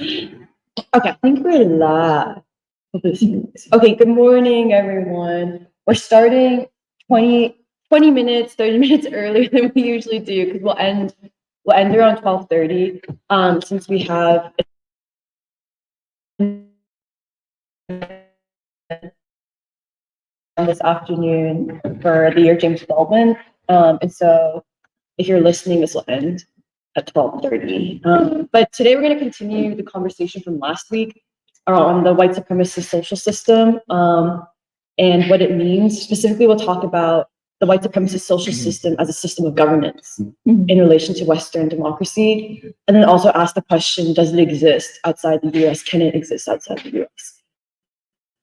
Okay, I think we're live. Okay, good morning, everyone. We're starting 20 minutes, 30 minutes earlier than we usually do because we'll end around 12:30. Since we have this afternoon for the year James Baldwin. And so if you're listening, this will end at 12:30. But today we're going to continue the conversation from last week on the white supremacist social system and what it means. Specifically, we'll talk about the white supremacist social system as a system of governance in relation to Western democracy, and then also ask the question, does it exist outside the US? Can it exist outside the US?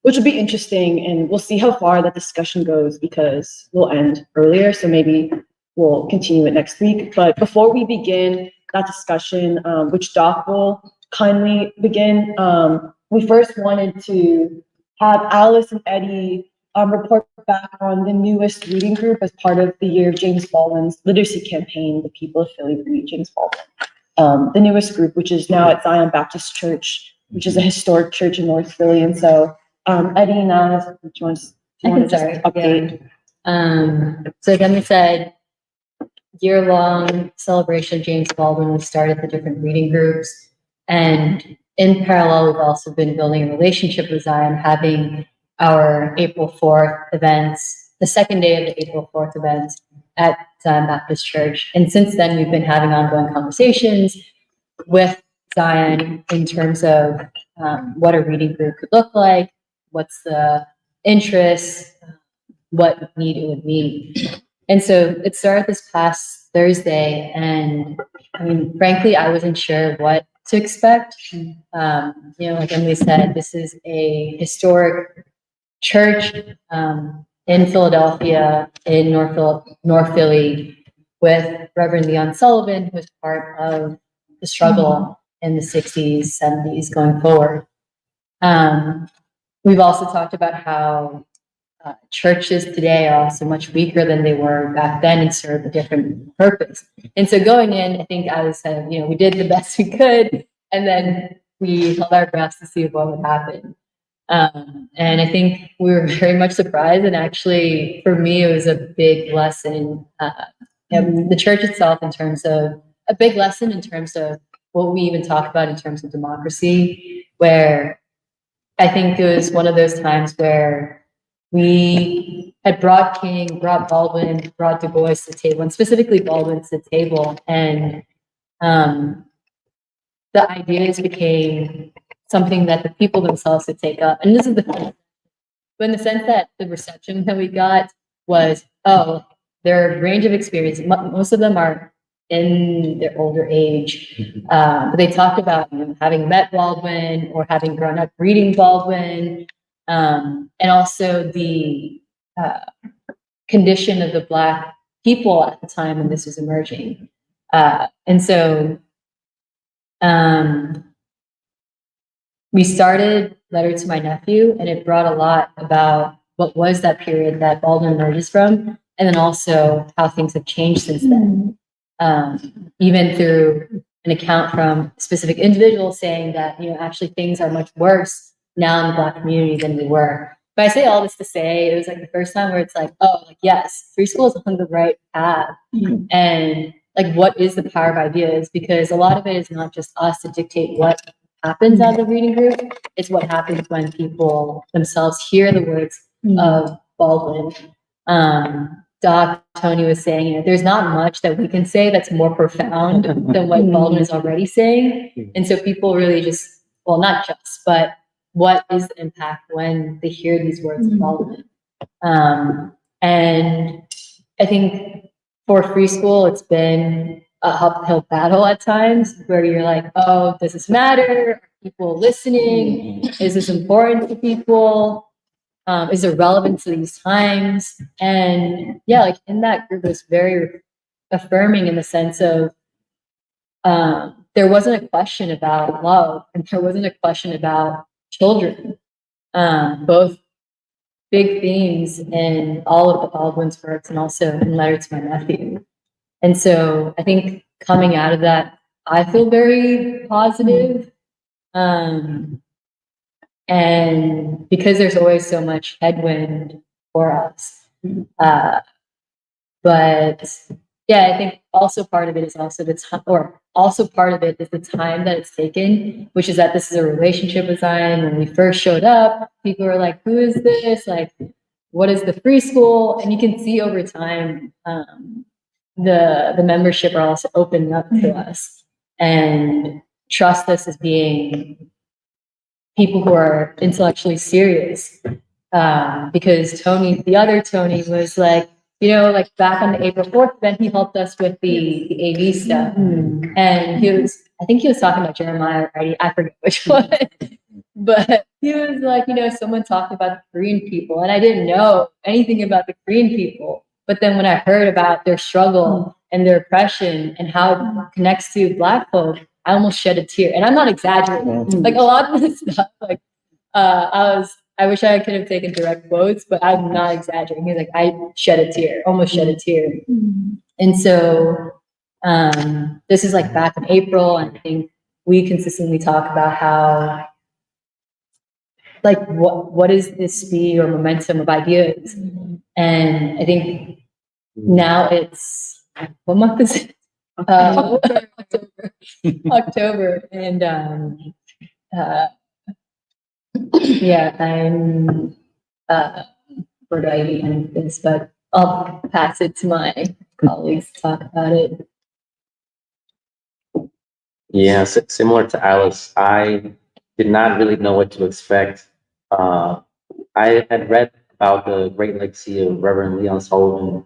Which will be interesting, and we'll see how far that discussion goes because we'll end earlier, so maybe we'll continue it next week. But before we begin that discussion, which Doc will kindly begin, we first wanted to have Alice and Eddie report back on the newest reading group as part of the year of James Baldwin's literacy campaign, The People of Philly Read James Baldwin. The newest group, which is now at Zion Baptist Church, which is a historic church in North Philly. And so Eddie and Alice, do you want to just update? So again, we said year-long celebration of James Baldwin. We started the different reading groups, and in parallel, we've also been building a relationship with Zion, having our April 4th events, the second day of the April 4th events at Zion Baptist Church. And since then, we've been having ongoing conversations with Zion in terms of what a reading group could look like, what's the interest, what need it would meet. And so it started this past Thursday, and I mean, frankly, I wasn't sure what to expect. Like Emily said, this is a historic church in Philadelphia, in North Philly, with Reverend Leon Sullivan, who was part of the struggle in the 60s, 70s going forward. We've also talked about how churches today are also much weaker than they were back then and serve a different purpose. And so going in, I think Alice said, we did the best we could, and then we held our breaths to see what would happen. And I think we were very much surprised. And actually, for me, it was a big lesson. The church itself, in terms of a big lesson in terms of what we even talk about in terms of democracy, where I think it was one of those times where we had brought King, brought Baldwin, brought Du Bois to the table, and specifically Baldwin to the table. And the ideas became something that the people themselves could take up. And this is the thing. But in the sense that the reception that we got was, their range of experience, most of them are in their older age. But they talked about having met Baldwin or having grown up reading Baldwin, and also the condition of the Black people at the time when this was emerging. And so we started Letter to My Nephew, and it brought a lot about what was that period that Baldwin emerges from, and then also how things have changed since then. Even through an account from specific individuals saying that, actually things are much worse now in the Black community than they were. But I say all this to say, it was like the first time where it's like, yes, free school is on the right path. And like, what is the power of ideas? Because a lot of it is not just us to dictate what happens at the reading group. It's what happens when people themselves hear the words of Baldwin. Tony was saying, there's not much that we can say that's more profound than what Baldwin is already saying. And so people really just, not just, but what is the impact when they hear these words of Baldwin? And I think for free school, it's been a uphill battle at times where you're like, does this matter? Are people listening? Is this important to people? Is it relevant to these times? And in that group, it was very affirming in the sense of there wasn't a question about love, and there wasn't a question about children. Both big themes in all of the Baldwin's works and also in Letter to My Nephew. And so I think coming out of that, I feel very positive. And because there's always so much headwind for us. But yeah, I think also part of it is also the time, or also part of it is the time that it's taken, which is that this is a relationship design. When we first showed up, people were like, who is this? Like, what is the free school? And you can see over time, the membership are also opening up to us and trust us as being people who are intellectually serious. Because Tony, the other Tony, was like, like back on the April 4th event, he helped us with the AV stuff. And I think he was talking about Jeremiah already. I forget which one. But he was like, someone talked about the Korean people, and I didn't know anything about the Korean people. But then when I heard about their struggle and their oppression and how it connects to Black folk, I almost shed a tear. And I'm not exaggerating. Like a lot of this stuff, like I wish I could have taken direct quotes, but I'm not exaggerating. He's like, I shed a tear, almost shed a tear. And so this is like back in April, and I think we consistently talk about how, like, what is this speed or momentum of ideas? And I think now it's, what month is it? October. And yeah, I'm where do I end this? But I'll pass it to my colleagues to talk about it. Yeah, similar to Alice, I did not really know what to expect. I had read about the great legacy of Reverend Leon Sullivan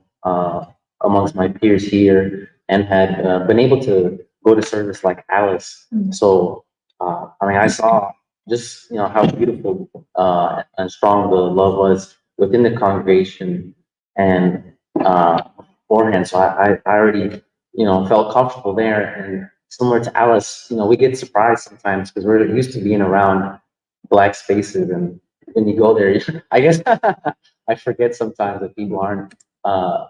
amongst my peers here, and had been able to go to service like Alice. So, I mean, I saw just how beautiful and strong the love was within the congregation, and beforehand. So I already felt comfortable there, and similar to Alice, we get surprised sometimes because we're used to being around Black spaces, and when you go there, I guess I forget sometimes that people aren't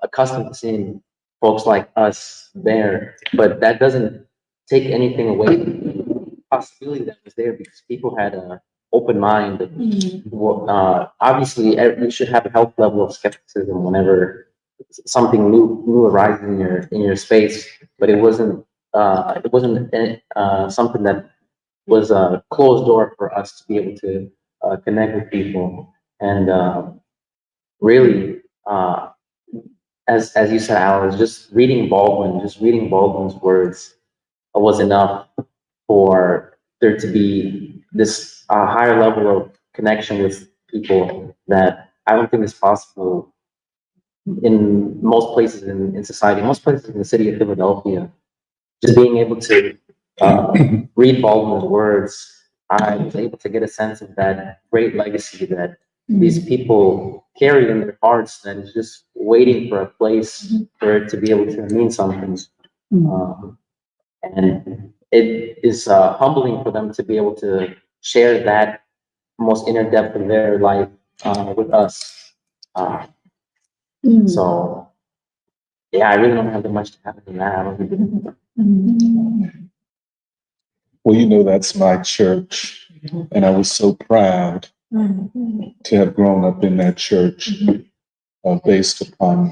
accustomed to seeing folks like us there, but that doesn't take anything away from the possibility that was there, because people had an open mind. Obviously, you should have a healthy level of skepticism whenever something new arises in your space, but it wasn't something that was a closed door for us to be able to connect with people. And really, as you said, Alice, just reading Baldwin's words was enough for there to be this higher level of connection with people that I don't think is possible in most places in society, most places in the city of Philadelphia. Just being able to read Baldwin's words, I was able to get a sense of that great legacy that these people carry in their hearts, that is just waiting for a place for it to be able to mean something. And it is humbling for them to be able to share that most inner depth of their life with us. So, yeah, I really don't have that much to add to that. Well, that's my church, and I was so proud to have grown up in that church, based upon,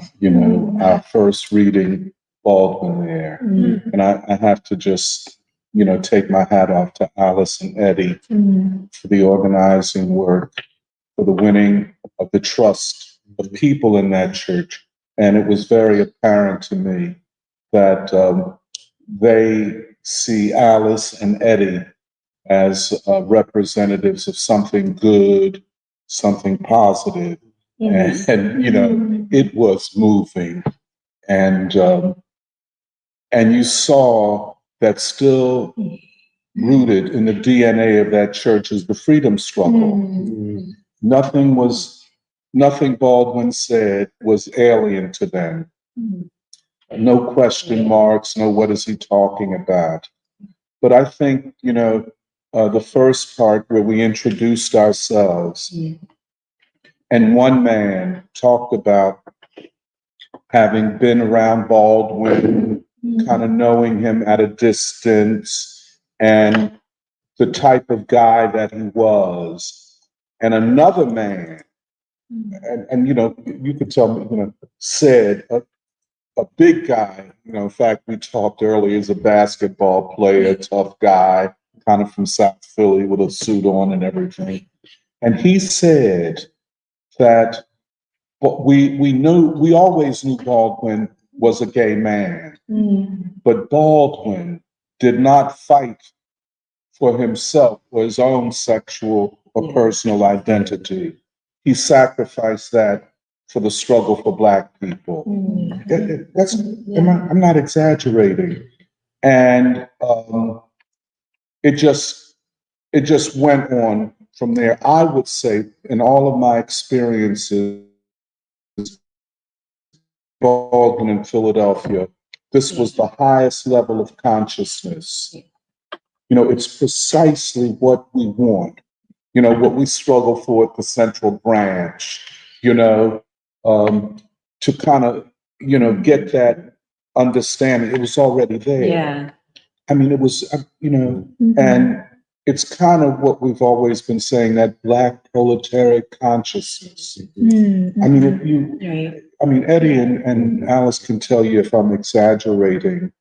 our first reading Baldwin there. And I have to just, take my hat off to Alice and Eddie for the organizing work, for the winning of the trust of people in that church. And it was very apparent to me that they see Alice and Eddie as representatives of something good, something positive. And it was moving. And you saw that still rooted in the DNA of that church is the freedom struggle. Nothing Baldwin said was alien to them. No question marks, no what is he talking about. But I think, the first part where we introduced ourselves, and one man talked about having been around Baldwin, kind of knowing him at a distance, and the type of guy that he was. And another man, and you know, you could tell me, you know, said a big guy, you know, in fact, we talked earlier, he's a basketball player, tough guy, kind of from South Philly with a suit on and everything. And he said that, but we always knew Baldwin was a gay man, but Baldwin did not fight for himself or his own sexual or personal identity. He sacrificed that for the struggle for Black people. I'm not exaggerating. And it just went on from there. I would say, in all of my experiences, Baldwin in Philadelphia, this was the highest level of consciousness. You know, it's precisely what we want. You know, what we struggle for at the Central Branch, you know, to kind of, you know, get that understanding. It was already there. Yeah. I mean, it was, you know, and it's kind of what we've always been saying, that Black proletariat consciousness. I mean, if you, I mean, Eddie and Alice can tell you if I'm exaggerating.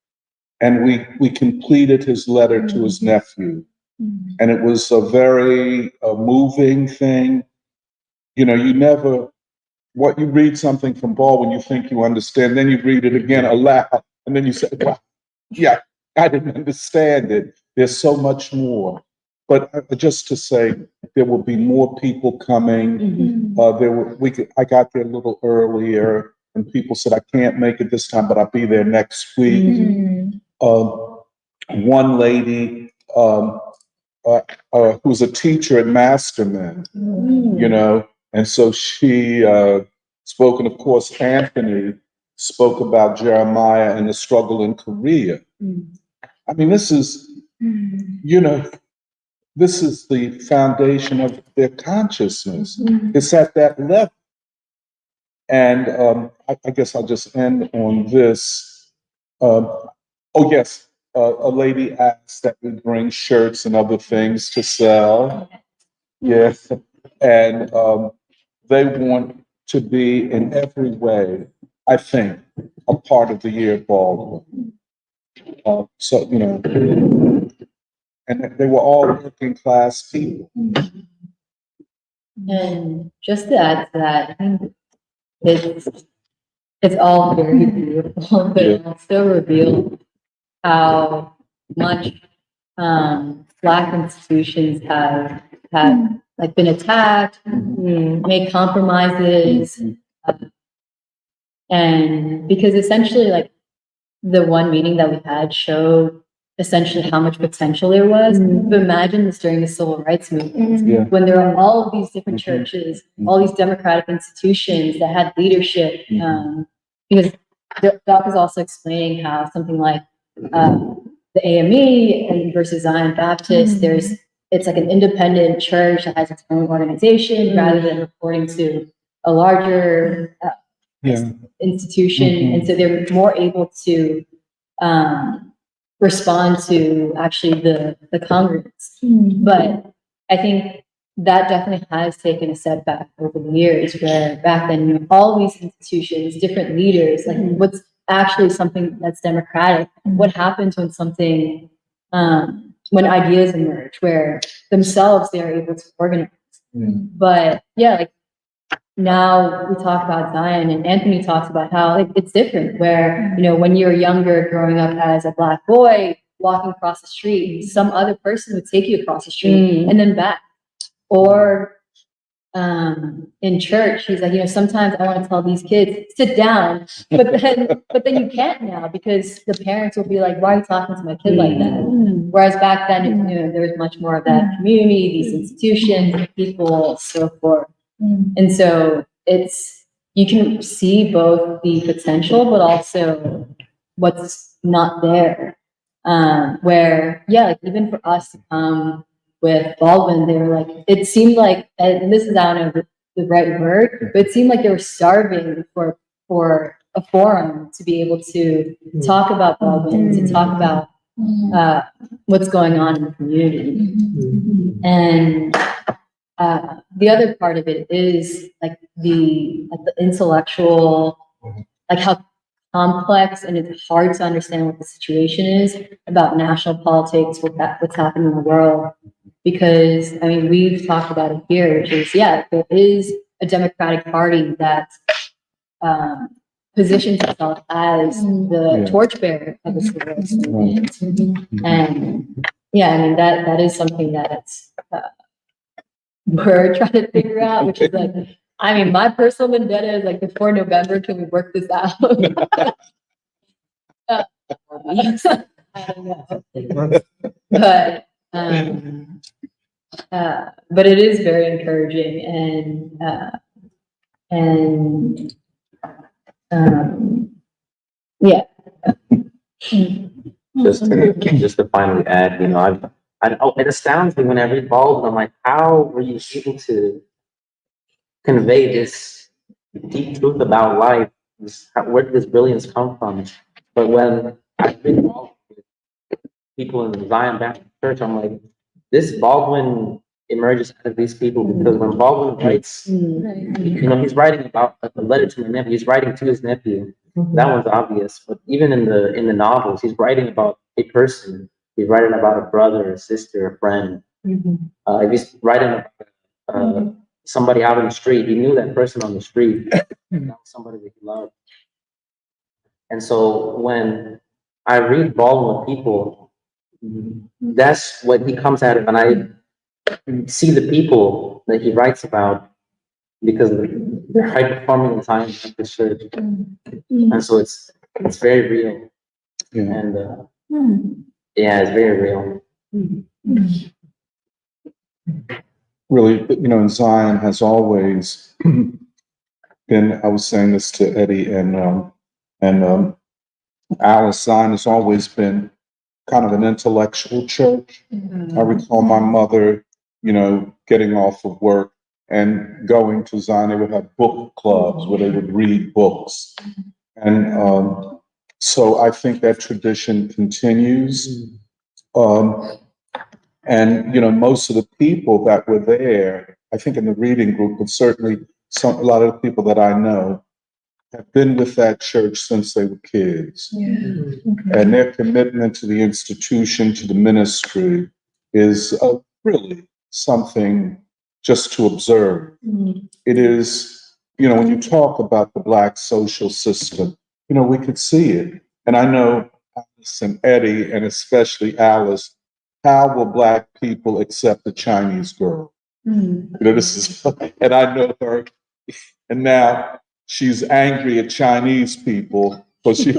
And we completed his letter to his nephew. And it was a very moving thing. You know, you never, what you read something from Baldwin, you think you understand, then you read it again aloud, and then you say, wow, yeah, I didn't understand it. There's so much more. But just to say, there will be more people coming. I got there a little earlier, and people said, I can't make it this time, but I'll be there next week. One lady who's a teacher at Masterman, you know, and so she spoke, and of course, Anthony spoke about Jeremiah and the struggle in Korea. I mean, this is, you know, this is the foundation of their consciousness. It's at that level. And I guess I'll just end on this. Oh, yes, a lady asked that we bring shirts and other things to sell. Yes, and they want to be in every way, I think, a part of the year ball. So, you know, and they were all working class people. And just to add to that, I think it's all very beautiful, but it also reveals how much Black institutions have like been attacked, made compromises, and because essentially, like, the one meeting that we had showed essentially how much potential there was. But imagine this during the civil rights movement, when there are all of these different churches, all these democratic institutions that had leadership. Because Doc is also explaining how something like the AME and versus Zion Baptist, it's like an independent church that has its own organization rather than reporting to a larger institution, and so they're more able to respond to actually the congregants. But I think that definitely has taken a setback over the years, where back then, you know, all these institutions, different leaders, like what's actually something that's democratic, what happens when something, when ideas emerge, where themselves they are able to organize. But yeah, like now we talk about Zion, and Anthony talks about how like it's different, where, you know, when you're younger, growing up as a Black boy, walking across the street, some other person would take you across the street and then back. Or in church, he's like, you know, sometimes I want to tell these kids, sit down, but then you can't now, because the parents will be like, why are you talking to my kid like that? Whereas back then, you know, there was much more of that community, these institutions, people, so forth. And so you can see both the potential, but also what's not there. Where, yeah, like even for us to come with Baldwin, they were like, it seemed like, and this is, I don't know the right word, but it seemed like they were starving for a forum to be able to talk about Baldwin, to talk about what's going on in the community. And the other part of it is like the intellectual, like how complex and it's hard to understand what the situation is about national politics, what's happening in the world. Because I mean, we've talked about it here, which is, yeah, there is a Democratic Party that positions itself as the torchbearer of the civil rights movement. And yeah, I mean, that is something that's we're trying to figure out, which is like, I mean, my personal vendetta is like, before November, can we work this out? I don't know. But it is very encouraging, and yeah. Just to finally add, you know, it astounds me when I read Baldwin. I'm like, how were you able to convey this deep truth about life? Where did this brilliance come from? But when I read Baldwin, people in Zion Baptist Church, I'm like, this Baldwin emerges out of these people, because when Baldwin writes, you know, he's writing about a letter to my nephew. He's writing to his nephew. That one's obvious, but even in the novels, he's writing about a person. He's writing about a brother, a sister, a friend. If he's writing about somebody out on the street, he knew that person on the street. That was somebody that he loved. And so when I read Baldwin with people, that's what he comes at it, and I see the people that he writes about, because they're high performing in Zion Baptist Church, and so it's very real, and yeah, it's very real. Really, you know, Zion has always been. I was saying this to Eddie and Alice. Zion has always been kind of an intellectual church. I recall my mother, you know, getting off of work and going to Zion. They would have book clubs where they would read books. And so I think that tradition continues. And, you know, most of the people that were there, I think in the reading group, but certainly a lot of the people that I know, have been with that church since they were kids. And their commitment to the institution, to the ministry, is really something just to observe. It is, you know, when you talk about the Black social system, you know, we could see it. And I know Alice and Eddie, and especially Alice, how will Black people accept a Chinese girl? You know, this is, and I know her, and now she's angry at Chinese people, but she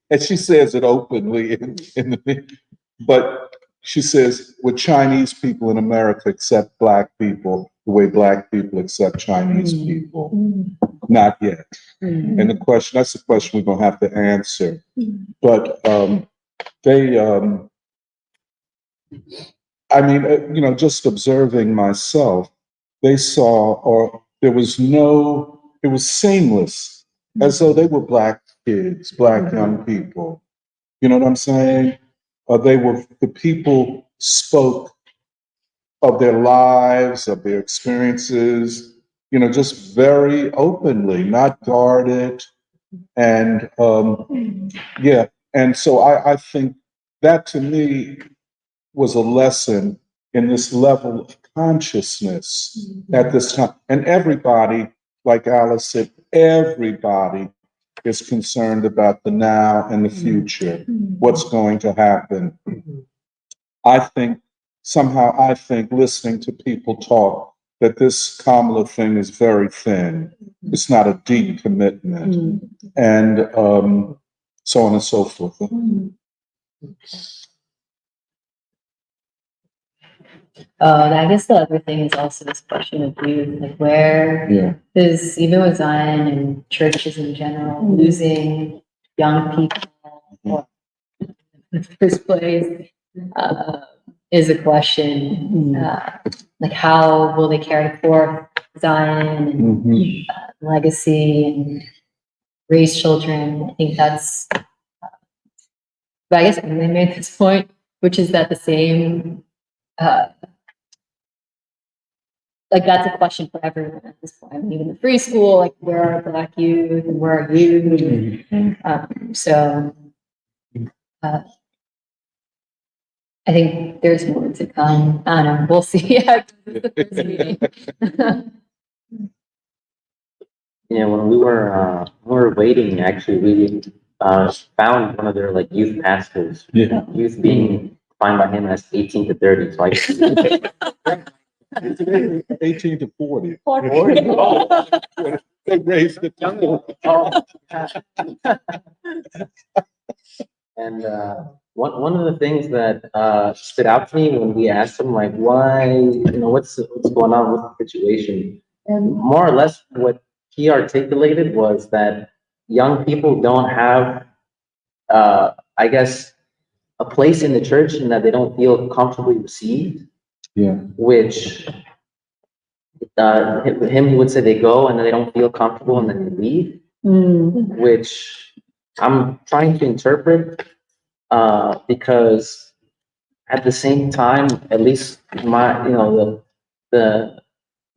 and she says it openly but she says, would Chinese people in America accept Black people the way Black people accept Chinese people? Not yet. And that's the question we're gonna have to answer. But they I mean, you know, just observing myself, they saw, or there was it was seamless, as though they were Black kids, Black young people. You know what I'm saying? The people spoke of their lives, of their experiences, you know, just very openly, not guarded. And yeah, and so I think that to me was a lesson in this level of consciousness at this time. And everybody, like Alice said, everybody is concerned about the now and the future, what's going to happen. I think listening to people talk, that this Kamala thing is very thin. It's not a deep commitment. And so on and so forth. I guess the other thing is also this question of youth, like where, because even with Zion and churches in general, losing young people in the first place is a question. Like how will they carry forth Zion and legacy and raise children? I think that's but I guess Emily made this point, which is that the same, like that's a question for everyone at this point. I mean, even the free school, like where are Black youth and where are you? So I think there's more to come. I don't know. We'll see. After the first meeting. Yeah, when we were waiting, actually, we found one of their like youth pastors. Yeah. Youth being defined by him as 18 to 30. So I 18 to 40. Oh. They raised it to 40. And one of the things that stood out to me when we asked him, like, why, what's going on with the situation, and more or less what he articulated was that young people don't have, I guess, a place in the church, and that they don't feel comfortably received. Yeah. Which he would say they go and then they don't feel comfortable and then they leave. Which I'm trying to interpret. Because at the same time, at least the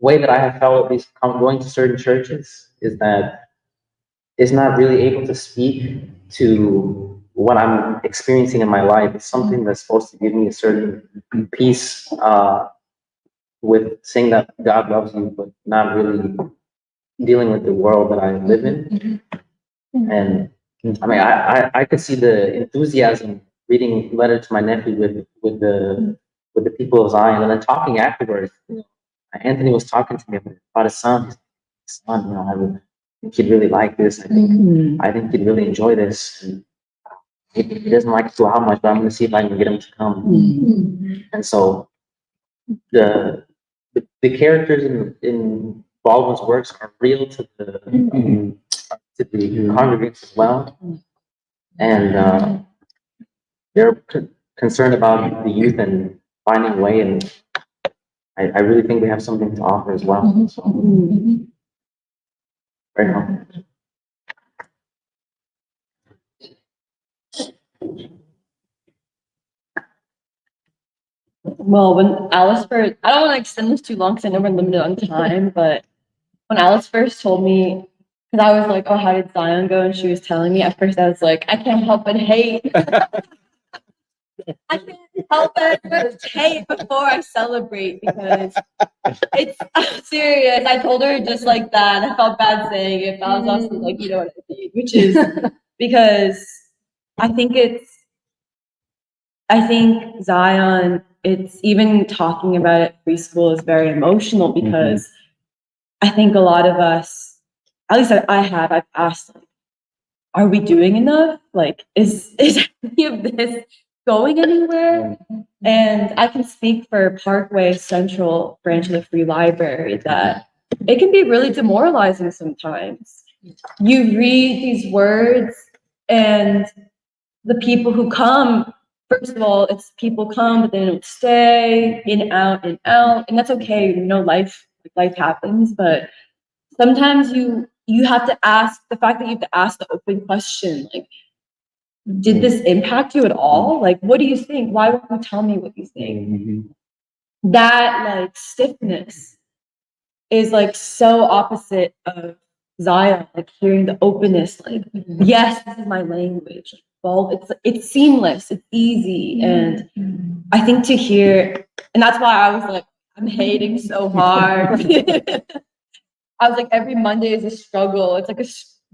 way that I have felt, at least going to certain churches, is that it's not really able to speak to what I'm experiencing in my life. It's something that's supposed to give me a certain peace, with saying that God loves you, but not really dealing with the world that I live in. And I mean, I could see the enthusiasm reading Letter to My Nephew with the people of Zion, and then talking afterwards. Anthony was talking to me about his son. His son, I would think he'd really like this. I think he'd really enjoy this. And he doesn't like to go out much, but I'm going to see if I can get him to come. And so the characters in Baldwin's works are real to the congregants as well, and they're concerned about the youth and finding a way, and I really think we have something to offer as well. So, very helpful. Well, when Alice first, I don't want to extend this too long because I know we're limited on time, but when Alice first told me, because I was like, oh, how did Zion go? And she was telling me, at first I was like, I can't help but hate. I can't help but hate before I celebrate, because it's serious. I told her just like that. And I felt bad saying it, but I was also like, you know what I mean, which is because I think Zion, it's even talking about it preschool is very emotional, because I think a lot of us, at least I've asked, like, are we doing enough? Like, is any of this going anywhere? And I can speak for Parkway Central branch of the Free Library that it can be really demoralizing sometimes. You read these words, and the people who come, first of all, it's people come, but they don't stay, in, out, and that's okay. Life happens, but sometimes you have to ask, the fact that you have to ask the open question, like, did this impact you at all? Like, what do you think? Why won't you tell me what you think? That like stiffness is like so opposite of Zion, like hearing the openness, like, yes, this is my language. Well, it's seamless, it's easy. And I think to hear, and that's why I was like, I'm hating so hard. I was like, every Monday is a struggle. It's like a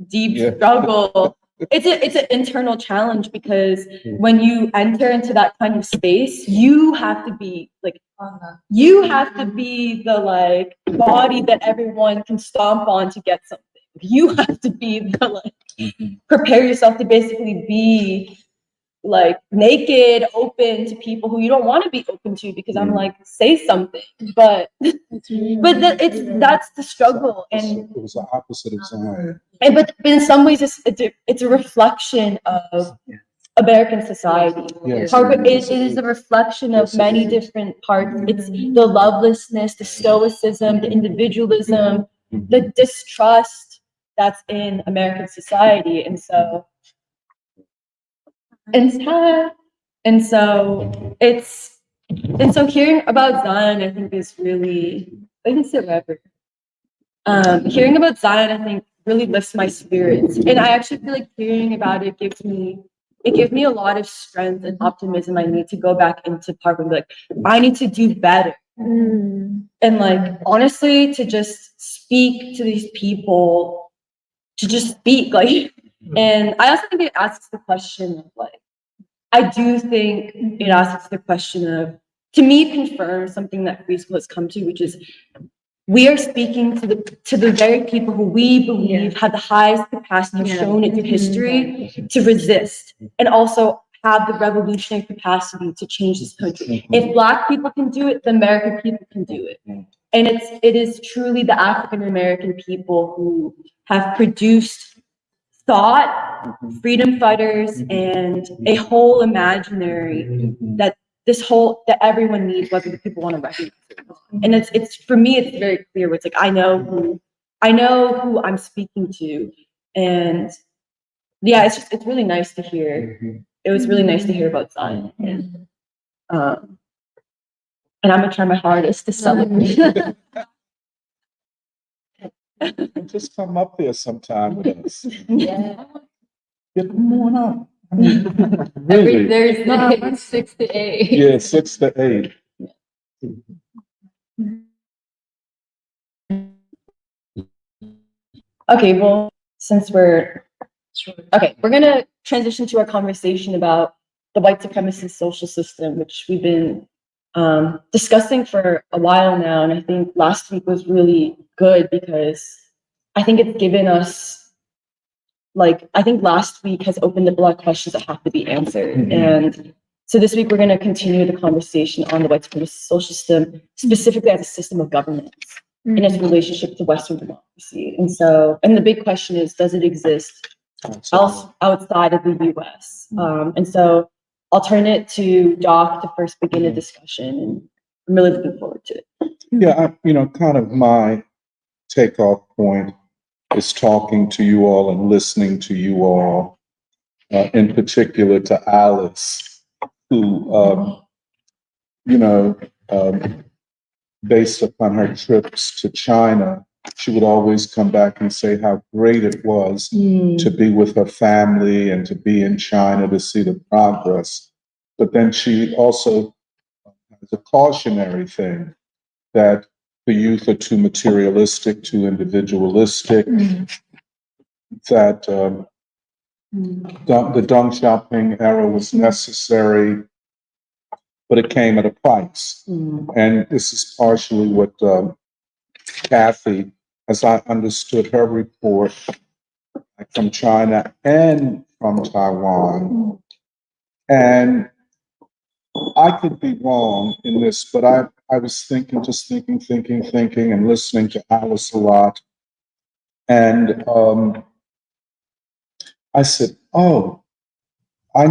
deep struggle. It's an internal challenge, because when you enter into that kind of space, you have to be like, you have to be the like body that everyone can stomp on to get something. You have to be the like, prepare yourself to basically be like naked, open to people who you don't want to be open to, because I'm like, say something, but that's the struggle. And it was the opposite of Zion. and but in some ways it's a reflection of American society. Yes. It is a reflection of many different parts. It's the lovelessness, the stoicism, the individualism, the distrust that's in American society. And so and sad. And so hearing about Zion, I think is really, I can sit wherever. Hearing about Zion, I think really lifts my spirits. And I actually feel like hearing about it gives me a lot of strength and optimism. I need to go back into Park and be like, I need to do better. And like, honestly, to just speak to these people, to just speak, like, and I also think it asks the question of like, I do think it asks the question of, to me, confirms something that free school has come to, which is we are speaking to the very people who we believe have the highest capacity shown in history to resist and also have the revolutionary capacity to change this country. If Black people can do it, the American people can do it. And it is truly the African American people who have produced thought, freedom fighters, and a whole imaginary that everyone needs, whether the people want to recognize it or not. And it's for me, it's very clear. It's like I know who I'm speaking to, and yeah, it's really nice to hear. It was really nice to hear about Zion, and I'm gonna try my hardest to celebrate. Just come up there sometime with us. Yeah. Get them on up. Every Really? Thursday, 6 to 8. Yeah, 6 to 8. Okay, well, we're gonna transition to our conversation about the white supremacist social system, which we've been discussing for a while now. And I think last week was really good because I think it's given us, I think last week has opened up a lot of questions that have to be answered. And so this week we're going to continue the conversation on the white supremacist social system, specifically as a system of governance in its relationship to Western democracy. And the big question is, does it exist outside of the US? And so I'll turn it to Doc to first begin a discussion, and I'm really looking forward to it. Yeah, kind of my takeoff point is talking to you all and listening to you all, in particular to Alice, who, based upon her trips to China, she would always come back and say how great it was to be with her family and to be in China to see the progress. But then she also has a cautionary thing that the youth are too materialistic, too individualistic, that the Deng Xiaoping era was necessary, but it came at a price. And this is partially what Kathy, as I understood her report from China and from Taiwan. And I could be wrong in this, but I was thinking, and listening to Alice a lot. And I said, oh, I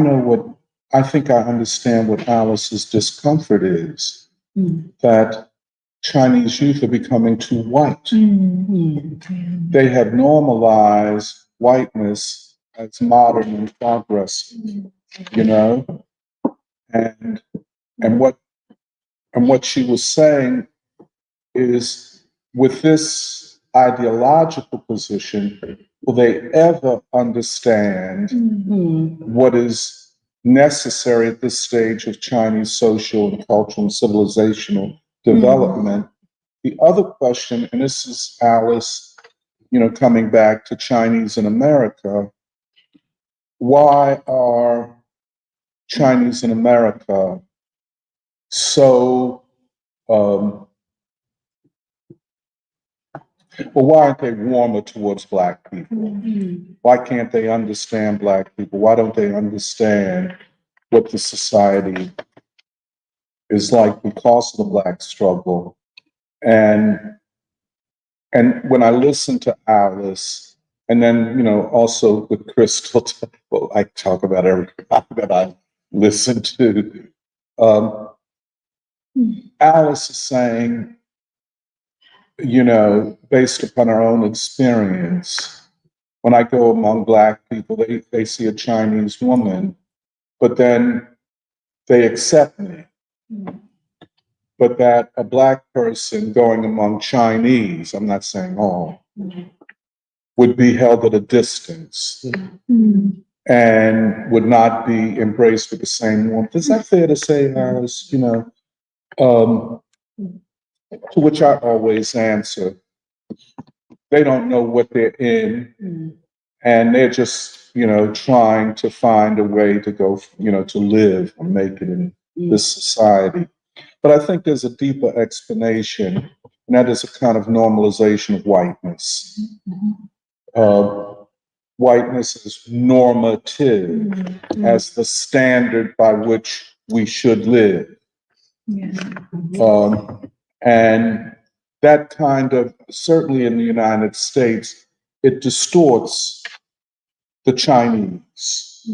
think I understand what Alice's discomfort is, that Chinese youth are becoming too white. They have normalized whiteness as modern and progress, and what she was saying is, with this ideological position, will they ever understand what is necessary at this stage of Chinese social and cultural and civilizational development? The other question, and this is Alice, coming back to Chinese in America, why are Chinese in America so, why aren't they warmer towards Black people? Why can't they understand Black people? Why don't they understand what the society is like because of the Black struggle? And when I listen to Alice, and then, also with Crystal, well, I talk about everything that I listen to. Alice is saying, based upon her own experience, when I go among Black people, they see a Chinese woman but then they accept me. But that a Black person going among Chinese, I'm not saying all, would be held at a distance and would not be embraced with the same warmth. Is that fair to say, Alice? To which I always answer, they don't know what they're in, and they're just, trying to find a way to go, to live and make it in this society. But I think there's a deeper explanation, and that is a kind of normalization of whiteness. Whiteness is normative as the standard by which we should live. And that kind of, certainly in the United States, it distorts the Chinese.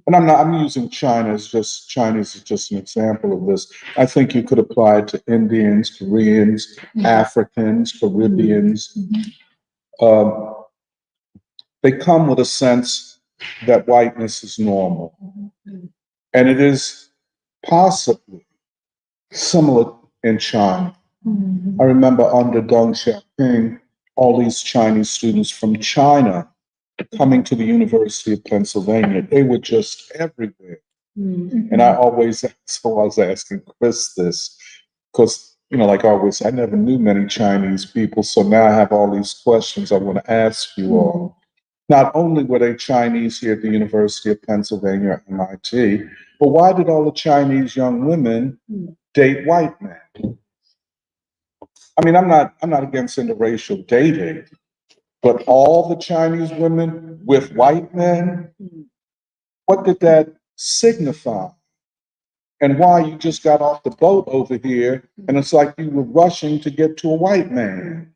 And I'm using Chinese is just an example of this. I think you could apply it to Indians, Koreans, Africans, Caribbeans. They come with a sense that whiteness is normal. And it is possibly similar in China. I remember under Deng Xiaoping, all these Chinese students from China coming to the University of Pennsylvania. They were just everywhere. And I was asking Chris this, because, like always, I never knew many Chinese people. So now I have all these questions I want to ask you all. Not only were they Chinese here at the University of Pennsylvania at MIT, but why did all the Chinese young women date white men? I mean, I'm not against interracial dating, but all the Chinese women with white men, what did that signify? And why you just got off the boat over here and it's like you were rushing to get to a white man?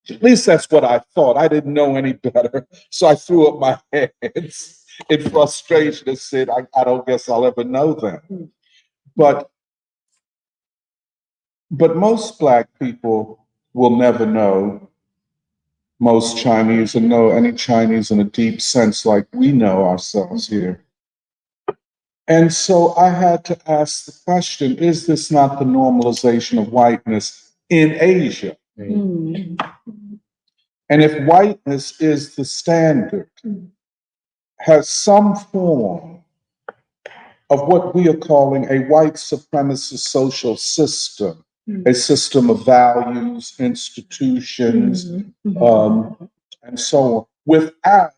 At least that's what I thought. I didn't know any better. So I threw up my hands in frustration and said, I don't guess I'll ever know them. But most Black people will never know most Chinese and know any Chinese in a deep sense like we know ourselves here. And so I had to ask the question, is this not the normalization of whiteness in Asia? And if whiteness is the standard, has some form of what we are calling a white supremacist social system, a system of values, institutions, and so on, without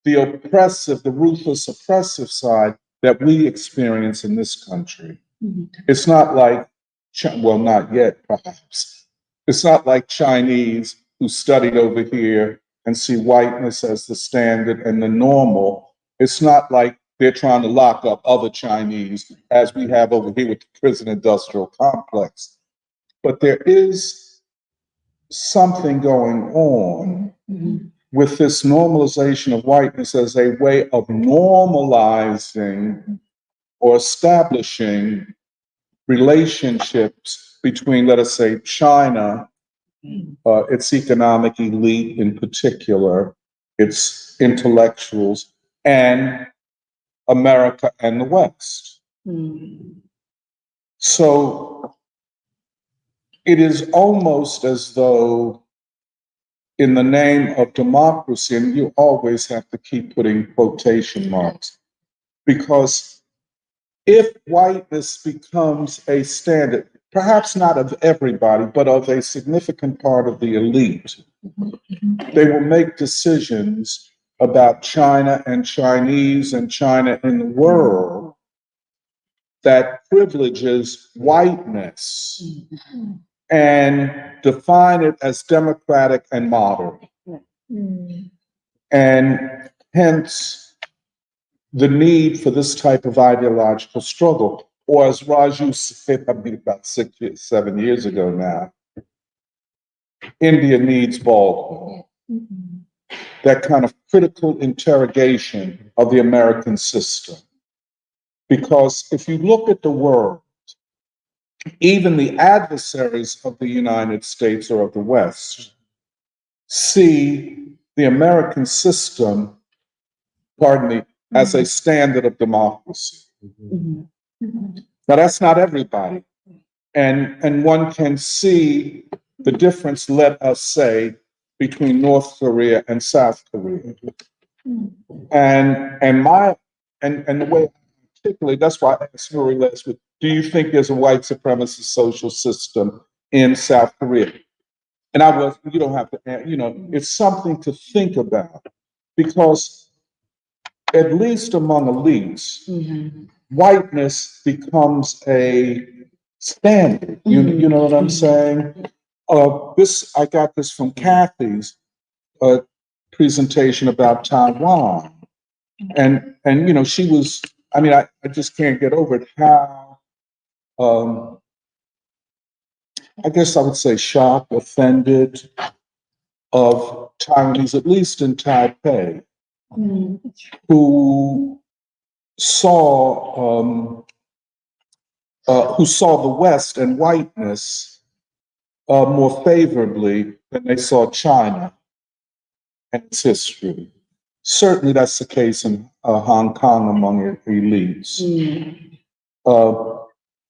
the ruthless oppressive side that we experience in this country. It's not like, well, not yet, perhaps. It's not like Chinese who studied over here and see whiteness as the standard and the normal. It's not like they're trying to lock up other Chinese as we have over here with the prison industrial complex. But there is something going on with this normalization of whiteness as a way of normalizing or establishing relationships between, let us say, China, its economic elite in particular, its intellectuals, and America and the West. So it is almost as though, in the name of democracy, and you always have to keep putting quotation marks, because if whiteness becomes a standard, perhaps not of everybody, but of a significant part of the elite, they will make decisions about China and Chinese and China in the world that privileges whiteness and define it as democratic and modern. And hence the need for this type of ideological struggle. Or as Raju said, about 7 years ago now, India needs Baldwin. That kind of critical interrogation of the American system. Because if you look at the world, even the adversaries of the United States or of the West see the American system, as a standard of democracy. Mhm. Now, that's not everybody. And one can see the difference, let us say, between North Korea and South Korea. And the way I articulate, that's why I asked Nuri last week, do you think there's a white supremacist social system in South Korea? And you don't have to, it's something to think about, because at least among elites, whiteness becomes a standard. You know what I'm saying? I got this from Kathy's presentation about Taiwan, and she was. I mean, I just can't get over it. How I guess I would say shocked, offended of Taiwanese, at least in Taipei, who saw the West and whiteness more favorably than they saw China and its history. Certainly, that's the case in Hong Kong among elites.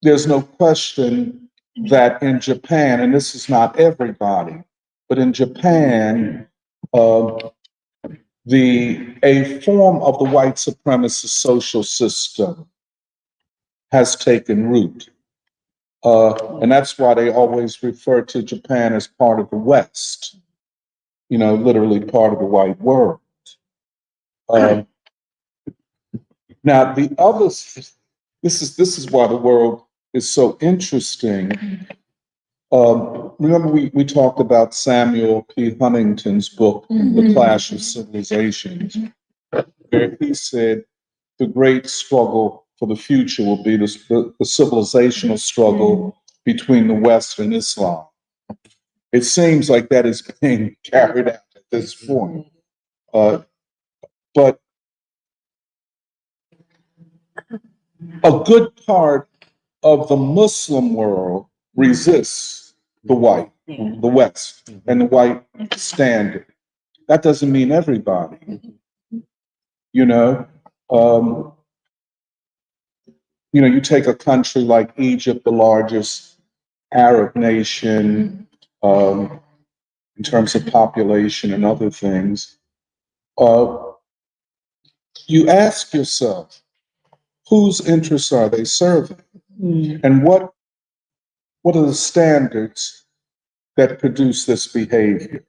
There's no question that in Japan, and this is not everybody, but in Japan, a form of the white supremacist social system has taken root. And that's why they always refer to Japan as part of the West, literally part of the white world. Now, the others, this is why the world is so interesting. Remember, we talked about Samuel P. Huntington's book, The Clash of Civilizations, where he said the great struggle for the future will be the civilizational struggle between the West and Islam. It seems like that is being carried out at this point. But a good part of the Muslim world resists the West, and the white standard. That doesn't mean everybody, you know. You take a country like Egypt, the largest Arab nation in terms of population and other things. You ask yourself, whose interests are they serving? And what are the standards that produce this behavior?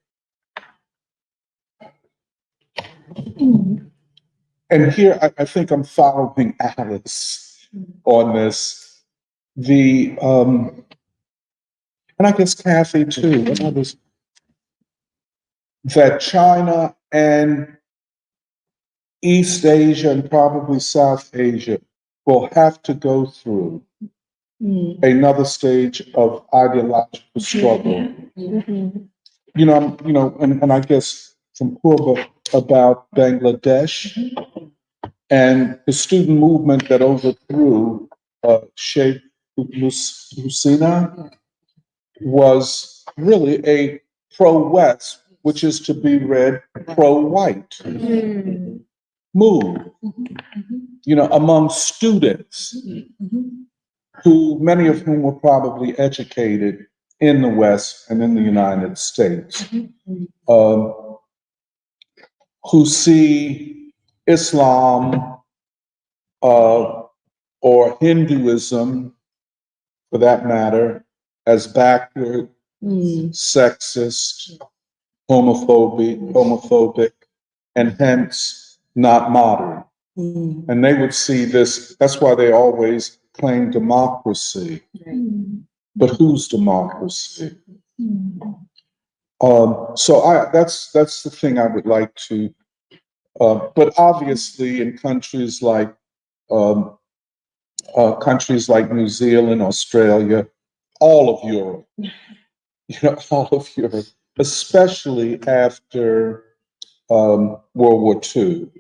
And here, I think I'm following Alice on this. And I guess Kathy too, and others, that China and East Asia and probably South Asia will have to go through another stage of ideological struggle. And I guess from Purba about Bangladesh and the student movement that overthrew Sheikh Hasina was really a pro-West, which is to be read pro-white move, among students who, many of whom were probably educated in the West and in the United States, who see Islam or Hinduism, for that matter, as backward, sexist, homophobic, and hence not modern. And they would see this, that's why they always claim democracy. But whose democracy? So that's the thing I would like to, but obviously in countries like New Zealand, Australia, all of Europe, all of Europe, especially after World War II,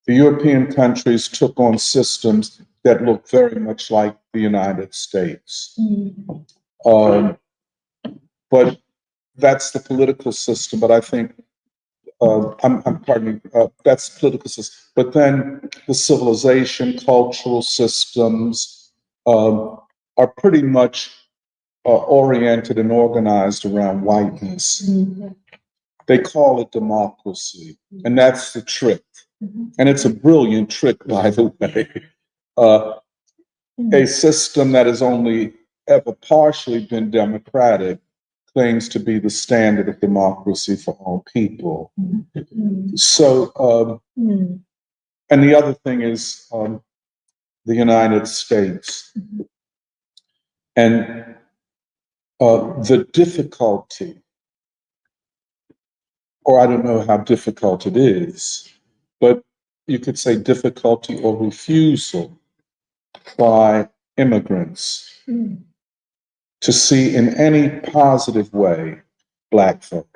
the European countries took on systems that look very much like the United States. But that's the political system. But I think pardon me, that's political system. But then the civilization, cultural systems are pretty much oriented and organized around whiteness. They call it democracy, and that's the trick. And it's a brilliant trick, by the way. A system that has only ever partially been democratic claims to be the standard of democracy for all people. So, and the other thing is the United States. And the difficulty, or I don't know how difficult it is, but you could say difficulty or refusal by immigrants to see in any positive way Black folk.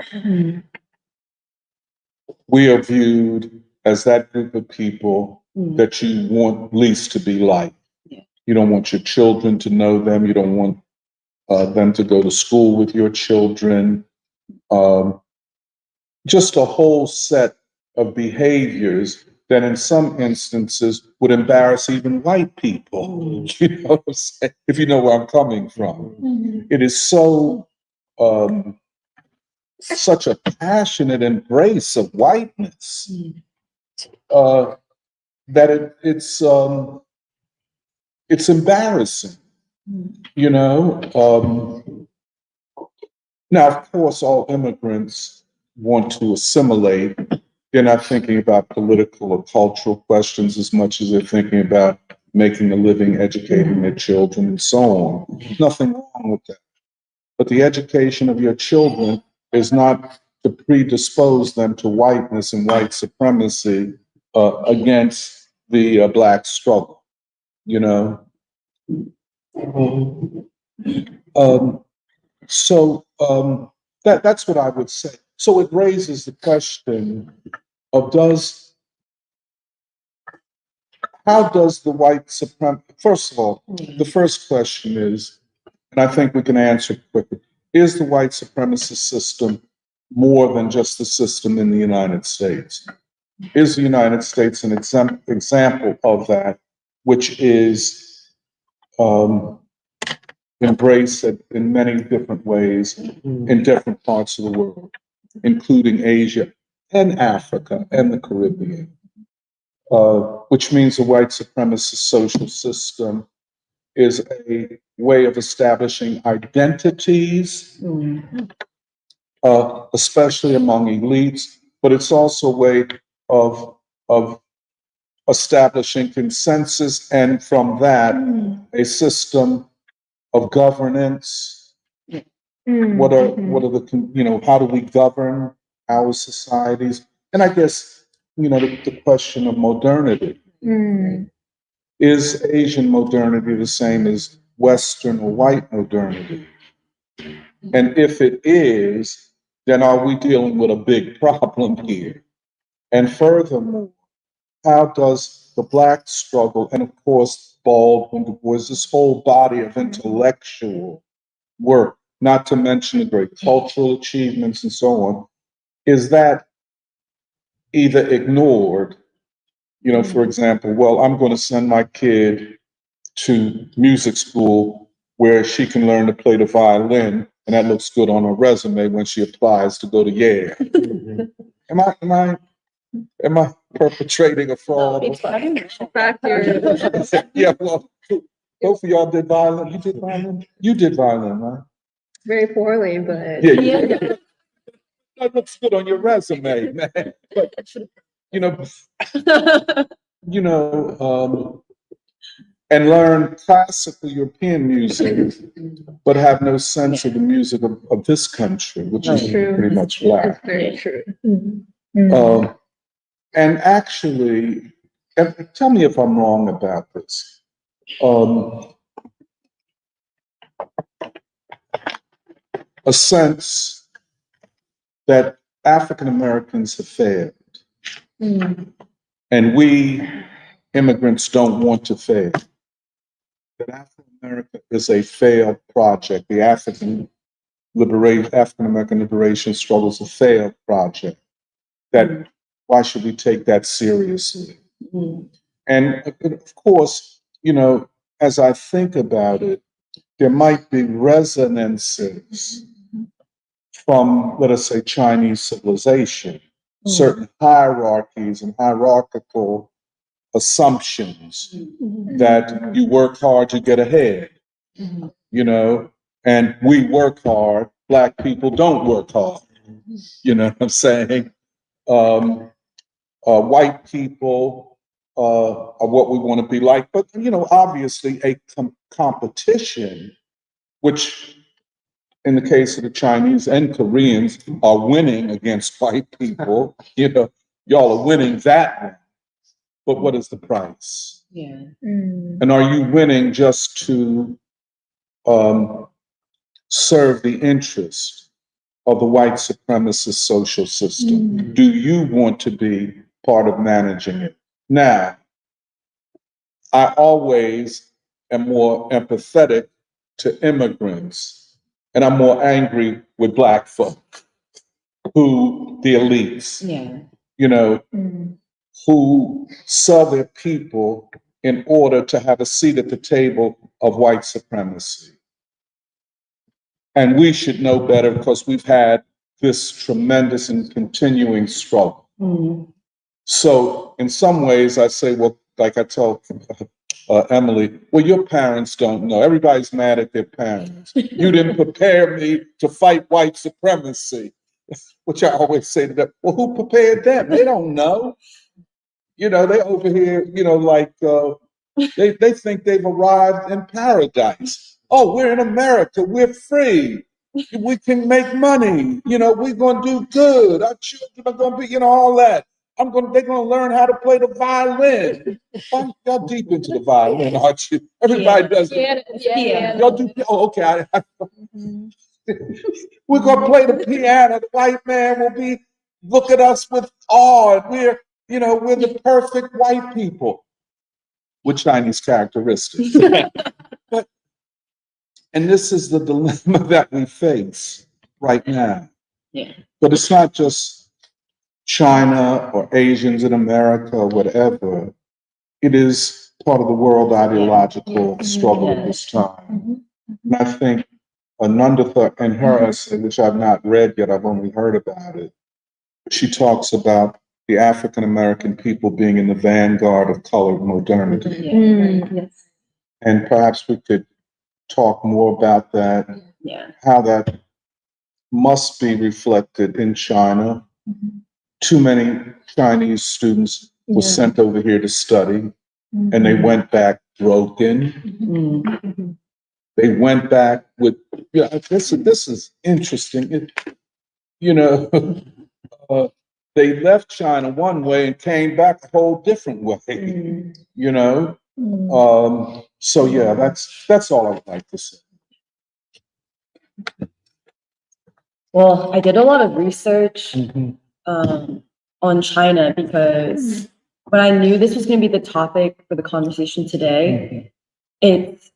We are viewed as that group of people that you want least to be like. You don't want your children to know them. You don't want them to go to school with your children. Just a whole set of behaviors that in some instances would embarrass even white people. You know what I'm saying? If you know where I'm coming from. It is so such a passionate embrace of whiteness that it's embarrassing. You know. Now, of course, all immigrants want to assimilate. They're not thinking about political or cultural questions as much as they're thinking about making a living, educating their children, and so on. Nothing wrong with that. But the education of your children is not to predispose them to whiteness and white supremacy against the Black struggle, you know? That's what I would say. So it raises the question of how does the white supremacy, first of all, the first question is, and I think we can answer it quickly, is the white supremacist system more than just the system in the United States? Is the United States an example of that, which is embraced in many different ways in different parts of the world, including Asia and Africa and the Caribbean, which means the white supremacist social system is a way of establishing identities, especially among elites, but it's also a way of establishing consensus, and from that, a system of governance. What are the how do we govern our societies? And I guess the question of modernity. Is Asian modernity the same as Western or white modernity? And if it is, then are we dealing with a big problem here? And furthermore, how does the Black struggle, and of course Baldwin, Du Bois, this whole body of intellectual work, not to mention the great cultural achievements and so on, is that either ignored? For example, well, I'm going to send my kid to music school where she can learn to play the violin, and that looks good on her resume when she applies to go to Yale. Am I perpetrating a fraud? Yeah, well, both of y'all did violin. You did violin? You did violin, right? Very poorly, but Yeah. That looks good on your resume, man. But, and learn classical European music, but have no sense of the music of this country, which is pretty much Black. it's very true. And actually, and tell me if I'm wrong about this. A sense that African Americans have failed, and we immigrants don't want to fail. That African America is a failed project. The African American liberation struggle is a failed project. that why should we take that seriously? And of course, as I think about it, there might be resonances from, let us say, Chinese civilization, certain hierarchies and hierarchical assumptions that you work hard to get ahead, and we work hard, Black people don't work hard. You know what I'm saying? White people are what we want to be like, but obviously a competition, which in the case of the Chinese and Koreans are winning against white people. Y'all are winning that one, but what is the price? Yeah. And are you winning just to serve the interest of the white supremacist social system? Do you want to be part of managing it? Now, I always am more empathetic to immigrants, and I'm more angry with Black folk, the elites, who sell their people in order to have a seat at the table of white supremacy. And we should know better because we've had this tremendous and continuing struggle. So in some ways I say, well, like I tell Emily, well, your parents don't know. Everybody's mad at their parents. You didn't prepare me to fight white supremacy, which I always say to them, well, who prepared them? They don't know. They over here, they think they've arrived in paradise. Oh, we're in America. We're free. We can make money. We're going to do good. Our children are going to be, all that. They're going to learn how to play the violin. Y'all deep into the violin, aren't you? Everybody does it. Y'all do. Oh, okay. We're going to play the piano. The white man will look at us with awe. We're the perfect white people with Chinese characteristics. And this is the dilemma that we face right now. Yeah. But it's not just China or Asians in America or whatever. It is part of the world ideological struggle at this time. And I think Anandha, in her essay, which I've not read yet, I've only heard about it, she talks about the African American people being in the vanguard of colored modernity. Yes. And perhaps we could talk more about that, how that must be reflected in China. Too many Chinese students were sent over here to study, and they went back broken. They went back with, this is interesting. They left China one way and came back a whole different way, So yeah, that's all I would like to say. Well, I did a lot of research on China because when I knew this was going to be the topic for the conversation today, it's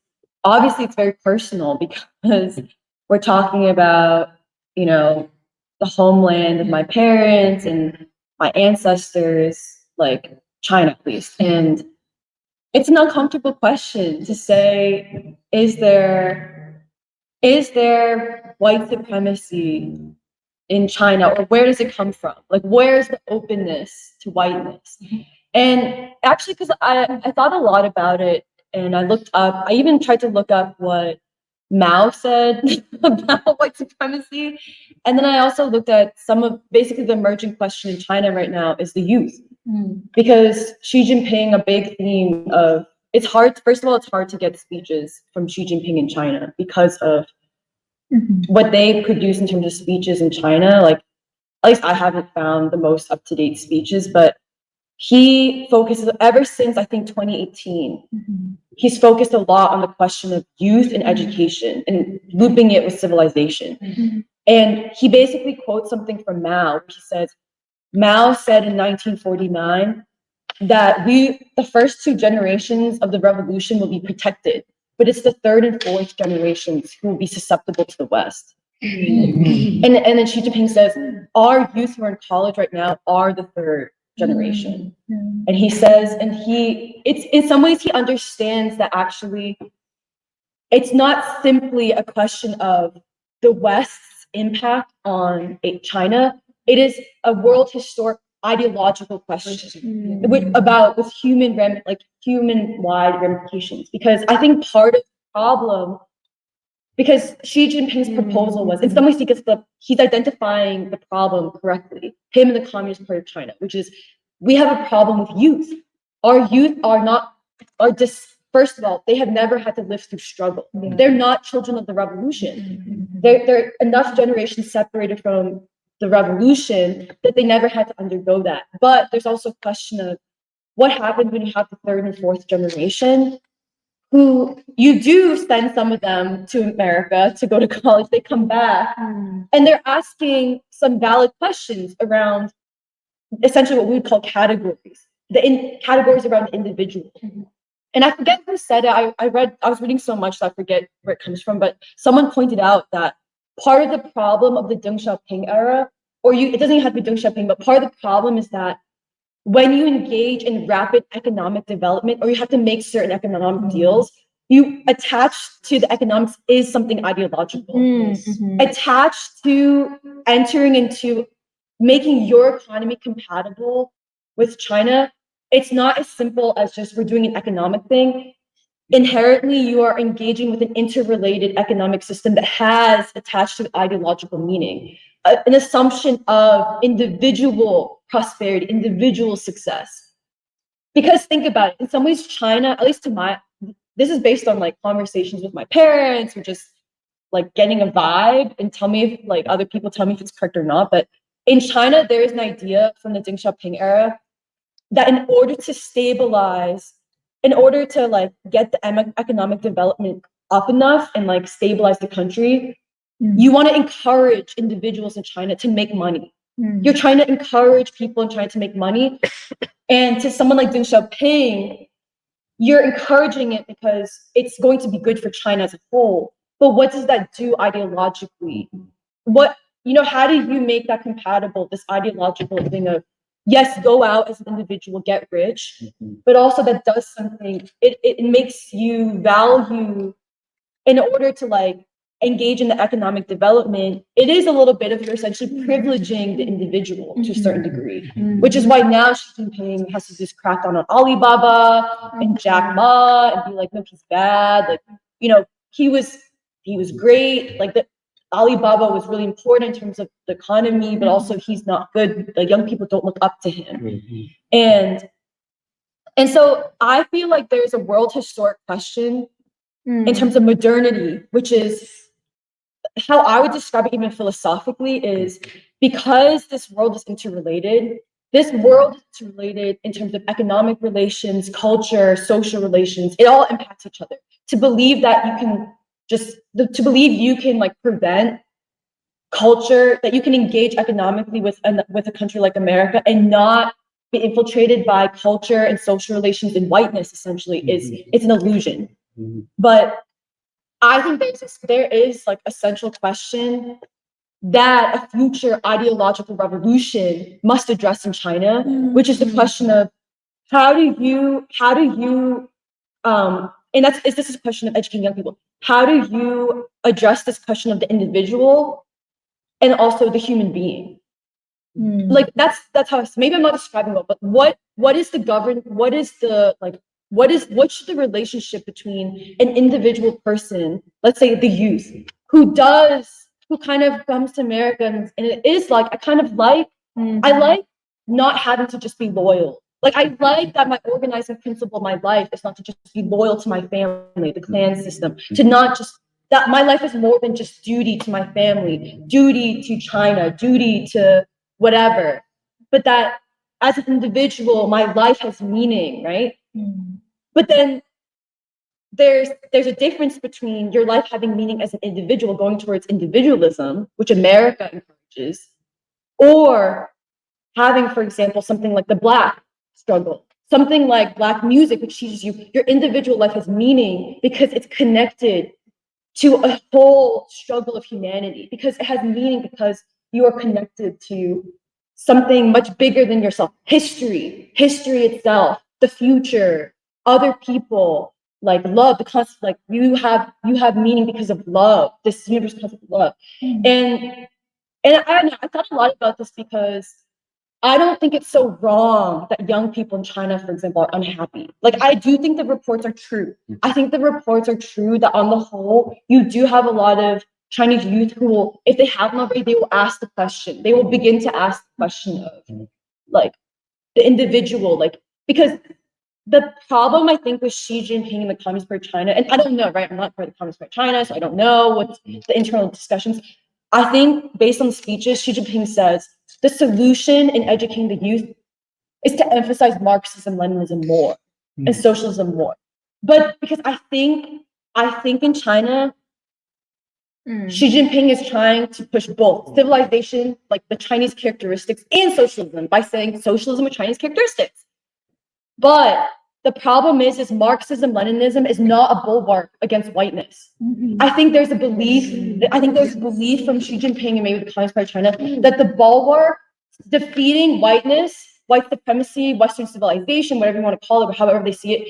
very personal because we're talking about, the homeland of my parents and my ancestors, like China, at least. And it's an uncomfortable question to say, is there white supremacy in China, or where does it come from? Like, where's the openness to whiteness? And actually, because I thought a lot about it, and I even tried to look up what Mao said about white supremacy. And then I also looked at basically the emerging question in China right now is the youth. Because Xi Jinping, a big theme of, first of all, it's hard to get speeches from Xi Jinping in China because of what they produce in terms of speeches in China. Like, at least I haven't found the most up-to-date speeches, but he focuses, ever since I think 2018, he's focused a lot on the question of youth and education and looping it with civilization. And he basically quotes something from Mao, which he says, Mao said in 1949 that the first two generations of the revolution will be protected, but it's the third and fourth generations who will be susceptible to the West. And then Xi Jinping says, our youth who are in college right now are the third generation. And he says, it's in some ways he understands that actually it's not simply a question of the West's impact on China. It is a world historic ideological question with human-wide ramifications. Because I think part of the problem, because Xi Jinping's proposal was, in some ways, he's identifying the problem correctly. Him and the Communist Party of China, which is, we have a problem with youth. Our youth first of all, they have never had to live through struggle. They're not children of the revolution. They're enough generations separated from the revolution that they never had to undergo that. But there's also a question of what happens when you have the third and fourth generation, who you do send some of them to America to go to college, they come back, and they're asking some valid questions around essentially what we would call categories, categories around the individual. And I forget who said it. I was reading so much that I forget where it comes from, but someone pointed out that part of the problem of the Deng Xiaoping era, it doesn't even have to be Deng Xiaoping, but part of the problem is that when you engage in rapid economic development, or you have to make certain economic deals, you attach to the economics is something ideological. Attached to entering into making your economy compatible with China, it's not as simple as just we're doing an economic thing. Inherently, you are engaging with an interrelated economic system that has attached to ideological meaning, an assumption of individual prosperity, individual success. Because think about it, in some ways, China, at least this is based on like conversations with my parents, or just like getting a vibe, and tell me if other people tell me if it's correct or not. But in China, there is an idea from the Deng Xiaoping era that in order to stabilize, in order to get the economic development up enough and stabilize the country, you want to encourage individuals in China to make money. You're trying to encourage people in China to make money. And to someone like Deng Xiaoping, you're encouraging it because it's going to be good for China as a whole. But what does that do ideologically? How do you make that compatible, this ideological thing of, yes, go out as an individual, get rich, but also that does something, it makes you value, in order to engage in the economic development, it is a little bit of you're essentially privileging the individual to a certain degree, which is why now Xi Jinping has to just crack down on Alibaba and Jack Ma and be like, no, he's bad. He was great. Alibaba was really important in terms of the economy, but also he's not good. Young people don't look up to him. And so I feel like there's a world historic question in terms of modernity, which is how I would describe it even philosophically, is because this world is interrelated. This world is interrelated in terms of economic relations, culture, social relations. It all impacts each other. To believe that you can prevent culture, that you can engage economically with a country like America and not be infiltrated by culture and social relations and whiteness, essentially, it's an illusion. But I think there is a central question that a future ideological revolution must address in China, which is the question of and this is a question of educating young people. How do you address this question of the individual and also the human being? That's how maybe I'm not describing well, but what should the relationship between an individual person, let's say the youth, who kind of comes to America and it is I like not having to just be loyal. I like that my organizing principle of my life is not to just be loyal to my family, the clan system, to not just that my life is more than just duty to my family, duty to China, duty to whatever, but that as an individual, my life has meaning, right? But then there's a difference between your life having meaning as an individual going towards individualism, which America encourages, or having, for example, something like the Black struggle, something like Black music, which teaches you your individual life has meaning because it's connected to a whole struggle of humanity, because it has meaning, because you are connected to something much bigger than yourself. History itself, the future, other people, like love, the concept, like you have meaning because of love, this universe concept of love. And I don't know, I thought a lot about this because I don't think it's so wrong that young people in China, for example, are unhappy. Like, I do think the reports are true. I think the reports are true that on the whole, you do have a lot of Chinese youth who will, if they haven't already, they will ask the question. They will begin to ask the question of, like, the individual, like, because the problem, I think, with Xi Jinping and the Communist Party of China, and I don't know, right? I'm not part of the Communist Party of China, so I don't know what's the internal discussions. I think based on the speeches, Xi Jinping says the solution in educating the youth is to emphasize Marxism, Leninism more and socialism more. But because I think in China, Xi Jinping is trying to push both civilization, like the Chinese characteristics, and socialism by saying socialism with Chinese characteristics. But the problem is Marxism, Leninism is not a bulwark against whiteness. I think there's a belief from Xi Jinping and maybe the Communist Party of China that the bulwark defeating whiteness, white supremacy, Western civilization, whatever you want to call it, or however they see it,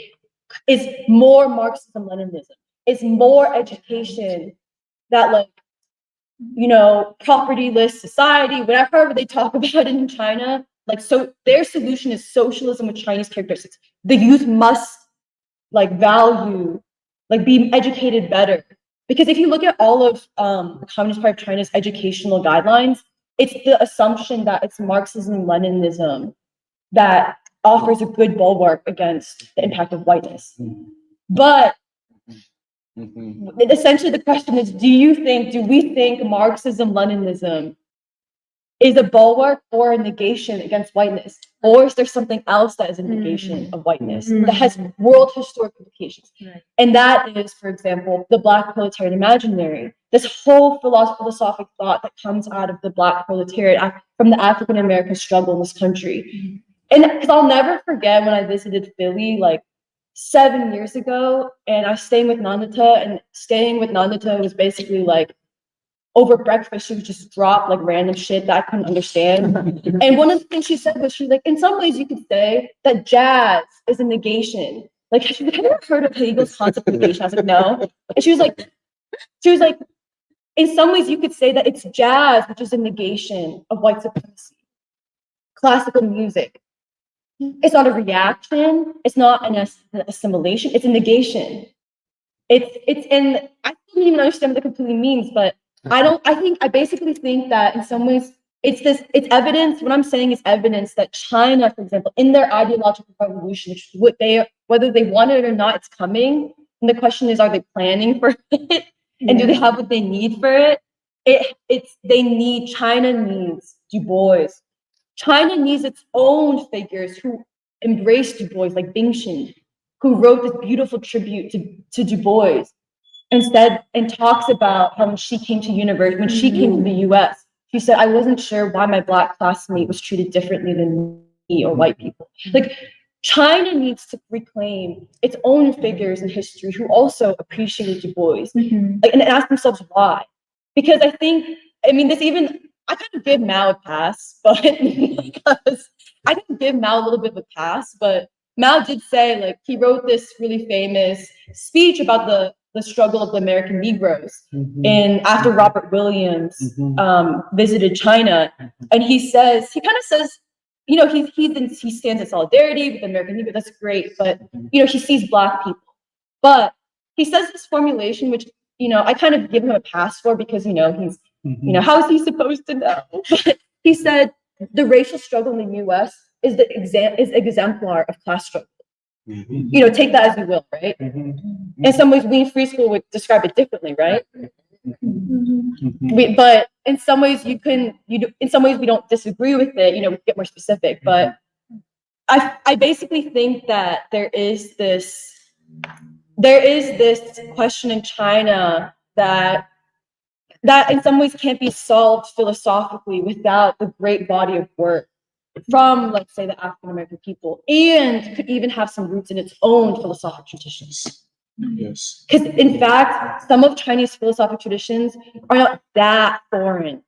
is more Marxism, Leninism. It's more education that, like, you know, propertyless society, whatever they talk about it in China. Like, so their solution is socialism with Chinese characteristics. The youth must, like, value, like, be educated better. Because if you look at all of the Communist Party of China's educational guidelines, it's the assumption that it's Marxism and Leninism that offers a good bulwark against the impact of whiteness. But essentially the question is, do we think Marxism, Leninism is a bulwark or a negation against whiteness? Or is there something else that is a negation of whiteness that has world historic implications? And that is, for example, the Black proletariat imaginary. This whole philosophic thought that comes out of the Black proletariat from the African American struggle in this country. And because I'll never forget when I visited Philly, like 7 years ago, and I was staying with Nandita, and staying with Nandita was basically like, over breakfast, she would just drop like random shit that I couldn't understand. And one of the things she said was, she's like, in some ways you could say that jazz is a negation. Like, have you ever heard of Hegel's concept of negation? I was like, no. And she was like, in some ways you could say that it's jazz, which is a negation of white supremacy. Classical music. It's not a reaction. It's not an assimilation. It's a negation. And I didn't even understand what it completely means, but I basically think that in some ways it's evidence. What I'm saying is evidence that China, for example, in their ideological revolution, whether they want it or not, it's coming. And the question is, are they planning for it? And do they have what they need for it? China needs Du Bois. China needs its own figures who embrace Du Bois, like Bingxin, who wrote this beautiful tribute to Du Bois. Instead, and talks about how when she came to the US, she said, I wasn't sure why my Black classmate was treated differently than me or white people. Like, China needs to reclaim its own figures in history who also appreciated Du Bois, like, and ask themselves why. Because I kind of give Mao a pass, but because I can give Mao a little bit of a pass, but Mao did say, like, he wrote this really famous speech about the struggle of the American Negroes after Robert Williams visited China. And he kind of says, you know, he stands in solidarity with the American Negro. That's great. But, you know, he sees Black people. But he says this formulation, which, you know, I kind of give him a pass for because, you know, he's, you know, how is he supposed to know? But he said the racial struggle in the US is exemplar of class struggle. You know, take that as you will, right? In some ways, we in free school would describe it differently, right? But in some ways, in some ways we don't disagree with it. You know, we get more specific. But I basically think that there is this question in China that in some ways can't be solved philosophically without the great body of work from, let's say, the African American people, and could even have some roots in its own philosophical traditions. Yes. Because in fact, some of Chinese philosophic traditions are not that foreign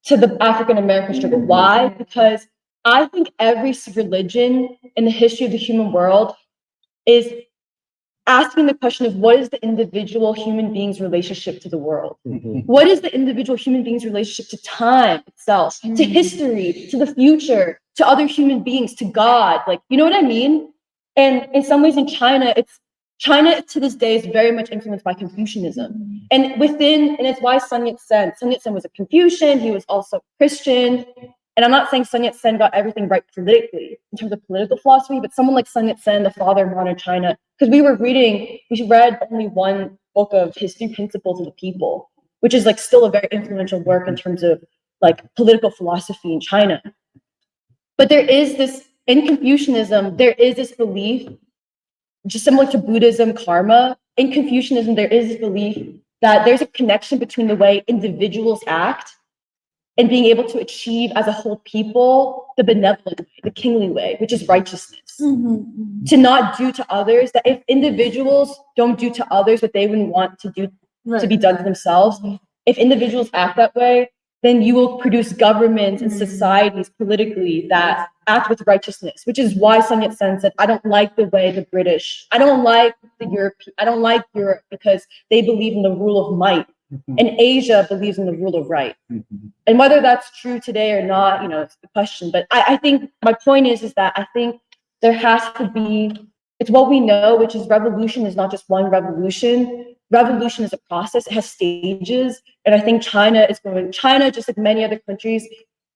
to the African American struggle. Why? Because I think every religion in the history of the human world is asking the question of what is the individual human being's relationship to the world? What is the individual human being's relationship to time itself, to history, to the future, to other human beings, to God? Like, you know what I mean? And in some ways in China to this day is very much influenced by Confucianism. And it's why Sun Yat-sen was a Confucian, he was also Christian. And I'm not saying Sun Yat-sen got everything right politically in terms of political philosophy, but someone like Sun Yat-sen, the father of modern China, because we read only one book of his 3 Principles of the People, which is like still a very influential work in terms of like political philosophy in China. But in Confucianism, there is this belief, just similar to Buddhism, karma. In Confucianism, there is this belief that there's a connection between the way individuals act and being able to achieve as a whole people the benevolent way, the kingly way, which is righteousness. To not do to others, that if individuals don't do to others what they wouldn't want to do to be done to themselves, if individuals act that way, then you will produce governments and societies politically that act with righteousness, which is why Sun Yat-sen said, I don't like the way the British, I don't like Europe because they believe in the rule of might. And Asia believes in the rule of right. And whether that's true today or not, it's the question. But I think my point is that I think there has to be, it's what we know, which is revolution is not just one revolution. Revolution is a process, it has stages. And I think China, just like many other countries,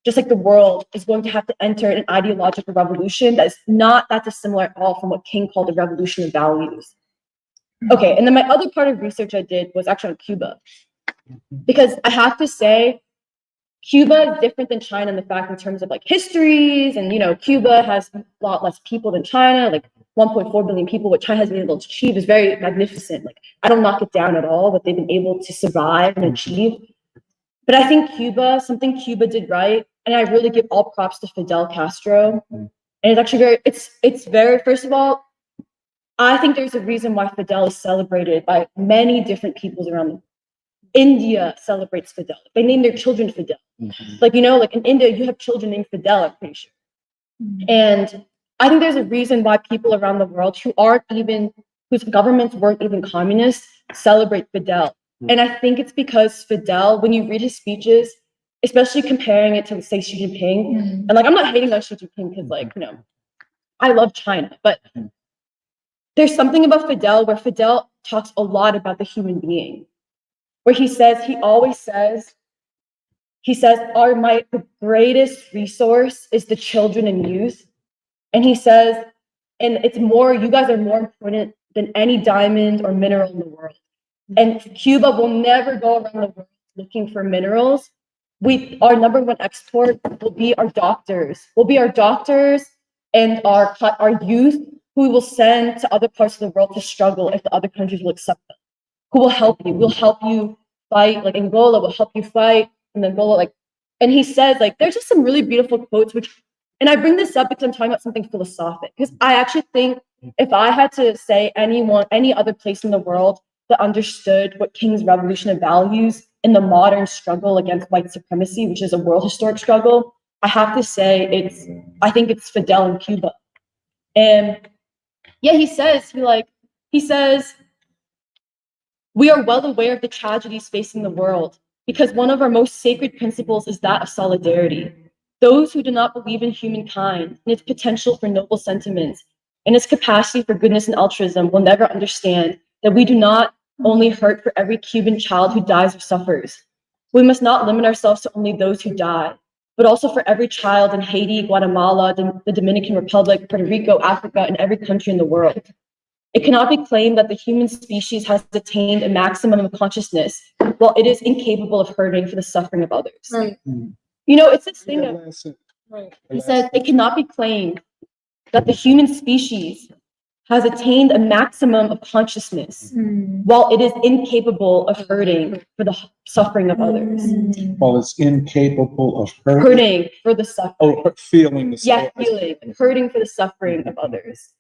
just like the world, is going to have to enter an ideological revolution that is not that dissimilar at all from what King called the revolution of values. Okay, and then my other part of research I did was actually on Cuba. Because I have to say, Cuba is different than China in the fact in terms of like histories, and Cuba has a lot less people than China, like 1.4 billion people. What China has been able to achieve is very magnificent. Like, I don't knock it down at all, what they've been able to survive and achieve. But I think something Cuba did right, and I really give all props to Fidel Castro. And it's actually it's very, first of all, I think there's a reason why Fidel is celebrated by many different peoples around the world. India celebrates Fidel. They name their children Fidel. Like in India, you have children named Fidel, I'm pretty sure. And I think there's a reason why people around the world whose governments weren't even communist, celebrate Fidel. And I think it's because Fidel, when you read his speeches, especially comparing it to, say, Xi Jinping, and like, I'm not hating on Xi Jinping because I love China, but there's something about Fidel where Fidel talks a lot about the human being. Where he always says, the greatest resource is the children and youth. And he says, and you guys are more important than any diamond or mineral in the world. And Cuba will never go around the world looking for minerals. Our number one export will be our doctors. And our youth, who we will send to other parts of the world to struggle if the other countries will accept them. Who will help you? We'll help you fight. Like Angola will help you fight. And Angola, and he says, there's just some really beautiful quotes, and I bring this up because I'm talking about something philosophic. Because I actually think if I had to say any other place in the world that understood what King's revolution of values in the modern struggle against white supremacy, which is a world historic struggle, I have to say I think it's Fidel in Cuba. And yeah, he says, we are well aware of the tragedies facing the world because one of our most sacred principles is that of solidarity. Those who do not believe in humankind and its potential for noble sentiments and its capacity for goodness and altruism will never understand that we do not only hurt for every Cuban child who dies or suffers. We must not limit ourselves to only those who die, but also for every child in Haiti, Guatemala, the Dominican Republic, Puerto Rico, Africa, and every country in the world. It cannot be claimed that the human species has attained a maximum of consciousness while it is incapable of hurting for the suffering of others. Right. It's this thing of, he says, it cannot be claimed that the human species has attained a maximum of consciousness while it is incapable of hurting for the suffering of others. While it's incapable of Hurting for the suffering. feeling the Yeah, hurting for the suffering of others.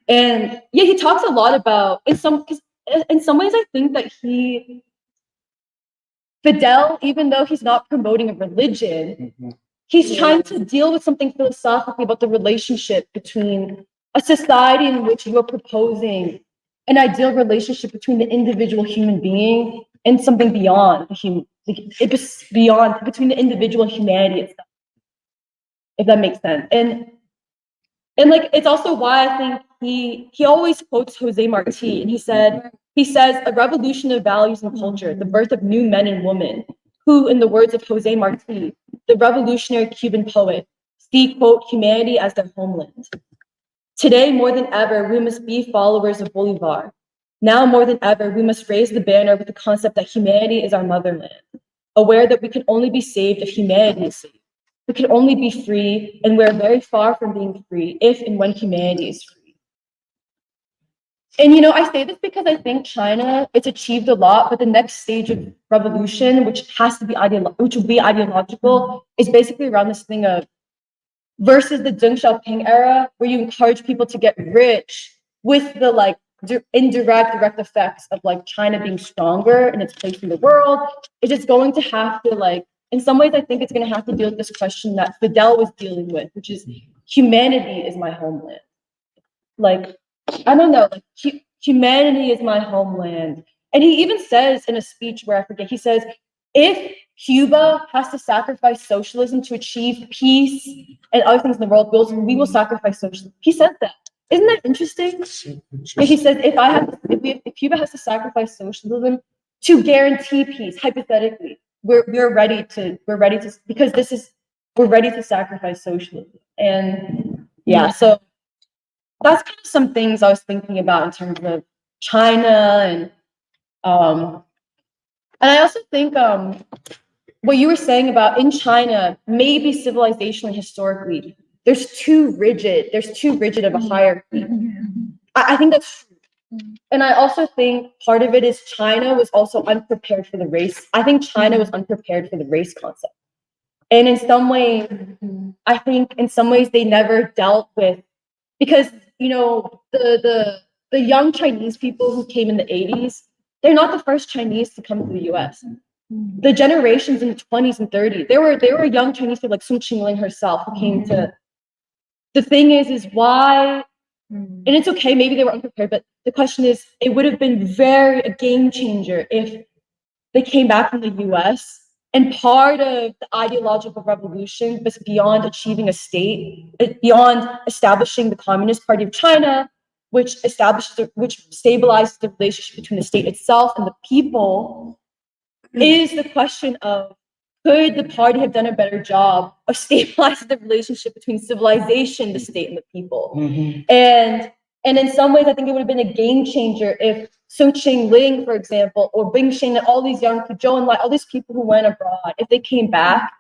And yeah, he talks a lot about in some ways I think that Fidel, even though he's not promoting a religion, he's trying to deal with something philosophically about the relationship between a society in which you're proposing an ideal relationship between the individual human being and something beyond the human, it's beyond between the individual and humanity itself, if that makes sense. And like it's also why I think he always quotes Jose Marti, and he says a revolution of values and culture, the birth of new men and women, who, in the words of Jose Marti, the revolutionary Cuban poet, see, quote, humanity as their homeland. Today, more than ever, we must be followers of Bolivar. Now more than ever, we must raise the banner with the concept that humanity is our motherland, aware that we can only be saved if humanity is saved. We can only be free, and we're very far from being free if and when humanity is free. And I say this because I think China, it's achieved a lot, but the next stage of revolution, which will be ideological, is basically around this thing of versus the Deng Xiaoping era, where you encourage people to get rich with the direct effects of China being stronger in its place in the world. It's just going to have to in some ways, I think it's going to have to deal with this question that Fidel was dealing with, which is humanity is my homeland. I don't know, humanity is my homeland. And he even says in a speech where I forget, he says, if Cuba has to sacrifice socialism to achieve peace and other things in the world, we will sacrifice socialism. He said that. Isn't that interesting? And he says, if Cuba has to sacrifice socialism to guarantee peace, hypothetically, we're ready to because we're ready to sacrifice socialism. And yeah, so that's kind of some things I was thinking about in terms of China and I also think what you were saying about in China, maybe civilizationally, historically, there's too rigid of a hierarchy. I think that's true. And I also think part of it is China was also unprepared for the race. I think China was unprepared for the race concept. And in some ways, I think in some ways they never dealt with, because, the young Chinese people who came in the 80s, they're not the first Chinese to come to the US. The generations in the 20s and 30s, there were young Chinese people like Sun Qingling herself who came to. The thing is why, and it's okay, maybe they were unprepared, but the question is, it would have been a game changer if they came back from the US. And part of the ideological revolution was beyond achieving a state, beyond establishing the Communist Party of China, which stabilizes the relationship between the state itself and the people, is the question of, could the party have done a better job of stabilizing the relationship between civilization, the state, and the people? And in some ways, I think it would have been a game changer if Sun Qingling, for example, or Bing Sheng, and all these young people, Zhou Enlai, all these people who went abroad, if they came back,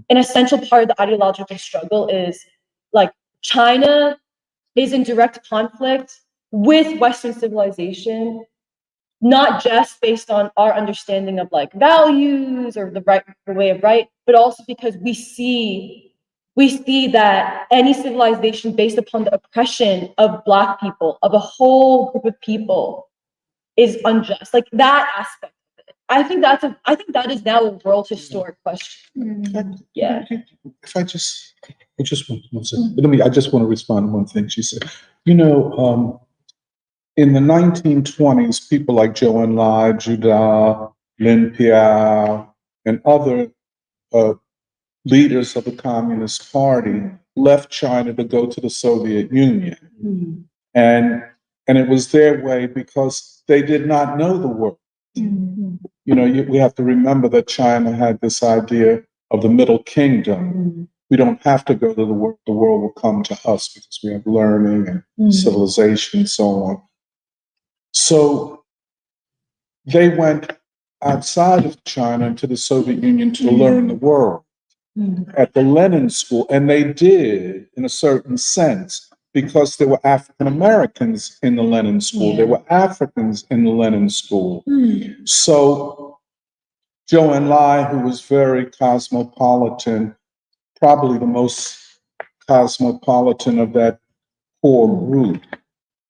an essential part of the ideological struggle is China is in direct conflict with Western civilization, not just based on our understanding of values or the way of right, but also because we see that any civilization based upon the oppression of Black people, of a whole group of people, is unjust. That aspect of it. I think that is now a world historic question. Yeah. If I just want to, I just want to respond to one thing she said. In the 1920s, people like Zhou Enlai, Juda, Lin Piao, and other leaders of the Communist Party left China to go to the Soviet Union. And it was their way because they did not know the world. We have to remember that China had this idea of the Middle Kingdom. We don't have to go to the world. The world will come to us because we have learning and civilization and so on. So they went outside of China to the Soviet Union to learn the world at the Lenin School. And they did, in a certain sense, because there were African Americans in the Lenin School. There were Africans in the Lenin School. So Zhou Enlai, who was very cosmopolitan, probably the most cosmopolitan of that core group,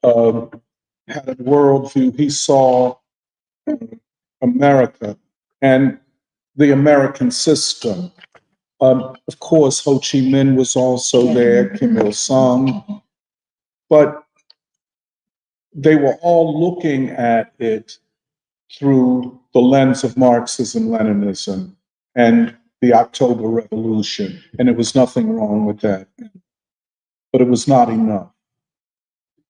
had a worldview. He saw America and the American system. Of course, Ho Chi Minh was also there, Kim Il Sung, but they were all looking at it through the lens of Marxism, Leninism, and the October Revolution. And there was nothing wrong with that. But it was not enough.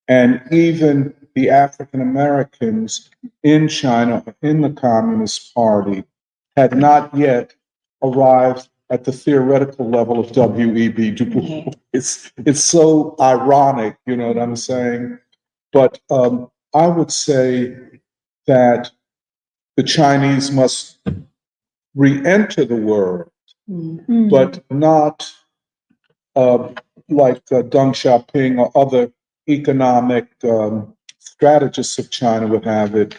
And even the African Americans in China, in the Communist Party, had not yet arrived at the theoretical level of W.E.B. Du Bois. It's so ironic, you know what I'm saying? But I would say that the Chinese must re-enter the world, but not like Deng Xiaoping or other economic strategists of China would have it.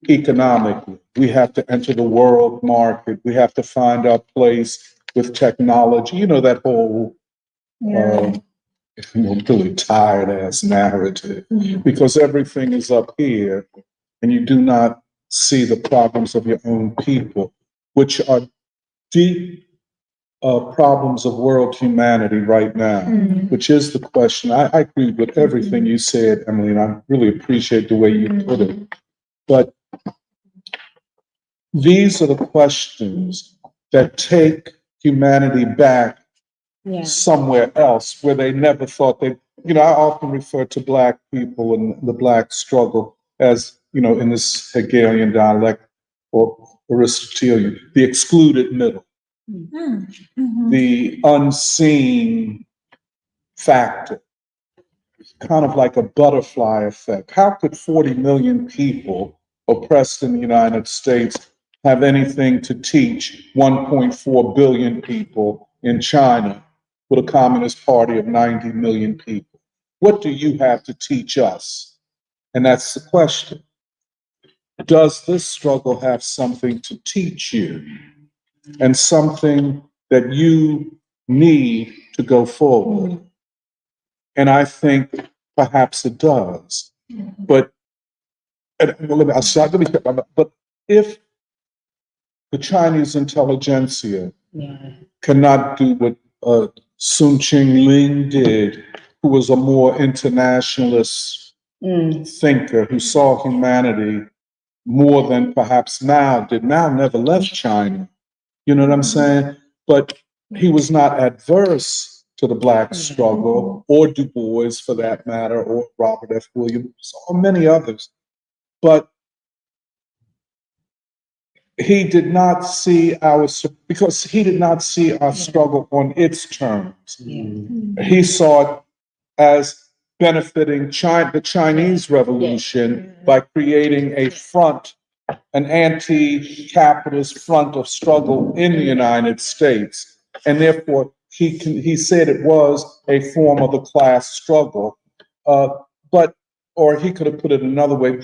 Economically, we have to enter the world market. We have to find our place with technology. You know, that whole really tired ass narrative, because everything is up here and you do not see the problems of your own people, which are deep problems of world humanity right now, which is the question. I agree with everything you said, Emily, and I really appreciate the way you put it. But these are the questions that take humanity back somewhere else where they never thought they, you know, I often refer to Black people and the Black struggle as, you know, in this Hegelian dialect or Aristotelian, the excluded middle, the unseen factor, kind of like a butterfly effect. How could 40 million people oppressed in the United States have anything to teach 1.4 billion people in China with a communist party of 90 million people? What do you have to teach us? And that's the question. Does this struggle have something to teach you and something that you need to go forward? And I think perhaps it does. But but if the Chinese intelligentsia cannot do what Sun Ching-ling did, who was a more internationalist thinker who saw humanity more than perhaps Mao did. Mao never left China. You know what I'm saying? But he was not adverse to the Black struggle, or Du Bois for that matter, or Robert F. Williams, or many others. But he did not see because he did not see our struggle on its terms. He saw it as benefiting the Chinese Revolution by creating a front, an anti-capitalist front of struggle in the United States. And therefore, he said it was a form of the class struggle. Or he could have put it another way,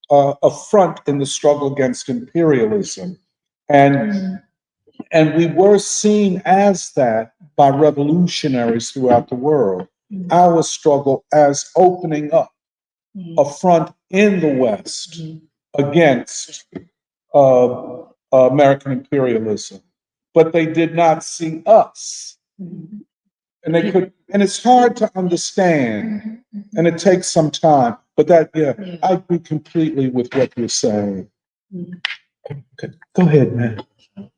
a front in the struggle against imperialism. And we were seen as that by revolutionaries throughout the world. Our struggle as opening up a front in the West against American imperialism. But they did not see us. And they could, and it's hard to understand, and it takes some time. But I agree completely with what you're saying. Okay, go ahead, man. No,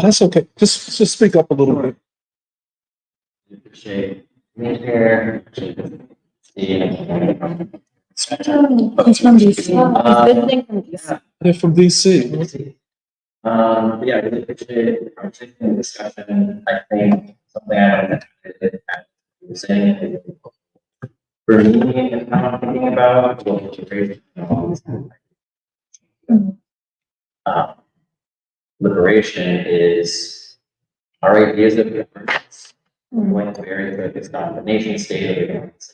that's okay. Just speak up a little bit. Appreciate being here. He's from DC. Visiting from DC. They're from DC. Yeah, I really appreciate the conversation and discussion. I think something I don't was saying for me and how I'm thinking about what liberation is our ideas of governance. Going to very good, it's not the nation state of governance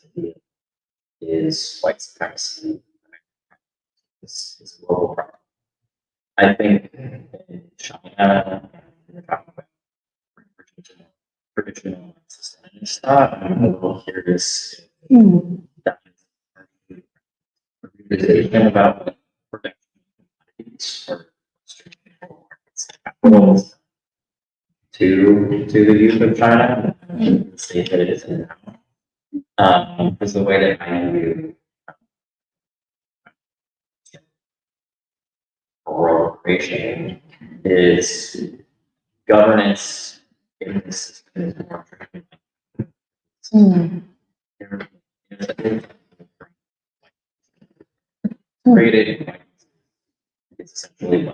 is white supremacy. It's a global problem. I think in China, we're talking about traditional system. And in just thought I'm a little curious. Conversation about production or capital to the youth of China, the state that it is in now. Is the way that I view rural creation is governance in the system is more created. It's essentially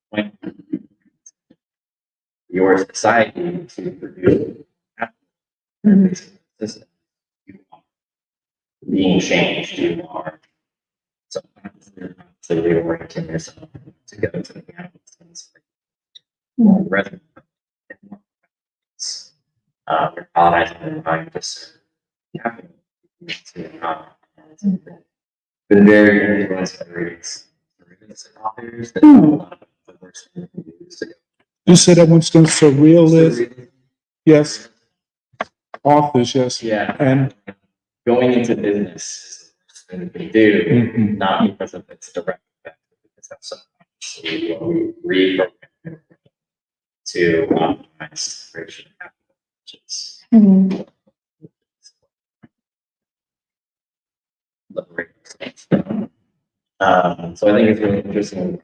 when your society to produce system, you are being changed. You are sometimes you're to reorienting yourself to go to the mountains, more resonant, more you're colonizing the environment to serve. Been very influenced by readings authors that a lot of the works used to You said that Winston surrealist, yes, authors, yes. yeah, And going into business is the worst thing we do, not because of its direct effect, but because that's subconsciously what we reprogram to optimize the creation of capital, which is liberating. So I think it's really interesting.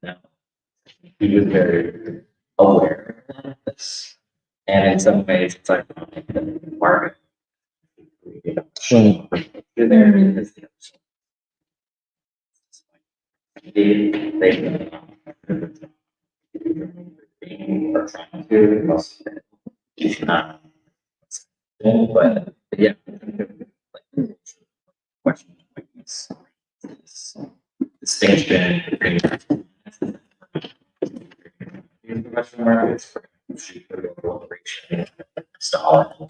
Now, he was very aware of this, and in some ways, it's like the market. There is the they are trying to, but yeah, question this distinction between the Western markets for corporation style.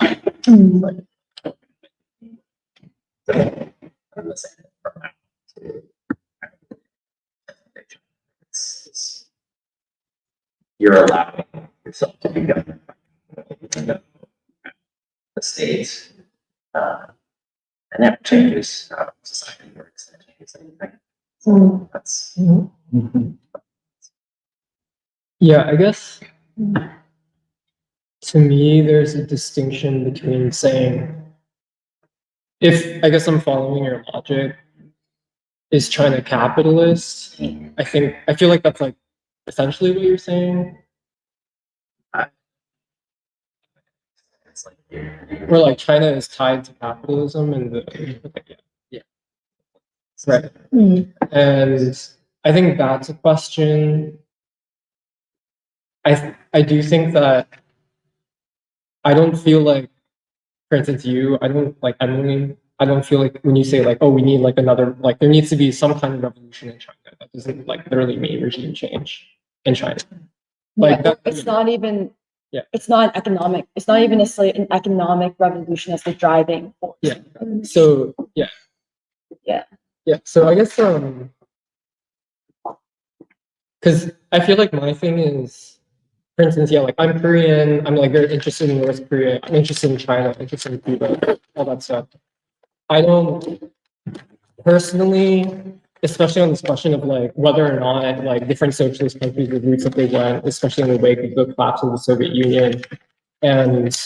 You're allowing yourself to be governed by the state, and that changes how society works. That changes everything. So that's Yeah, I guess to me, there's a distinction between saying, if I guess I'm following your logic, is China capitalist? I feel like that's like essentially what you're saying. it's like Or like China is tied to capitalism and yeah. Right. And I think that's a question. I do think that I don't feel like, for instance, I don't like Emily. I don't feel like when you say like, oh, we need like another, like there needs to be some kind of revolution in China. That doesn't like literally mean regime change in China. Like that, It's not even, Yeah. it's not economic, it's not even necessarily an economic revolution as the driving force. Yeah. So yeah. Yeah. Yeah. So I guess because I feel like my thing is, for instance, yeah, like I'm Korean. I'm like very interested in North Korea. I'm interested in China. I'm interested in Cuba. All that stuff. I don't personally, especially on this question of like whether or not like different socialist countries, the routes that they went, especially in the wake of the collapse of the Soviet Union, and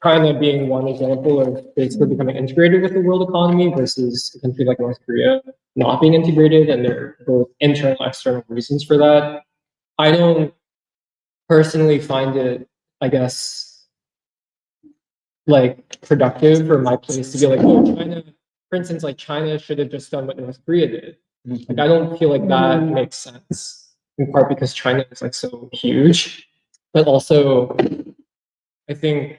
China being one example of basically becoming integrated with the world economy versus a country like North Korea not being integrated, and there are both internal and external reasons for that. I don't personally find it, I guess, like productive or my place to be like, oh, China, for instance, like China should have just done what North Korea did. Like, I don't feel like that makes sense, in part because China is like so huge, but also I think,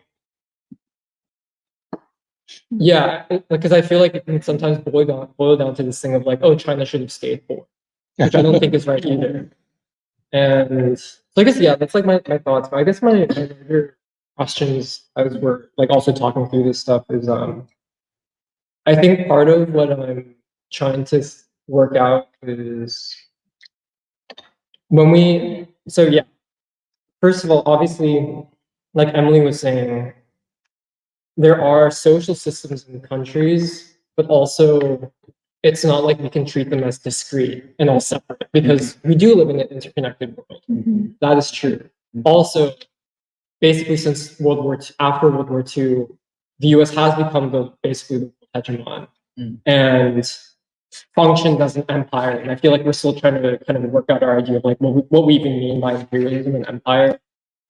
yeah, because I feel like it can sometimes boil down to this thing of like, oh, China should have stayed poor, which I don't think is right either. And so I guess, yeah, that's like my thoughts. But I guess my other questions as we're like also talking through this stuff is, I think part of what I'm trying to work out is so yeah, first of all, obviously like Emily was saying, there are social systems in countries, but also it's not like we can treat them as discrete and all separate because we do live in an interconnected world. That is true. Also, basically since after World War II, the US has become basically the hegemon and functioned as an empire. And I feel like we're still trying to kind of work out our idea of like what we even mean by imperialism and empire.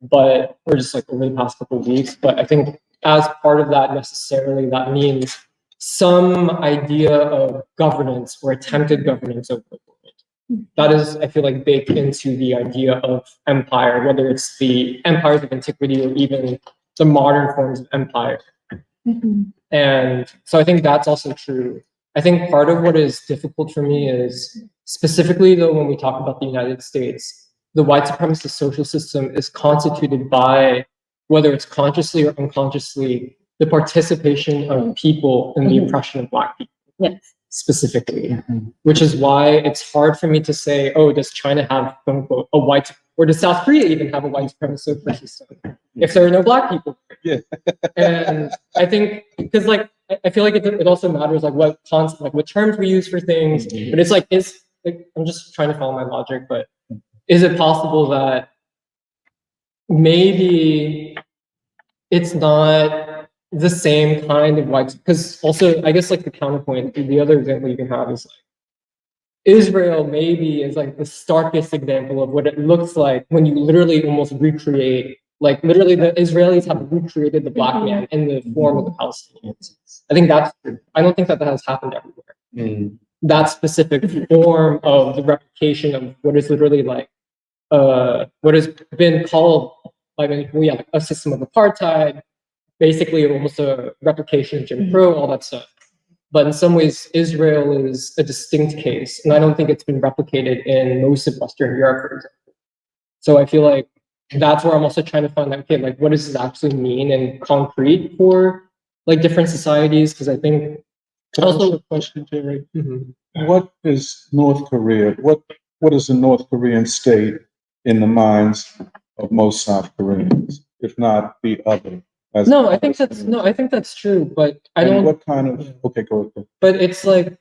But we're just like over the past couple of weeks. But I think as part of that, necessarily that means some idea of governance or attempted governance over the world. That is, I feel like, baked into the idea of empire, whether it's the empires of antiquity or even the modern forms of empire. And so I think that's also true. I think part of what is difficult for me is specifically though, when we talk about the United States, the white supremacist social system is constituted by, whether it's consciously or unconsciously, the participation of people in the oppression of Black people. Yes. Specifically, which is why it's hard for me to say, oh, does China have quote unquote a white, or does South Korea even have a white supremacist social system if there are no Black people? Yeah. And I think because like I feel like it also matters like what terms we use for things, but it's like I'm just trying to follow my logic, but is it possible that maybe it's not the same kind of white, because also I guess like the counterpoint, the other example you can have is like Israel maybe is like the starkest example of what it looks like when you literally almost recreate, like literally the Israelis have recreated the Black man in the form of the Palestinians. I think that's true. I don't think that has happened everywhere. That specific form of the replication of what is literally like what has been called like a system of apartheid, basically almost a replication of Jim Crow, all that stuff. But in some ways, Israel is a distinct case, and I don't think it's been replicated in most of Western Europe, for example. So I feel like that's where I'm also trying to find, like, okay, like what does this actually mean in concrete for like different societies? Because I think Also, a question, Jerry. Mhm. What is North Korea? What is the North Korean state in the minds of most South Koreans, if not the other? I think that's true, but I And don't. what kind of? Okay, go ahead. But it's like,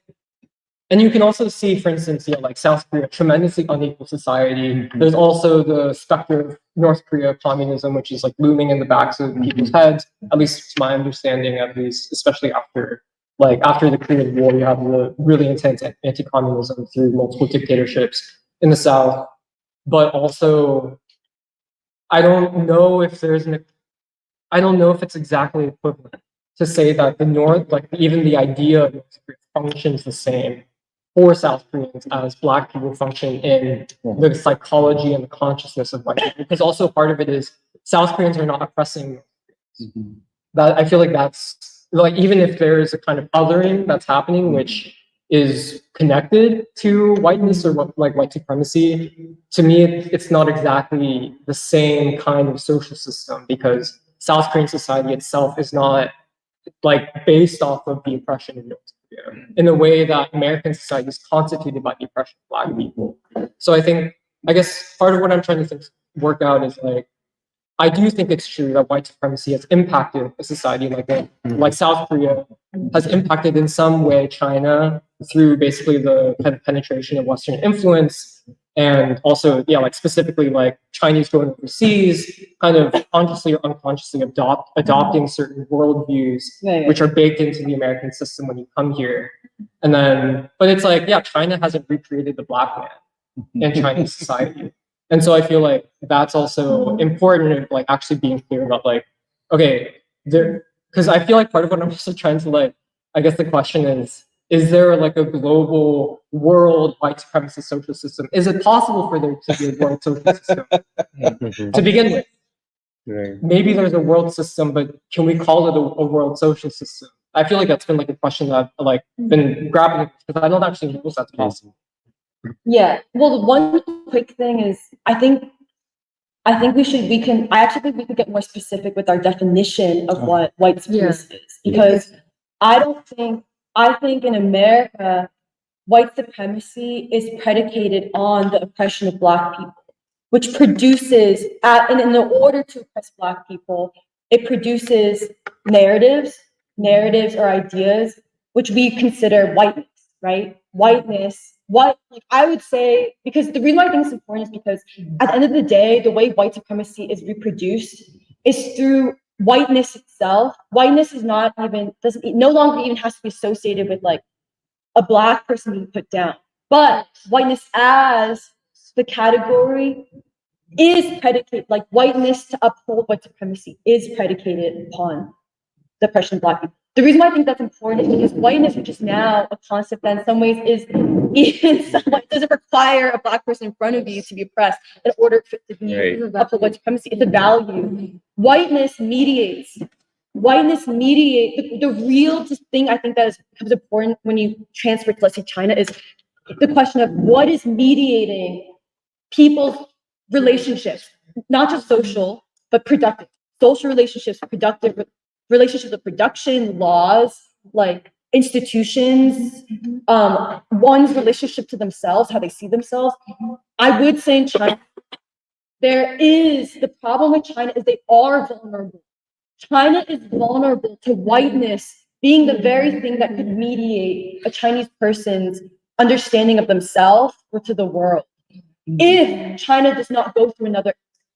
and you can also see, for instance, like South Korea, tremendously unequal society. There's also the specter of North Korea communism, which is like looming in the backs of people's heads, at least to my understanding, at least, especially after the Korean War, you have the really intense anti-communism through multiple dictatorships in the South. But also, I don't know if it's exactly equivalent to say that the North, like even the idea of North Korea functions the same for South Koreans as Black people function in the psychology and the consciousness of white people. Because also part of it is South Koreans are not oppressing North Koreans. That I feel like that's like, even if there is a kind of othering that's happening, which is connected to whiteness or like white supremacy, to me it's not exactly the same kind of social system, because South Korean society itself is not like based off of the oppression of North Korea in the way that American society is constituted by the oppression of Black people. So I guess part of what I'm trying to work out is like, I do think it's true that white supremacy has impacted a society like South Korea has impacted in some way China through basically the kind of penetration of Western influence, and also like specifically like Chinese going overseas, kind of consciously or unconsciously adopting certain worldviews which are baked into the American system when you come here. And then, but it's like, China hasn't recreated the Black man in Chinese society. And so I feel like that's also important of like actually being clear about like, okay, because I feel like part of what I'm also trying to like, I guess the question is there like a global world white supremacist social system? Is it possible for there to be a world social system to begin with? Right. Maybe there's a world system, but can we call it a world social system? I feel like that's been like a question that I've like been grappling with, because I don't actually know if that's possible. Yeah. Well, one quick thing is, I actually think we could get more specific with our definition of what white supremacy is, because I think in America, white supremacy is predicated on the oppression of Black people. which produces, and in order to oppress Black people, it produces narratives or ideas which we consider whiteness, right? Whiteness, like I would say, because the reason why I think it's important is because at the end of the day, the way white supremacy is reproduced is through whiteness itself. Whiteness is no longer even has to be associated with like a Black person being put down, but whiteness as the category is predicated, like whiteness to uphold white supremacy is predicated upon the oppression of Black people. The reason why I think that's important is because whiteness, which is now a concept that in some ways is even somewhat doesn't require a Black person in front of you to be oppressed in order for it to be uphold white supremacy. It's a value. Whiteness mediates. The real thing I think that becomes important when you transfer to, let's say, China is the question of what is mediating people's relationships, not just social, but productive. Social relationships, productive relationships of production, laws, like institutions, one's relationship to themselves, how they see themselves. I would say in China, the problem with China is they are vulnerable. China is vulnerable to whiteness being the very thing that could mediate a Chinese person's understanding of themselves or to the world. If China does not go through another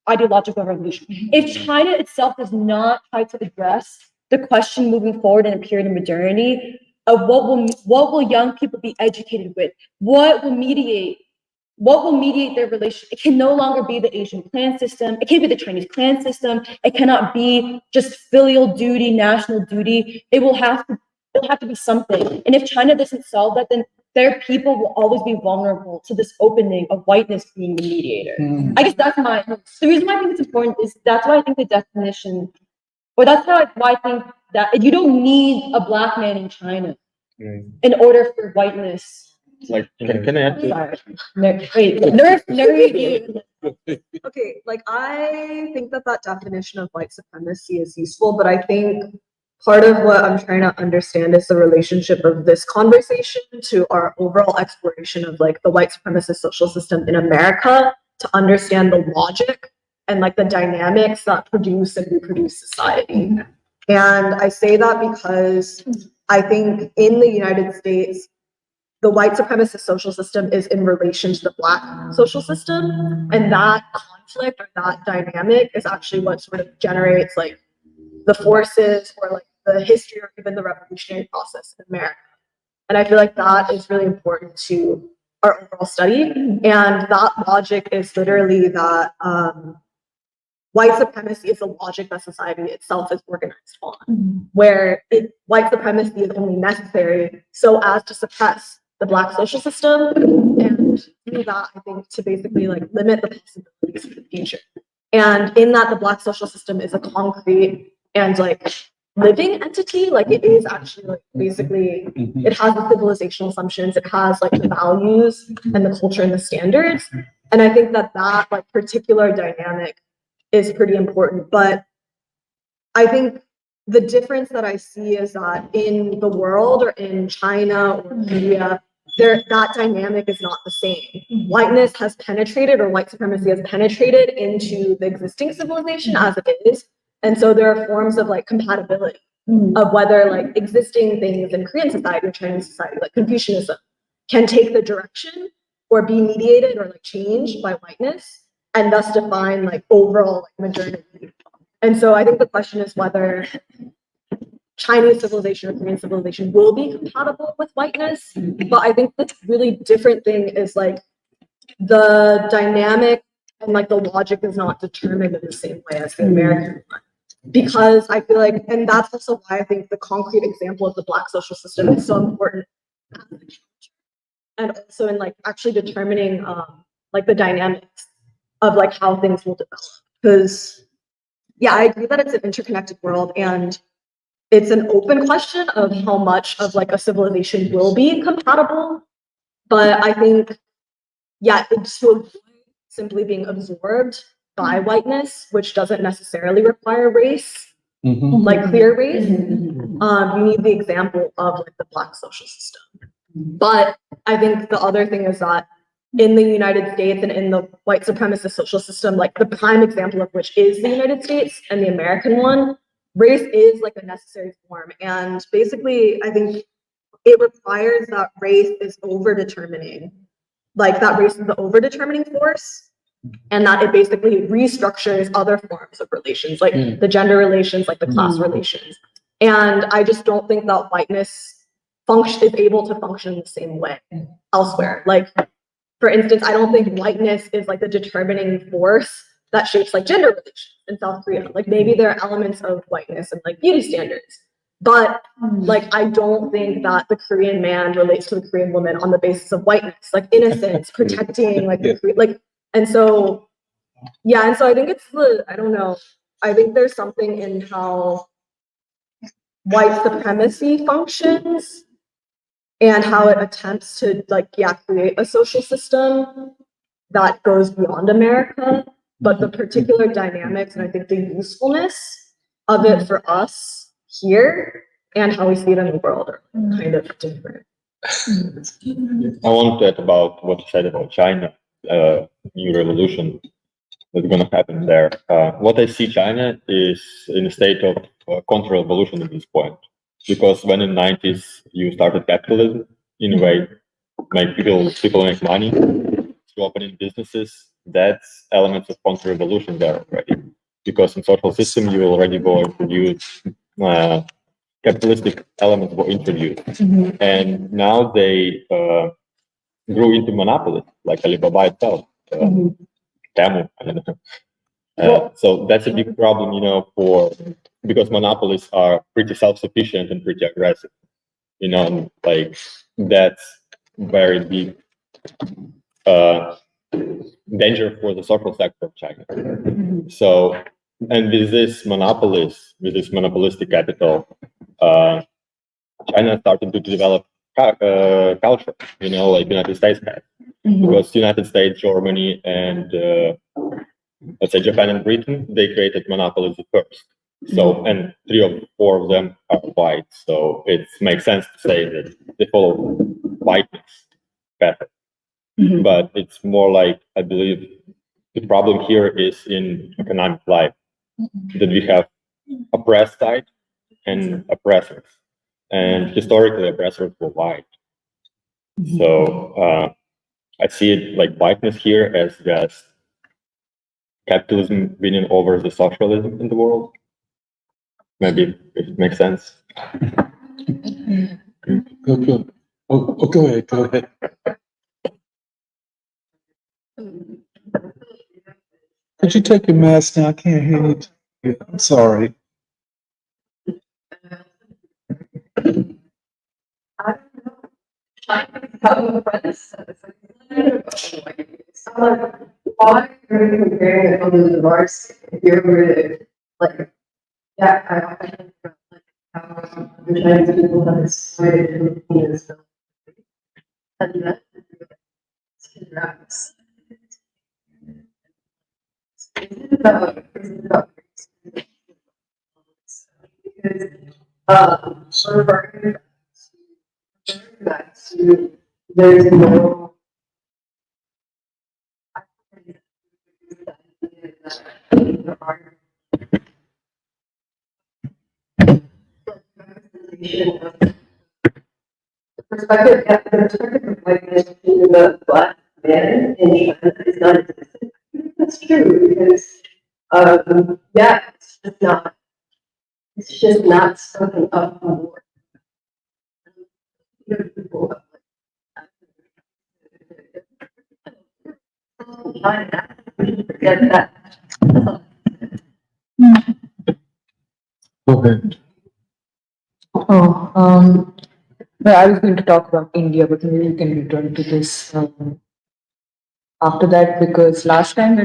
ideological revolution, if China itself does not try to address the question moving forward in a period of modernity of what will young people be educated with, what will mediate their relationship. It can no longer be the Asian clan system. It can't be the Chinese clan system. It cannot be just filial duty, national duty. It'll have to be something. And if China doesn't solve that, then their people will always be vulnerable to this opening of whiteness being the mediator. I guess that's the reason why I think it's important is that's why I think the definition, or that's why I think that you don't need a Black man in China in order for whiteness. Like, can I add to Sorry. Nerdy. Okay, like I think that definition of white supremacy is useful, but I think part of what I'm trying to understand is the relationship of this conversation to our overall exploration of like the white supremacist social system in America to understand the logic and like the dynamics that produce and reproduce society. And I say that because I think in the United States, the white supremacist social system is in relation to the Black social system. And that conflict or that dynamic is actually what sort of generates like the forces or like the history or even the revolutionary process in America. And I feel like that is really important to our overall study. And that logic is literally that white supremacy is a logic that society itself is organized on, where white supremacy is only necessary so as to suppress the Black social system, and through that, I think, to basically like limit the possibilities for the future. And in that, the Black social system is a concrete and like living entity. Like it is actually like basically, it has the civilizational assumptions, it has like the values and the culture and the standards. And I think that like particular dynamic is pretty important. But I think the difference that I see is that in the world or in China or Korea, that dynamic is not the same. Whiteness has penetrated, or white supremacy has penetrated into the existing civilization as it is. And so there are forms of like compatibility of whether like existing things in Korean society or Chinese society, like Confucianism, can take the direction or be mediated or like changed by whiteness and thus define like overall like modernity. And so I think the question is whether Chinese civilization or Korean civilization will be compatible with whiteness. But I think the really different thing is like the dynamic and like the logic is not determined in the same way as the American one. Because I feel like, and that's also why I think the concrete example of the Black social system is so important. And also in like actually determining like the dynamics of like how things will develop. Because yeah, I agree that it's an interconnected world, and it's an open question of how much of like a civilization will be compatible. But I think, yeah, it's to simply being absorbed by whiteness, which doesn't necessarily require race, like clear race. You need the example of like the Black social system. But I think the other thing is that in the United States and in the white supremacist social system, like the prime example of which is the United States and the American one, race is like a necessary form. And basically, I think it requires that race is over-determining, like that race is the over-determining force, and that it basically restructures other forms of relations, like the gender relations, like the class relations. And I just don't think that whiteness is able to function the same way elsewhere. Like, for instance, I don't think whiteness is like the determining force that shapes like gender relations in South Korea. Like maybe there are elements of whiteness and like beauty standards, but like I don't think that the Korean man relates to the Korean woman on the basis of whiteness, like innocence, protecting like and so yeah, and so I think it's I don't know. I think there's something in how white supremacy functions and how it attempts to create a social system that goes beyond America, but the particular dynamics and I think the usefulness of it for us here and how we see it in the world are kind of different. I want to add about what you said about China, new revolution that's going to happen there. What I see China is in a state of counter-revolution at this point, because when in the 90s you started capitalism, in a way, people make money through opening businesses. That's elements of counter-revolution there already, because in social system you already go introduce capitalistic elements were introduced, and now they grew into monopolies like Alibaba itself. Temu, I don't know. So that's a big problem, because monopolies are pretty self-sufficient and pretty aggressive, and like that's very big danger for the social sector of China. So, and with this monopolistic capital, China started to develop culture, like United States has. Because United States, Germany, and let's say Japan and Britain, they created monopolies first. So, and 3 or 4 of them are white. So it makes sense to say that they follow whiteness better. But it's more like, I believe the problem here is in economic life, that we have oppressed side and oppressors. And historically, oppressors were white. So I see it like whiteness here as just capitalism winning over the socialism in the world. Maybe it makes sense. Go ahead, go ahead. Could you take your mask down? I can't hear you. Yeah, I'm sorry. Why are you comparing it on the divorce if you're really like, yeah, I think like how the Chinese people have decided to be this and that it's because referring back to there's no the perspective of whiteness to the black man in China is not existent. That's true because yeah, it's just not something up more. Forget that. Go ahead. No, I was going to talk about India, but maybe we can return to this after that, because last time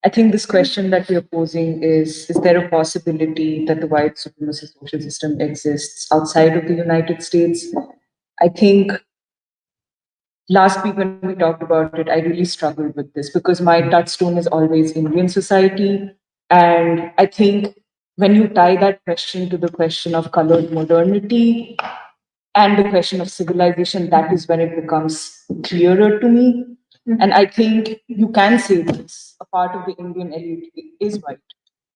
I think this question that we are posing is there a possibility that the white supremacist social system exists outside of the United States? I think last week when we talked about it, I really struggled with this because my touchstone is always Indian society. And I think when you tie that question to the question of colored modernity and the question of civilization, that is when it becomes clearer to me. And I think you can say this, a part of the Indian elite is white.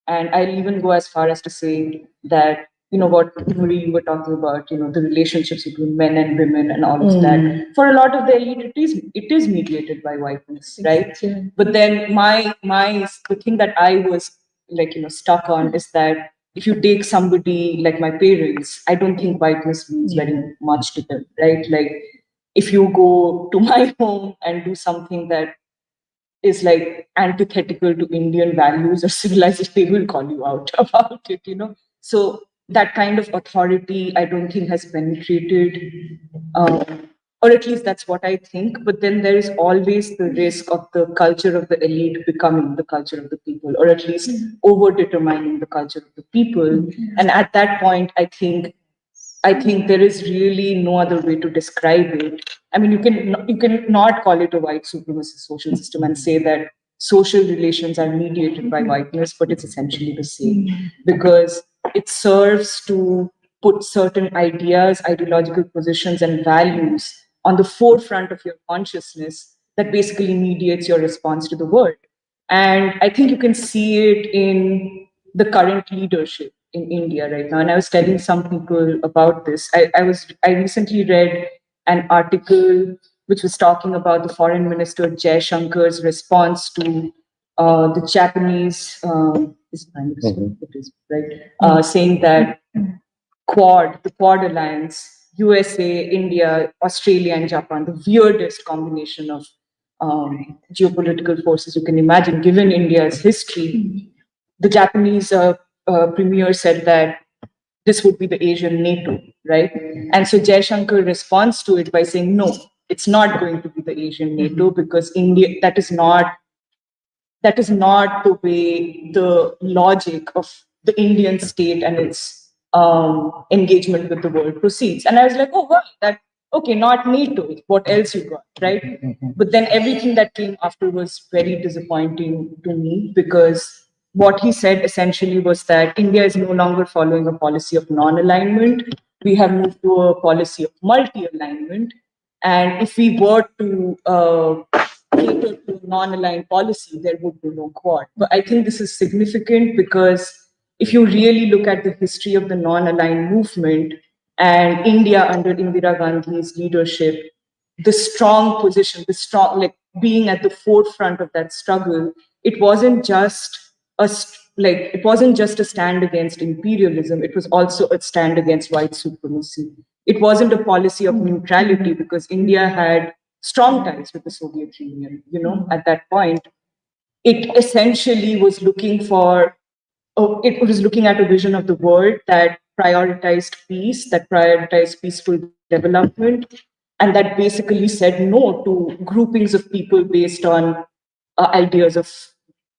And I'll even go as far as to say that, what Marie, you were talking about, the relationships between men and women and all of that. For a lot of the elite, it is mediated by whiteness, right? But then the thing that I was like, stuck on is that if you take somebody like my parents, I don't think whiteness means very much to them, right? Like if you go to my home and do something that is like antithetical to Indian values or civilization, they will call you out about it. So that kind of authority, I don't think has penetrated, or at least that's what I think. But then there is always the risk of the culture of the elite becoming the culture of the people, or at least over determining the culture of the people. And at that point, I think there is really no other way to describe it. I mean, you can not call it a white supremacist social system and say that social relations are mediated by whiteness, but it's essentially the same because it serves to put certain ideas, ideological positions, and values on the forefront of your consciousness that basically mediates your response to the world. And I think you can see it in the current leadership in India right now. And I was telling some people about this. I recently read an article which was talking about the foreign minister Jay Shankar's response to the Japanese is it Prime Minister? Mhm. It is, right? Saying that the Quad alliance, USA, India, Australia, and Japan, the weirdest combination of geopolitical forces you can imagine, given India's history. The Japanese premier said that this would be the Asian NATO, right? And so Jaishankar responds to it by saying, no, it's not going to be the Asian NATO because India, that is not the way the logic of the Indian state and its engagement with the world proceeds. And I was like, oh, wow, okay, not NATO. What else you got, right? But then everything that came after was very disappointing to me because what he said essentially was that India is no longer following a policy of non-alignment. We have moved to a policy of multi-alignment. And if we were to cater to non-aligned policy, there would be no Quad. But I think this is significant because if you really look at the history of the non-aligned movement and India under Indira Gandhi's leadership, the strong position, like being at the forefront of that struggle, it wasn't just a stand against imperialism. It was also a stand against white supremacy. It wasn't a policy of neutrality because India had strong ties with the Soviet Union, at that point. It essentially was looking at a vision of the world that prioritized peace, that prioritized peaceful development, and that basically said no to groupings of people based on ideas of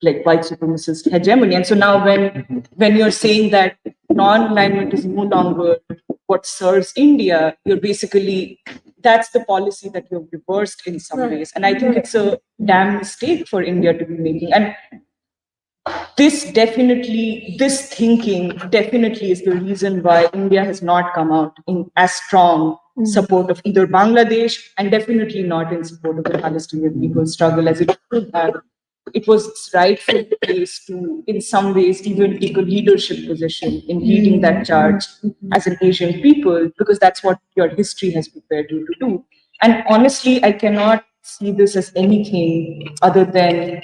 like white supremacist hegemony. And so now when you're saying that non-alignment is no longer what serves India, that's the policy that you've reversed in some ways. And I think it's a damn mistake for India to be making. And this thinking definitely is the reason why India has not come out in as strong support of either Bangladesh and definitely not in support of the Palestinian people's struggle as it should have. It was its rightful place to, in some ways, even take a leadership position in leading that charge as an Asian people, because that's what your history has prepared you to do. And honestly, I cannot see this as anything other than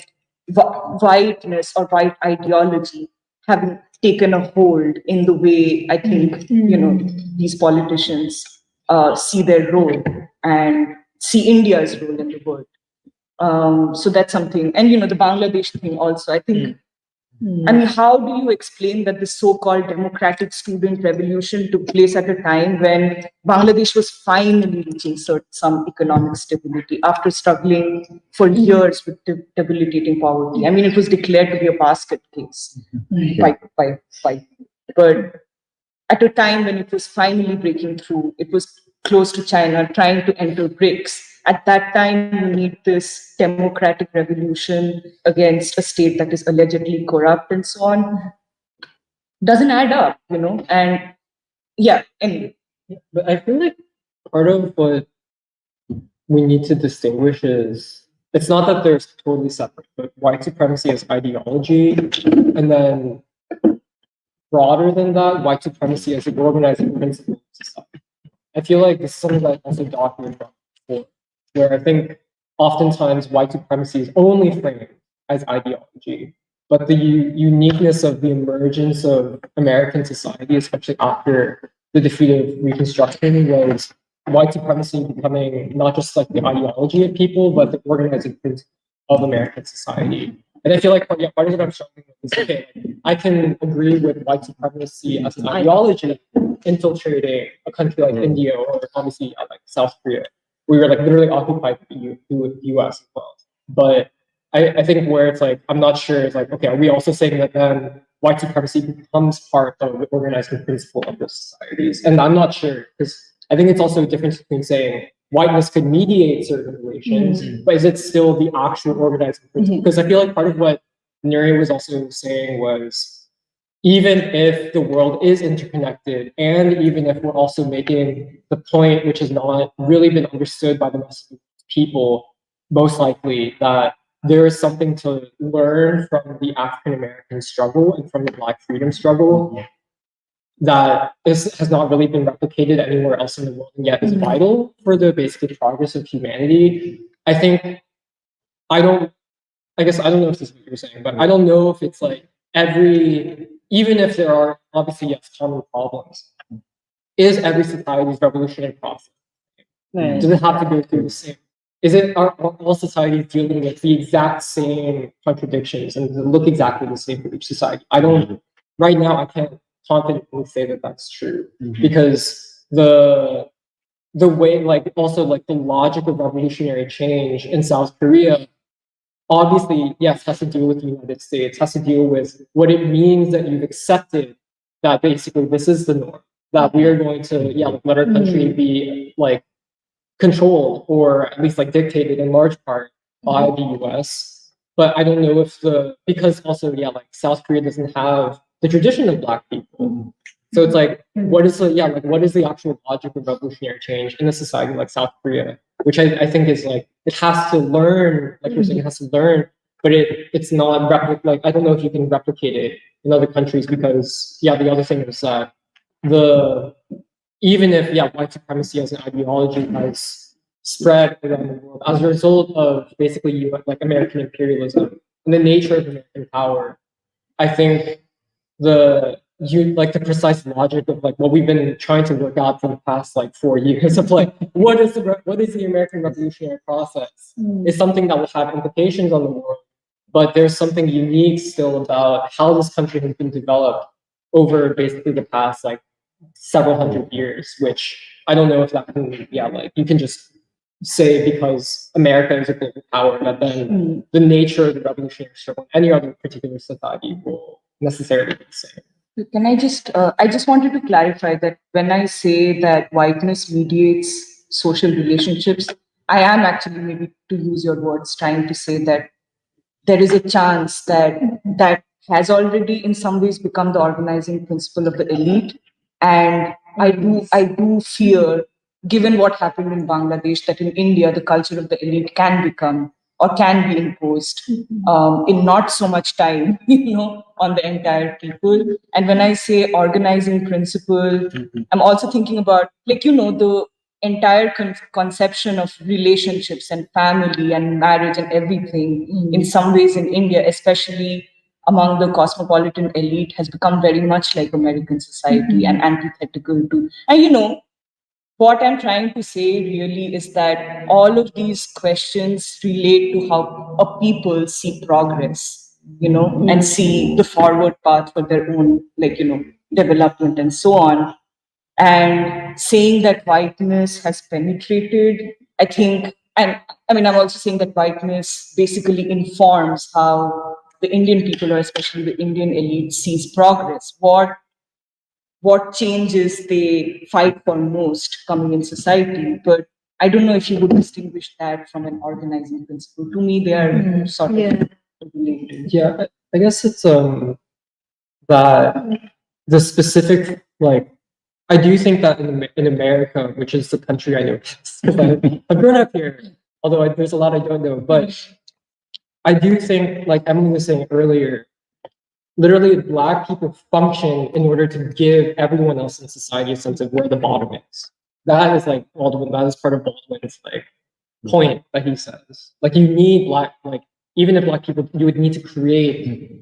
whiteness or white ideology having taken a hold in the way I think these politicians see their role and see India's role in the world. So that's something, and the Bangladesh thing also. I think. I mean, how do you explain that the so-called democratic student revolution took place at a time when Bangladesh was finally reaching some economic stability after struggling for years with debilitating poverty? I mean, it was declared to be a basket case but at a time when it was finally breaking through, it was close to China, trying to enter BRICS. At that time, you need this democratic revolution against a state that is allegedly corrupt and so on. Doesn't add up, And yeah, anyway. But I feel like part of what we need to distinguish is it's not that they're totally separate, but white supremacy as ideology, and then broader than that, white supremacy as an organizing principle of society. I feel like this is something that I also documented before, where I think oftentimes white supremacy is only framed as ideology, but the uniqueness of the emergence of American society, especially after the defeat of Reconstruction, was white supremacy becoming not just like the ideology of people, but the organizing principle of American society. And I feel like part of what I'm struggling with is, okay, I can agree with white supremacy as an ideology infiltrating a country like India or obviously like South Korea. We were like literally occupied the US as well. But I think where it's like, I'm not sure, it's like, okay, are we also saying that then white supremacy becomes part of the organizing principle of those societies? And I'm not sure, because I think it's also a difference between saying whiteness could mediate certain relations, but is it still the actual organizing principle? Because I feel like part of what Nuri was also saying was, even if the world is interconnected, and even if we're also making the point, which has not really been understood by the rest of the people, most likely that there is something to learn from the African American struggle and from the Black freedom struggle that has not really been replicated anywhere else in the world, and yet is vital for the basically progress of humanity. I think I guess I don't know if this is what you're saying, but I don't know if it's like even if there are obviously yes common problems, is every society's revolutionary process? Does it have to go through the same? Are all societies dealing with the exact same contradictions and does it look exactly the same for each society? I don't. Right now, I can't confidently say that that's true because the way, like also like the logic of revolutionary change in South Korea, obviously, yes, has to deal with the United States, has to deal with what it means that you've accepted that basically this is the norm, that we are going to, like, let our country be like controlled or at least like dictated in large part by the US. But I don't know if because also, like South Korea doesn't have the tradition of Black people. So it's like, what is the actual logic of revolutionary change in a society like South Korea? Which I think is like, it has to learn, like you're saying, it has to learn, but it's not like, I don't know if you can replicate it in other countries because, the other thing is that even if, white supremacy as an ideology has spread around the world as a result of basically like American imperialism and the nature of American power, I think the precise logic of like what we've been trying to work out for the past like 4 years of like what is the American revolutionary process is something that will have implications on the world, but there's something unique still about how this country has been developed over basically the past like several hundred years, which I don't know if that can like you can just say because America is a global power that then the nature of the revolutionary struggle in any other particular society will necessarily be the same. Can I just wanted to clarify that when I say that whiteness mediates social relationships, I am actually, maybe to use your words, trying to say that there is a chance that that has already in some ways become the organizing principle of the elite. And I do fear, given what happened in Bangladesh, that in India, the culture of the elite can become or can be imposed in not so much time, on the entire people. And when I say organizing principle, I'm also thinking about, like, the entire conception of relationships and family and marriage and everything in some ways in India, especially among the cosmopolitan elite, has become very much like American society and antithetical to. And what I'm trying to say really is that all of these questions relate to how a people see progress, and see the forward path for their own, development and so on. And saying that whiteness has penetrated, I think, and I mean, I'm also saying that whiteness basically informs how the Indian people, or especially the Indian elite, sees progress. What changes they fight for most coming in society. But I don't know if you would distinguish that from an organizing principle. To me, they are sort of related. Yeah, I guess it's that the specific like I do think that in America, which is the country I know best, because I've grown up here, although there's a lot I don't know. But I do think, like Emily was saying earlier, literally Black people function in order to give everyone else in society a sense of where the bottom is. That is like Baldwin. That is part of Baldwin's like point that he says. Like you need Black, like even if Black people, you need to create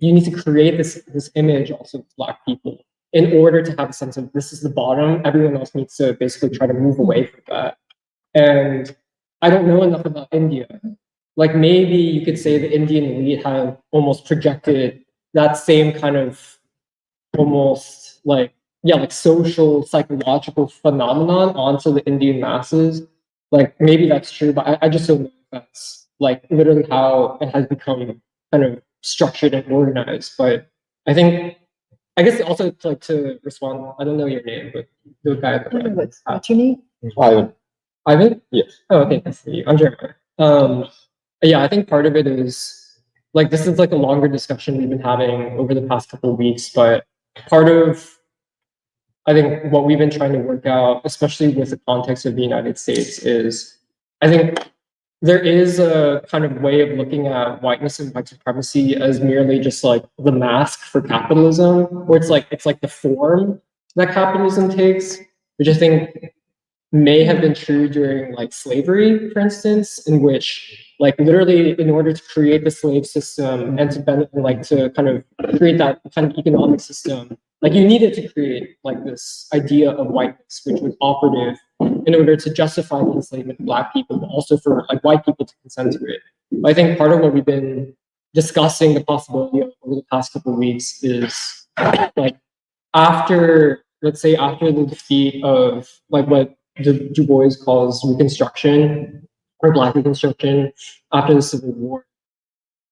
this image also of Black people in order to have a sense of this is the bottom. Everyone else needs to basically try to move away from that. And I don't know enough about India. Like maybe you could say the Indian elite have almost projected that same kind of almost like, yeah, like social psychological phenomenon onto the Indian masses. Like maybe that's true, but I just don't know if that's like literally how it has become kind of structured and organized. But I think, I guess also to respond, I don't know your name, but the guy at the What's your name? Ivan, Ivan? yes. Oh, okay, nice to meet you. I'm Jeremiah. Yeah, I think part of it is like this is like a longer discussion we've been having over the past couple of weeks, but part of I think what we've been trying to work out, especially with the context of the United States, is I think there is a kind of way of looking at whiteness and white supremacy as merely just like the mask for capitalism, where it's like the form that capitalism takes, which I think may have been true during like slavery, for instance, in which like literally in order to create the slave system and to benefit, like to kind of create that kind of economic system, like you needed to create like this idea of whiteness, which was operative in order to justify the enslavement of Black people, but also for like white people to consent to it. But I think part of what we've been discussing the possibility of over the past couple of weeks is like after, let's say after the defeat of like what Du Bois calls Reconstruction or Black Reconstruction after the Civil War,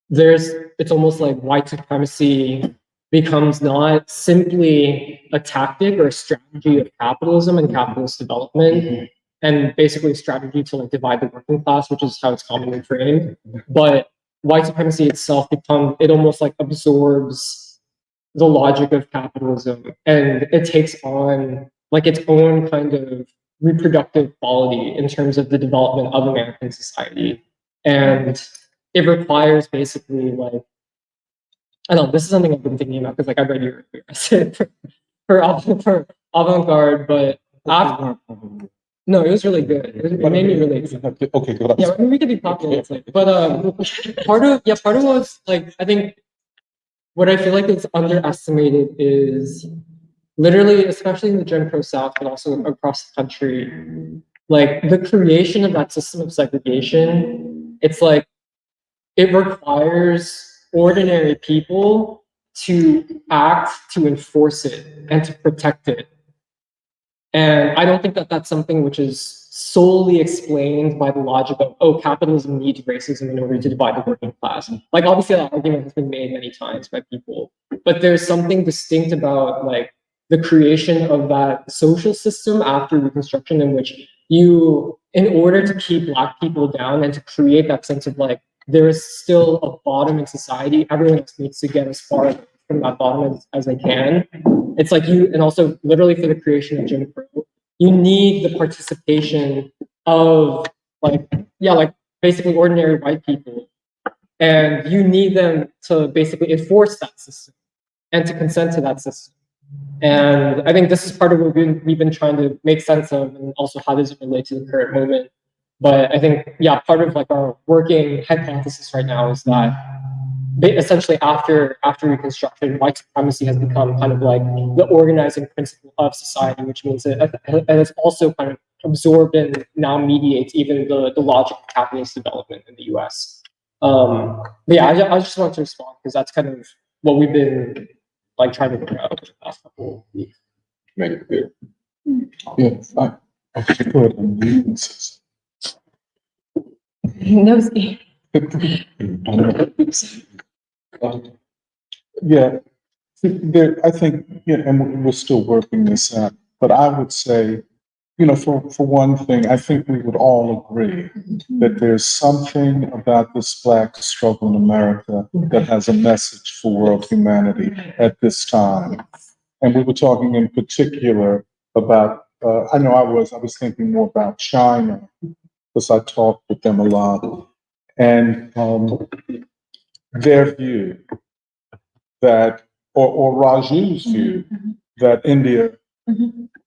it's almost like white supremacy becomes not simply a tactic or a strategy of capitalism and capitalist development, and basically a strategy to like divide the working class, which is how it's commonly framed. But white supremacy itself it almost like absorbs the logic of capitalism and it takes on like its own kind of reproductive quality in terms of the development of American society. And it requires basically like, I don't know, this is something I've been thinking about because like I read your essay for avant-garde, but after, no, it was really good. It made me really excited. Okay, good. Yeah, I mean, we could be popular, but part of what was like, I think what I feel like is underestimated is literally, especially in the Jim Crow South, but also across the country, like the creation of that system of segregation, it's like it requires ordinary people to act to enforce it and to protect it. And I don't think that that's something which is solely explained by the logic of, oh, capitalism needs racism in order to divide the working class. Like obviously that argument has been made many times by people, but there's something distinct about like the creation of that social system after Reconstruction in which you, in order to keep Black people down and to create that sense of like, there is still a bottom in society, everyone else needs to get as far from that bottom as they can. It's like you, and also literally for the creation of Jim Crow, you need the participation of like, yeah, like basically ordinary white people. And you need them to basically enforce that system and to consent to that system. And I think this is part of what we've been trying to make sense of, and also how does it relate to the current moment. But I think, yeah, part of like our working hypothesis right now is that essentially after Reconstruction, white supremacy has become kind of like the organizing principle of society, which means that it's also kind of absorbed and now mediates even the logic of capitalist development in the US. But yeah, I just wanted to respond because that's kind of what we've been like trying to figure out over the past couple of weeks. Make it clear. Yeah, fine. Okay, go ahead. No, Steve. Yeah, I think, yeah, and we're still working this out, but I would say, you know, for one thing, I think we would all agree that there's something about this Black struggle in America that has a message for world humanity at this time. And we were talking in particular about, I know I was thinking more about China because I talk with them a lot, and their view that, or Raju's view that India,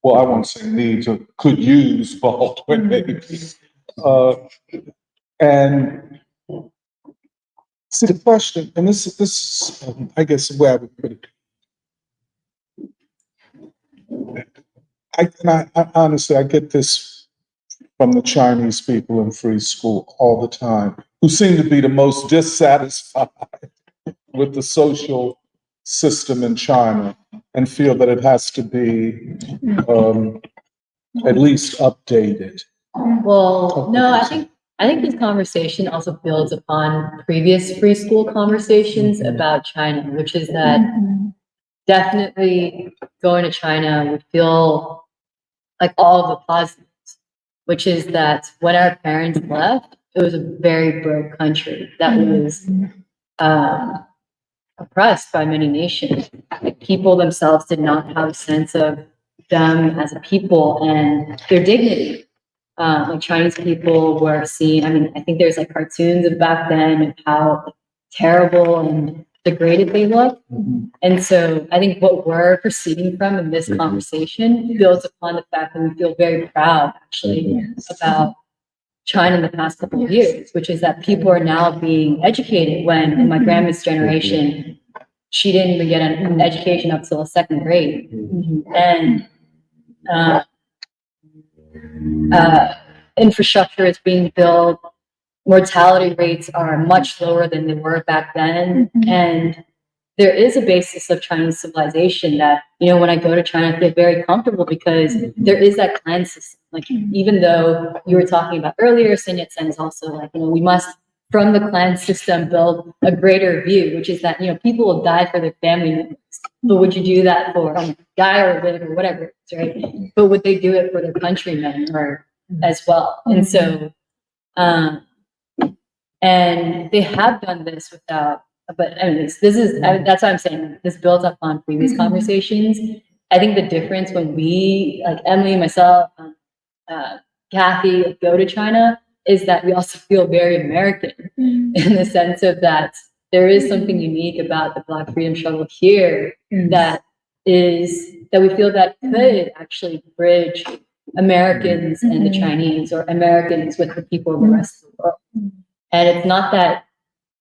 well, I won't say needs or could use Baldwin, maybe. And see the question, and this I guess where I would put it. I honestly, I get this from the Chinese people in free school all the time, who seem to be the most dissatisfied with the social system in China and feel that it has to be at least updated. Well, no, I think this conversation also builds upon previous free school conversations about China, which is that definitely going to China would feel like all of the positives, which is that when our parents left, it was a very broke country that was oppressed by many nations. Like, people themselves did not have a sense of them as a people and their dignity. Like, Chinese people were seen, I mean, I think there's like cartoons of back then of how terrible and degraded they look. And so I think what we're proceeding from in this conversation builds upon the fact that we feel very proud actually about China in the past couple of years, which is that people are now being educated, when in my grandma's generation, she didn't even get an education up till second grade. And infrastructure is being built, mortality rates are much lower than they were back then. And there is a basis of Chinese civilization that, you know, when I go to China, I feel very comfortable because there is that clan system. Like, even though you were talking about earlier, Sun Yat-sen is also like, you know, we must, from the clan system, build a greater view, which is that, you know, people will die for their family members. But would you do that for a guy or a live or whatever, right? But would they do it for their countrymen or as well? And so, and they have done this without, but anyways, that's what I'm saying. This builds up on previous conversations. I think the difference when we, like Emily, myself, Kathy, go to China is that we also feel very American in the sense of that there is something unique about the Black freedom struggle here that we feel that could actually bridge Americans and the Chinese, or Americans with the people of the rest of the world. And it's not that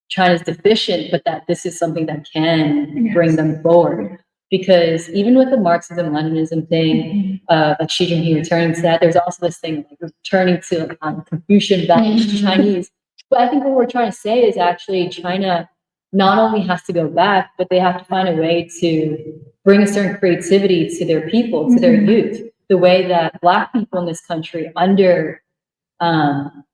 China's deficient, but that this is something that can bring them forward. Because even with the Marxism Leninism thing, like Xi Jinping returning to that, there's also this thing like returning to Confucian values, Chinese. But I think what we're trying to say is actually China not only has to go back, but they have to find a way to bring a certain creativity to their people, to their youth, the way that Black people in this country under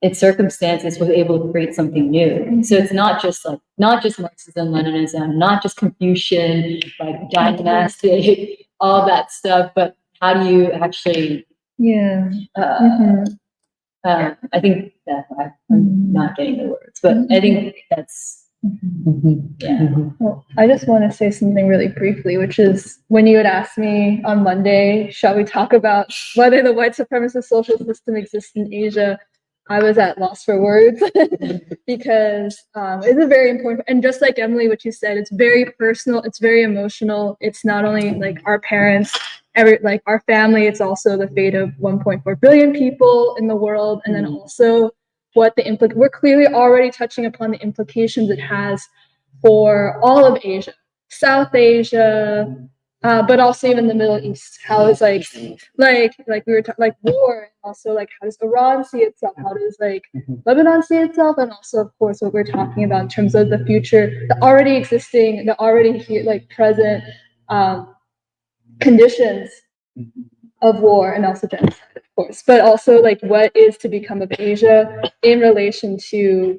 its circumstances was able to create something new. So it's not just Marxism, Leninism, not just Confucian, like dynastic, all that stuff, but how do you actually, I think that I'm not getting the words, but I think that's, Well, I just want to say something really briefly, which is when you had asked me on Monday, shall we talk about whether the white supremacist social system exists in Asia? I was at loss for words because it's a very important, and just like Emily, what you said, it's very personal, it's very emotional. It's not only like our parents, like our family, it's also the fate of 1.4 billion people in the world, and then also what we're clearly already touching upon the implications it has for all of Asia, South Asia, but also even the Middle East. How is like we were like war, and also like how does Iran see itself? How does like Lebanon see itself? And also, of course, what we're talking about in terms of the future, the already existing, the already here, like present conditions of war, and also genocide, of course, but also like what is to become of Asia in relation to,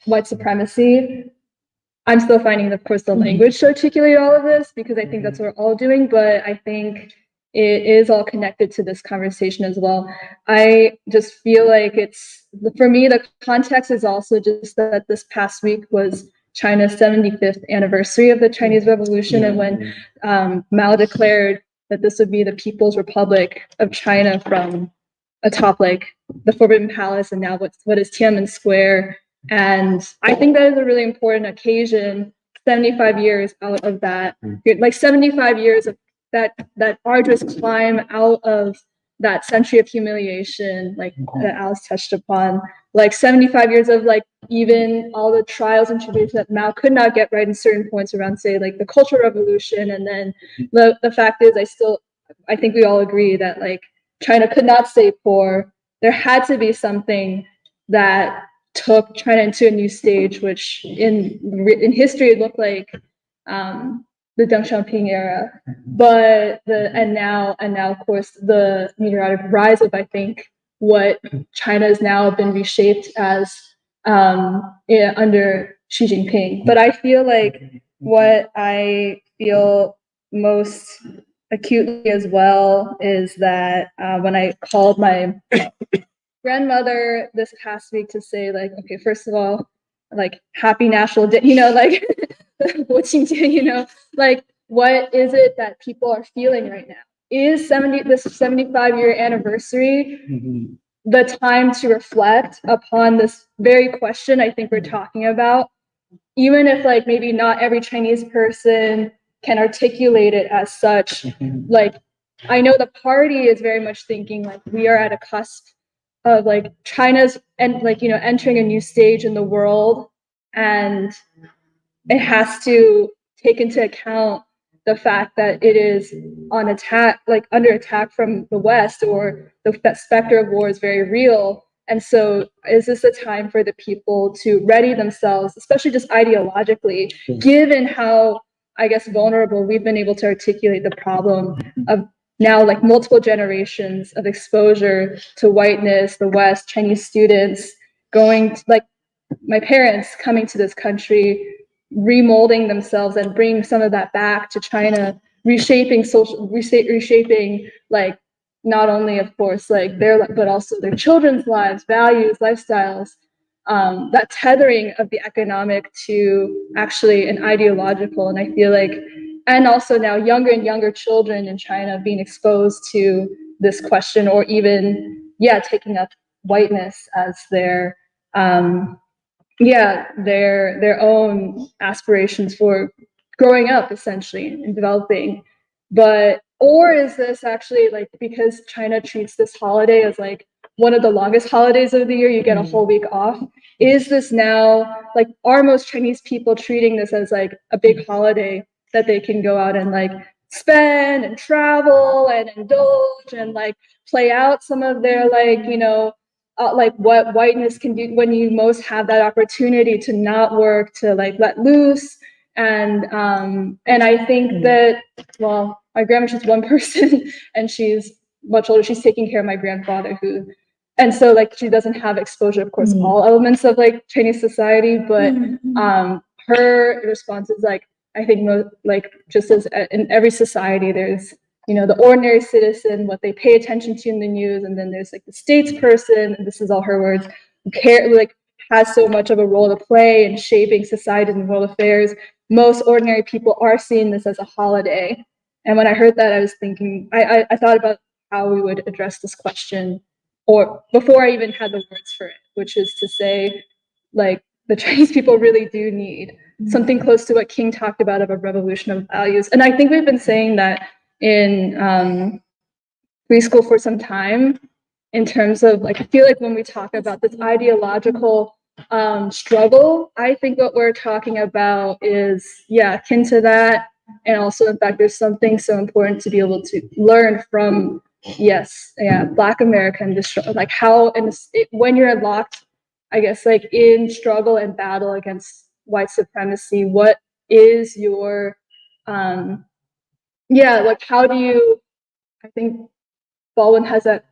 white supremacy. I'm still finding, of course, the language to articulate all of this because I think that's what we're all doing, but I think it is all connected to this conversation as well. I just feel like for me, the context is also just that this past week was China's 75th anniversary of the Chinese Revolution, and when Mao declared that this would be the People's Republic of China from atop like the Forbidden Palace and now what is Tiananmen Square. And I think that is a really important occasion, 75 years out of that, like 75 years of that arduous climb out of that century of humiliation, like that Alice touched upon, like 75 years of like even all the trials and tribulations that Mao could not get right in certain points around, say, like the Cultural Revolution. And then the fact is, I think we all agree that like China could not stay poor. There had to be something that took China into a new stage, which in history it looked like the Deng Xiaoping era, but and now of course the meteoric rise of, I think, what China has now been reshaped as under Xi Jinping. But I feel like what I feel most acutely as well is that when I called my grandmother this past week to say, like, okay, first of all, like, happy National Day, like like, what is it that people are feeling right now? Is this 75-year anniversary the time to reflect upon this very question I think we're talking about? Even if like maybe not every Chinese person can articulate it as such, like, I know the party is very much thinking like we are at a cusp of like China's and like, entering a new stage in the world, and it has to take into account the fact that it is on attack, like under attack from the West, or that specter of war is very real. And so is this a time for the people to ready themselves, especially just ideologically, given how, I guess, vulnerable we've been able to articulate the problem of now like multiple generations of exposure to whiteness, the West, Chinese students going to, like my parents coming to this country, remolding themselves and bringing some of that back to China, reshaping like not only of course like but also their children's lives, values, lifestyles, that tethering of the economic to actually an ideological. And I feel like, and also now younger and younger children in China being exposed to this question, or even taking up whiteness as their their own aspirations for growing up essentially and developing. Or is this actually like, because China treats this holiday as like one of the longest holidays of the year, you get a whole week off, is this now like, are most Chinese people treating this as like a big holiday that they can go out and like spend and travel and indulge and like play out some of their like what whiteness can do when you most have that opportunity to not work, to like let loose. And I think that, well, my grandma's just one person and she's much older. She's taking care of my grandfather and so like she doesn't have exposure, of course, all elements of like Chinese society, but her response is like, I think like just as in every society, there's the ordinary citizen, what they pay attention to in the news, and then there's like the statesperson, and this is all her words, who like has so much of a role to play in shaping society and world affairs. Most ordinary people are seeing this as a holiday. And when I heard that, I was thinking, I thought about how we would address this question, or before I even had the words for it, which is to say, like, the Chinese people really do need something close to what King talked about of a revolution of values. And I think we've been saying that in preschool for some time, in terms of like, I feel like when we talk about this ideological struggle, I think what we're talking about is akin to that. And also, in fact, there's something so important to be able to learn from Black America, and this like how when you're locked, I guess, like in struggle and battle against white supremacy, what is your like, how do you, I think Baldwin has that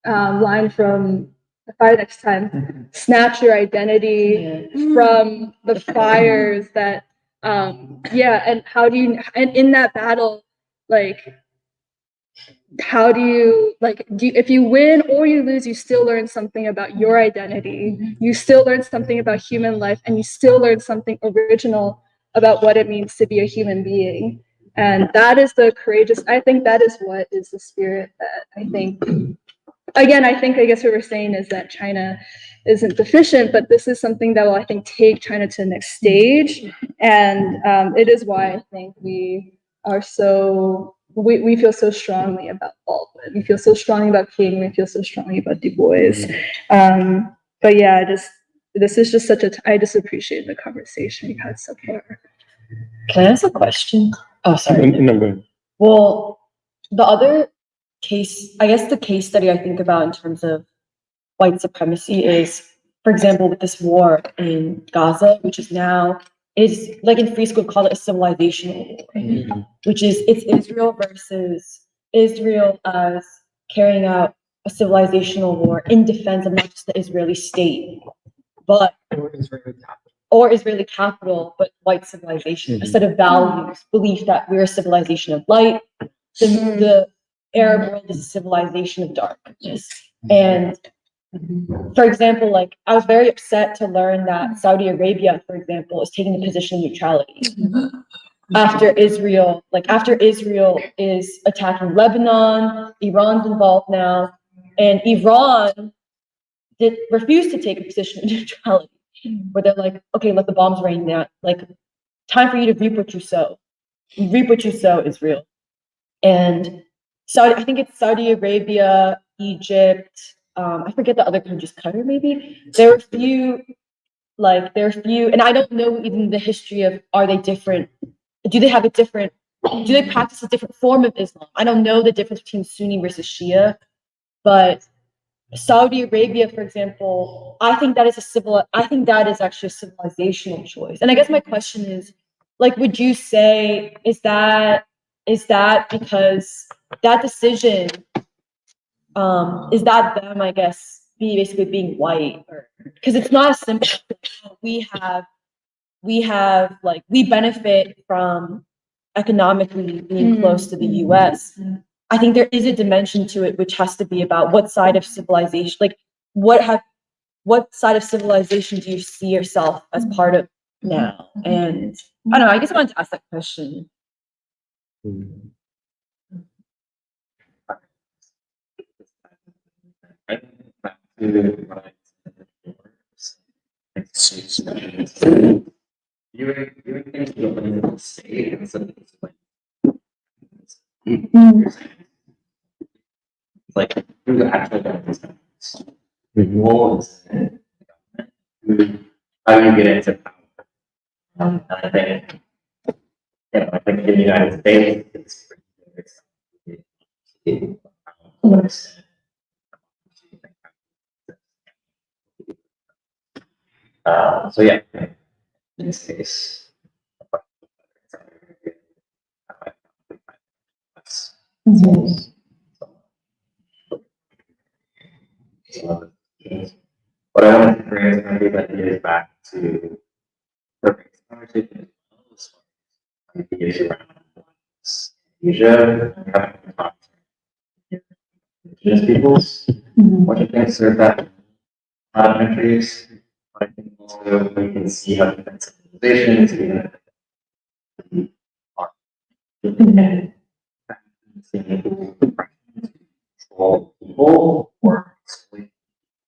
line from The Fire Next Time, snatch your identity from the fires that, and how do you, and in that battle, like, how do you, like, if you win or you lose, you still learn something about your identity, you still learn something about human life, and you still learn something original about what it means to be a human being. And that is the courageous, I think that is what is the spirit that I think again, I guess what we're saying is that China isn't deficient, but this is something that will, I think, take China to the next stage. And it is why I think we feel so strongly about Baldwin. We feel so strongly about King. We feel so strongly about Du Bois. But yeah, this is just I just appreciate the conversation we've had so far. Can I ask a question? Oh, sorry. No, go ahead. Well, the other case, I guess the case study I think about in terms of white supremacy is, for example, with this war in Gaza, which is like in free school, call it a civilizational war, which is it's Israel versus Israel as carrying out a civilizational war in defense of not just the Israeli state, but or Israeli capital, but white civilization, a set of values, belief that we're a civilization of light, the Arab world is a civilization of darkness. And for example, like I was very upset to learn that Saudi Arabia, for example, is taking the position of neutrality after Israel is attacking Lebanon, Iran's involved now, and Iran refused to take a position of neutrality, where they're like, okay, let the bombs rain down, like time for you to reap what you sow. You reap what you sow, Israel. And I think it's Saudi Arabia, Egypt, I forget the other countries, Qatar maybe. There are a few, and I don't know even the history of, are they different? Do they practice a different form of Islam? I don't know the difference between Sunni versus Shia, but Saudi Arabia, for example, I think that is actually a civilizational choice. And I guess my question is, like, would you say, is that because that decision, is that them, I guess, basically being white, or because it's not as simple. We benefit from economically being close to the US. I think there is a dimension to it which has to be about what side of civilization, like what side of civilization do you see yourself as part of now? And I don't know, I guess I wanted to ask that question. Viewing things in the state and something like who the actual government is. The role is how you get into power. And I think, I think in the United States, so yeah, in this case. But I wanted to bring some of these ideas back to the conversation ideas around Asia, having to talk to indigenous peoples. What do you think serve that in a lot of countries? I think also we can see how different civilizations are control people or exploit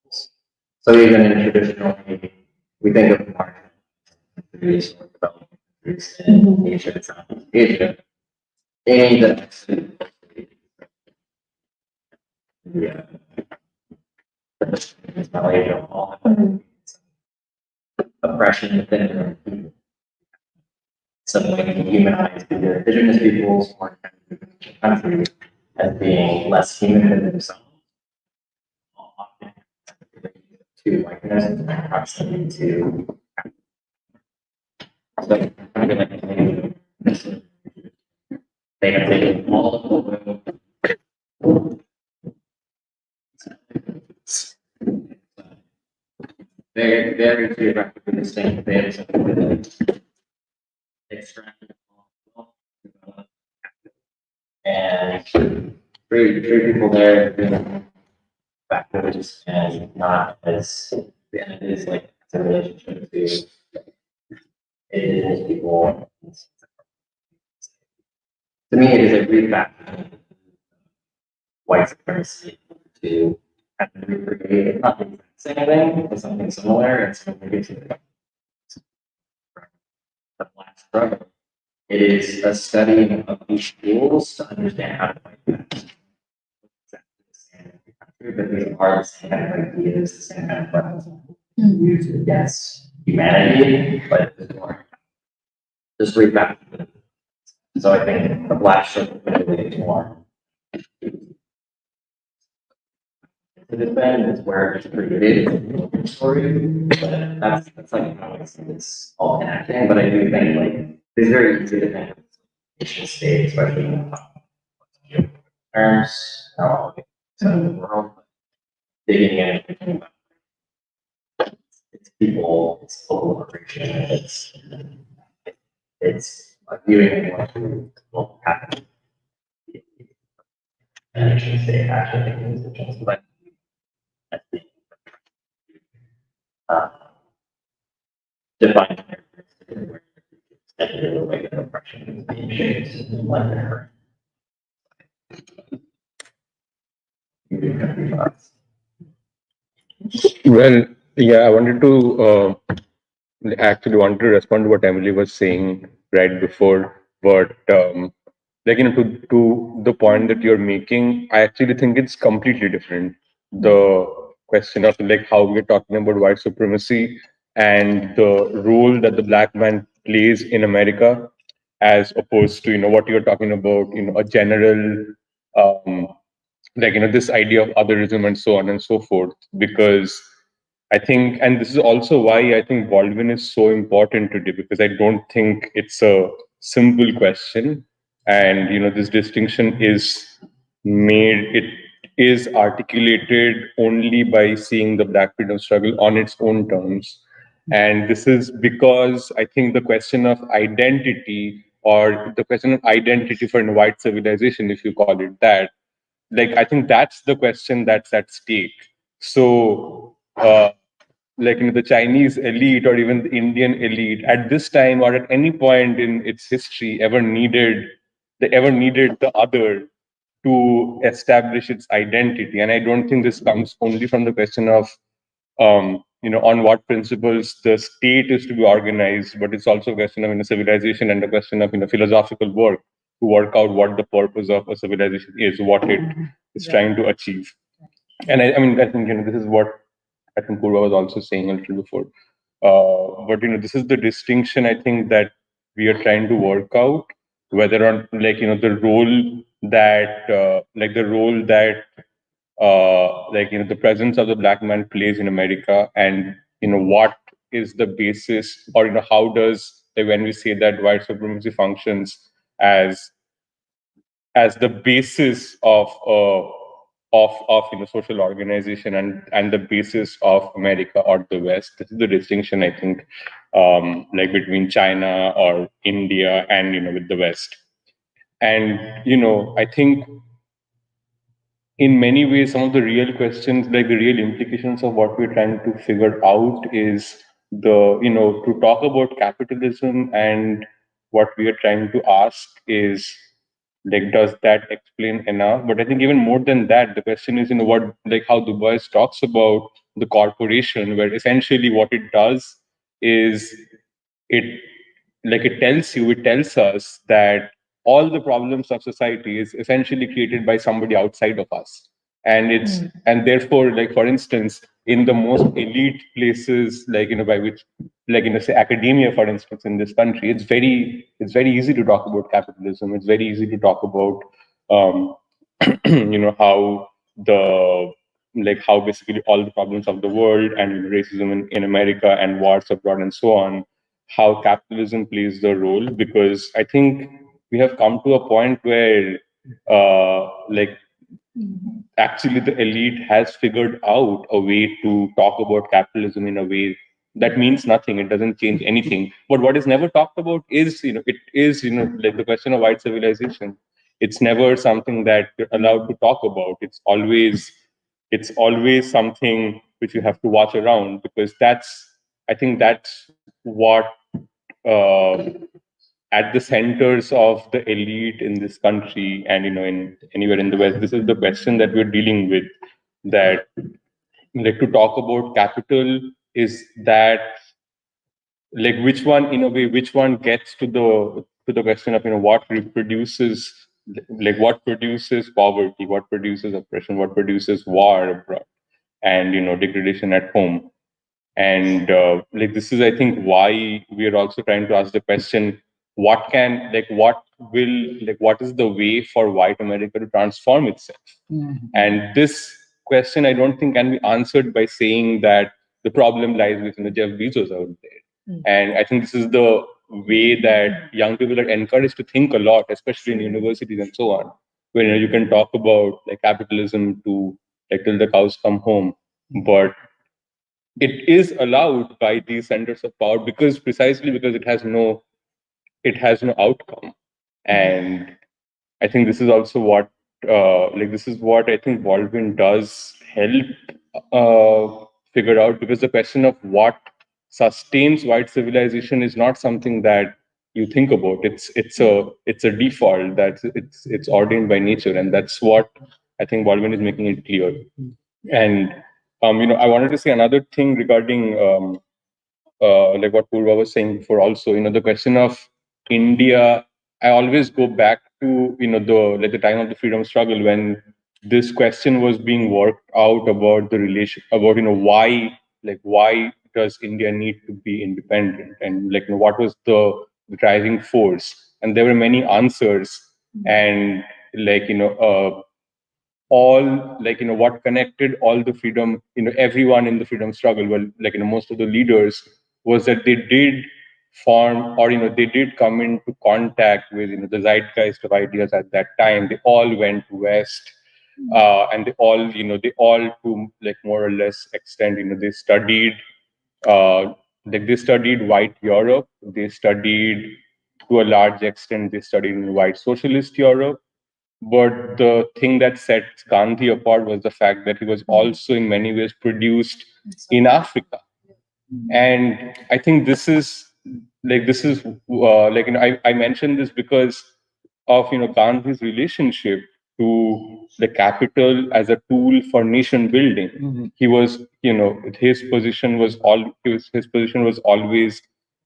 peoples. So even in traditional, we think of market countries or developing countries in Asia and Southeast Asia. And yeah, all oppression within their people. Some way to humanize either indigenous peoples or countries as being less human than themselves. To likeness and proximity to. So I feel like they have taken all of the very geographically distinct. They have something that extracted and three people there backwards and not as it is like a relationship to indigenous people. To me, it is a refactoring white supremacy to and recreate not the same thing, but something similar, and so maybe it's the black struggle. It is a study of these tools to understand how to fight them. Exactly the same in every country, but these are the same kind of ideas, the same kind of weapons used against humanity, but it's more just read back. So I think the black struggle is more to defend is where it's created it's a story, but that's like how it's all connecting. But I do think like it's very easy to think of nation state, especially in the terms, how it's in the world. Digging in and thinking about it's people, it's local operation, it's viewing what will happen. And nation state actually making decisions, but I think uh, define the way that oppression is being shaped and what they're Well, yeah, I wanted to actually wanted to respond to what Emily was saying right before, but like to the point that you're making, I actually think it's completely different. The question of like how we're talking about white supremacy and the role that the black man plays in America, as opposed to what you're talking about, a general um, like this idea of otherism and so on and so forth. Because I think, and this is also why I think Baldwin is so important today, because I don't think it's a simple question. And, this distinction is made, it is articulated only by seeing the Black freedom struggle on its own terms. And this is because I think the question of identity, or the question of identity for a white civilization, if you call it that, like I think that's the question that's at stake. So like the Chinese elite or even the Indian elite at this time or at any point in its history ever needed the other to establish its identity. And I don't think this comes only from the question of on what principles the state is to be organized, but it's also a question of civilization and a question of philosophical work to work out what the purpose of a civilization is, what it is trying to achieve. And I mean, I think this is what I think Purva was also saying a little before. But this is the distinction I think that we are trying to work out, whether on the role that the presence of the black man plays in America, and what is the basis, or how does when we say that white supremacy functions as the basis of social organization and the basis of America or the West. This is the distinction I think between China or India and with the West. And I think in many ways some of the real questions, like the real implications of what we're trying to figure out is to talk about capitalism, and what we are trying to ask is like, does that explain enough? But I think even more than that, the question is what, like how Du Bois talks about the corporation, where essentially what it does is it it tells us that all the problems of society is essentially created by somebody outside of us. And and therefore, like for instance, in the most elite places, by which say academia, for instance, in this country, it's very easy to talk about capitalism. It's very easy to talk about um, how the how basically all the problems of the world and racism in America and wars abroad and so on, how capitalism plays the role. Because I think we have come to a point where actually the elite has figured out a way to talk about capitalism in a way that means nothing. It doesn't change anything. But what is never talked about is it is like the question of white civilization. It's never something that you're allowed to talk about. It's always something which you have to watch around, because I think that's what uh, at the centers of the elite in this country, and in anywhere in the West, this is the question that we're dealing with. that like to talk about capital is that like which one in a way which one gets to the question of what reproduces like what produces poverty, what produces oppression, what produces war abroad, and degradation at home. And like this is, I think, why we are also trying to ask the question: what can what is the way for white America to transform itself? And this question, I don't think, can be answered by saying that the problem lies within the Jeff Bezos out there. And I think this is the way that young people are encouraged to think a lot, especially in universities and so on, where you can talk about like capitalism to like till the cows come home, but it is allowed by these centers of power because precisely because it has no outcome. And I think this is also what this is what I think Baldwin does help figure out, because the question of what sustains white civilization is not something that you think about. It's a default that it's ordained by nature, and that's what I think Baldwin is making it clear. And I wanted to say another thing regarding like what Purva was saying before. Also, the question of India, I always go back to the time of the freedom struggle when this question was being worked out about the relation about why does India need to be independent, and what was the driving force, and there were many answers, and all what connected all the freedom everyone in the freedom struggle, well, most of the leaders, was that they did form, or they did come into contact with the zeitgeist of ideas at that time. They all went west, and they all to more or less extent they studied they studied white Europe, they studied to a large extent they studied in white socialist Europe. But the thing that sets Gandhi apart was the fact that he was also in many ways produced in Africa. And I think I mentioned this because of Gandhi's relationship to the capital as a tool for nation building. He was his position was his position was always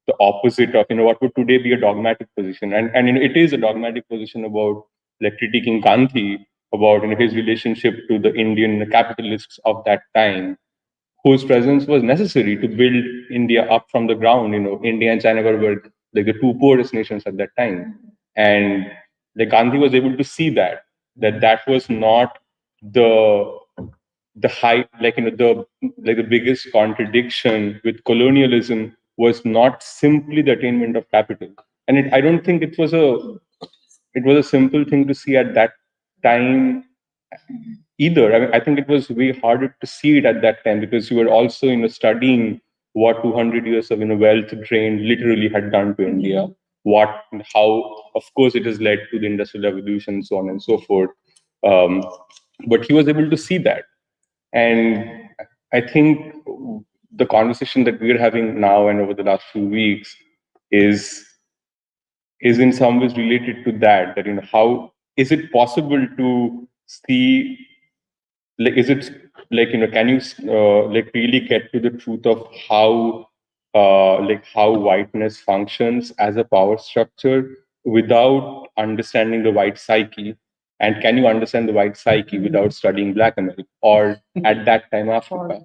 the opposite of what would today be a dogmatic position, and it is a dogmatic position about critiquing Gandhi about his relationship to the Indian capitalists of that time, whose presence was necessary to build India up from the ground. India and China were like the two poorest nations at that time, and Gandhi was able to see that was not the high the biggest contradiction with colonialism was not simply the attainment of capital. And I don't think it was a simple thing to see at that time either. I mean, I think it was way harder to see it at that time because you were also studying what 200 years of wealth drain literally had done to India. How of course it has led to the industrial revolution, so on and so forth. But he was able to see that, and I think the conversation that we're having now and over the last few weeks is in some ways related to that. That how is it possible to see, is it can you really get to the truth of how how whiteness functions as a power structure without understanding the white psyche, and can you understand the white psyche without studying Black America or at that time Africa?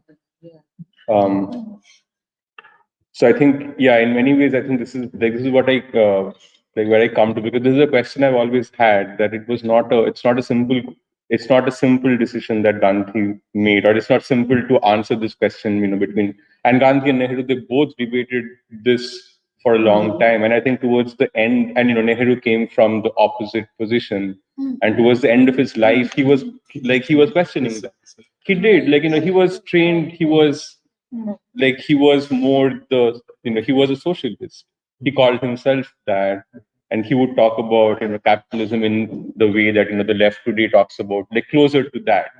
So I think, yeah, in many ways, I think this is what I where I come to, because this is a question I've always had, that it's not a simple decision that Gandhi made, or it's not simple to answer this question, between, and Gandhi and Nehru, they both debated this for a long time. And I think towards the end, and Nehru came from the opposite position, and towards the end of his life, he was questioning that. He did, he was trained, he was more he was a socialist. He called himself that, and he would talk about capitalism in the way that the left today talks about, closer to that.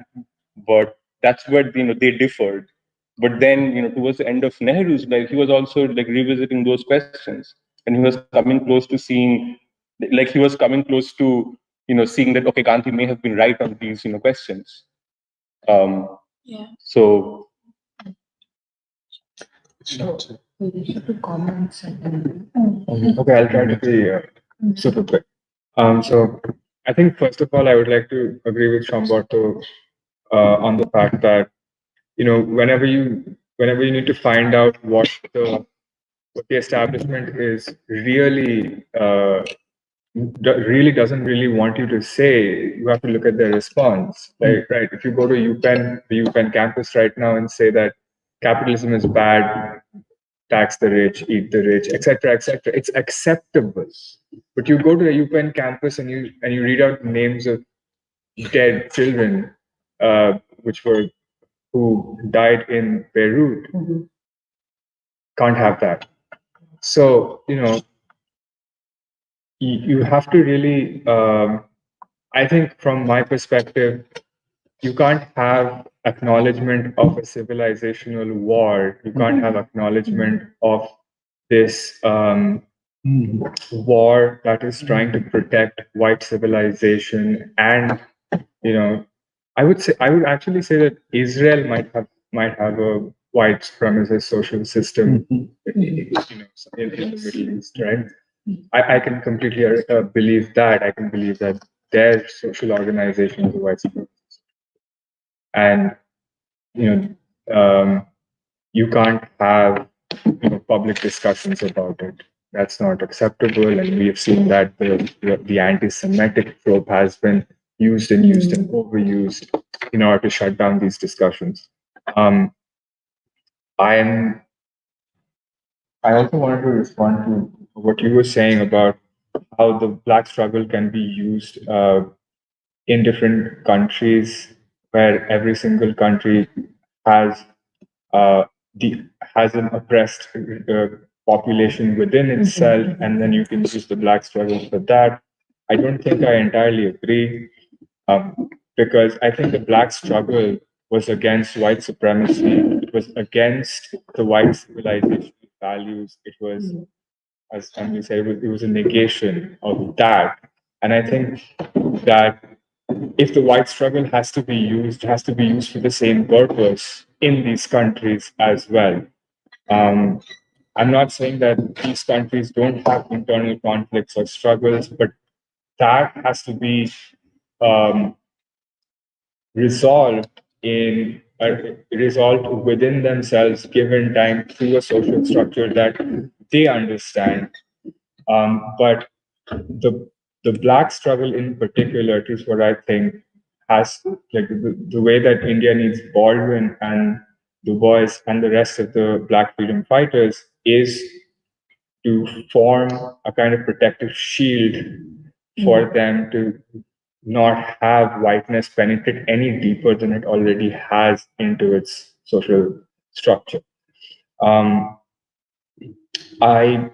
But that's where they differed. But then towards the end of Nehru's life, he was also revisiting those questions, and he was coming close to seeing, seeing that, okay, Gandhi may have been right on these questions. Yeah. So Okay, I'll try to be super quick. So I think first of all, I would like to agree with Shambato on the fact that whenever you need to find out what the establishment is really doesn't really want you to say, you have to look at their response. Like, right, if you go to the UPenn campus right now and say that capitalism is bad, tax the rich, eat the rich, etc., etc., it's acceptable. But you go to the UPenn campus and you read out names of dead children, which were who died in Beirut. Can't have that. So you have to really. I think from my perspective, you can't have acknowledgement of a civilizational war. You can't have acknowledgement of this war that is trying to protect white civilization. And I would actually say that Israel might have a white supremacist social system, in the Middle East, right? I can completely believe that. I can believe that their social organization is a white supremacist, and you you can't have public discussions about it. That's not acceptable, and we have seen that the anti-Semitic trope has been used and overused in order to shut down these discussions. I also wanted to respond to what you were saying about how the Black struggle can be used in different countries, where every single country has uh, has an oppressed population within itself, and then you can use the Black struggle for that. I don't think I entirely agree, because I think the Black struggle was against white supremacy. It was against the white civilization values. It was, as Emily said, it was a negation of that. And I think that if the white struggle has to be used, it has to be used for the same purpose in these countries as well. I'm not saying that these countries don't have internal conflicts or struggles, but that has to be um, resolved resolved within themselves, given time, through a social structure that they understand. But the Black struggle in particular is what I think has, like, the way that India needs Baldwin and Du Bois and the rest of the Black freedom fighters is to form a kind of protective shield for them to not have whiteness penetrate any deeper than it already has into its social structure. I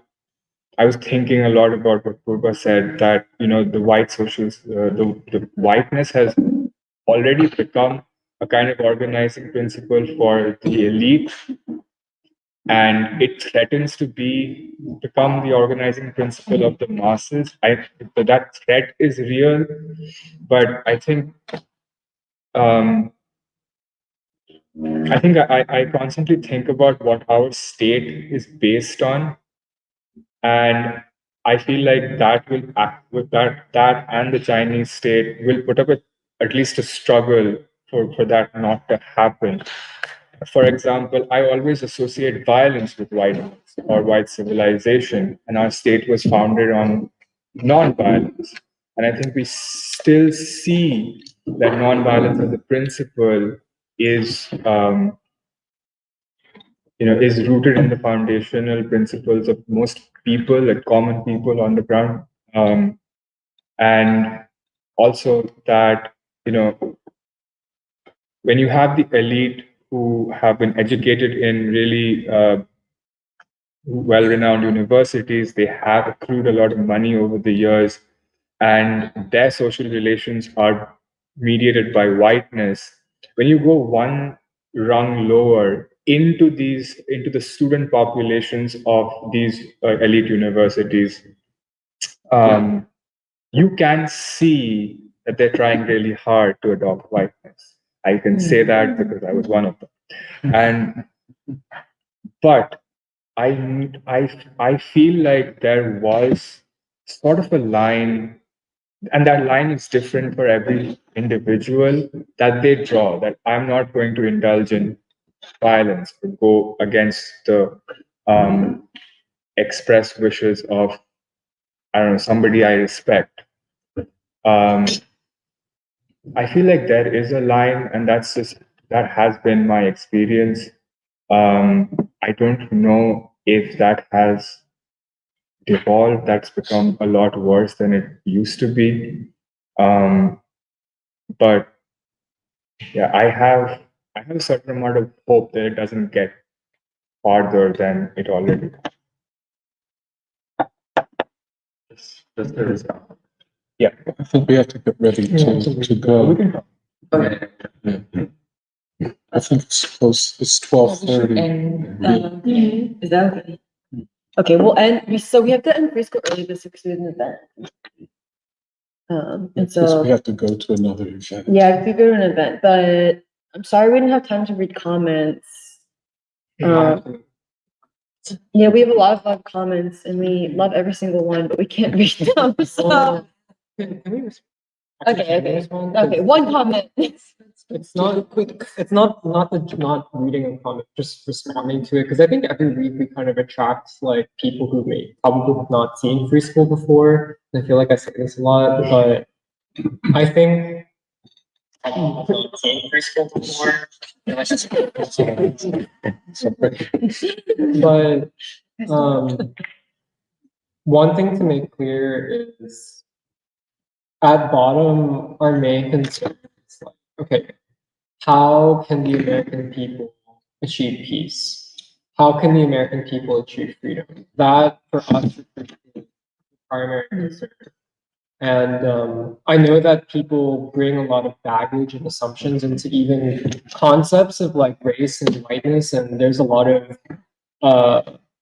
I was thinking a lot about what Purba said, that the white socials, the whiteness has already become a kind of organizing principle for the elite, and it threatens to become the organizing principle of the masses. That threat is real, but I think I constantly think about what our state is based on, and I feel like that will act with that and the Chinese state will put up with at least a struggle for that not to happen. For example, I always associate violence with whiteness or white civilization, and our state was founded on non-violence. And I think we still see that non-violence as a principle is is rooted in the foundational principles of most people, like common people on the ground. And also that, when you have the elite who have been educated in really well-renowned universities, they have accrued a lot of money over the years, and their social relations are mediated by whiteness. When you go one rung lower into the student populations of these elite universities, you can see that they're trying really hard to adopt whiteness. I can say that because I was one of them. And but I feel like there was sort of a line, and that line is different for every individual that they draw, that I'm not going to indulge in violence or go against the express wishes of, I don't know, somebody I respect. I feel like there is a line, and that has been my experience. I don't know if that has devolved, that's become a lot worse than it used to be. But yeah, I have a certain amount of hope that it doesn't get farther than it already. Just a response. Yeah. I think we have to get ready to go. I think it's close, it's 12:30. Is that okay? Okay, we'll end, so we have to end preschool early this week, because we have an event. And Because so, we have to go to another event. yeah, we go to an event, but I'm sorry we didn't have time to read comments. Yeah, we have a lot of comments, and we love every single one, but we can't read them, so. Can we Okay, one comment. It's not not reading a comment, just responding to it, because I think every week we kind of attract like people who may probably have not seen free school before. And I feel like I say this a lot, but I think seen free school before. But one thing to make clear is at bottom our main concern is like, okay, how can the American people achieve peace? How can the American people achieve freedom? That for us is the primary concern. And I know that people bring a lot of baggage and assumptions into even concepts of like race and whiteness, and there's a lot of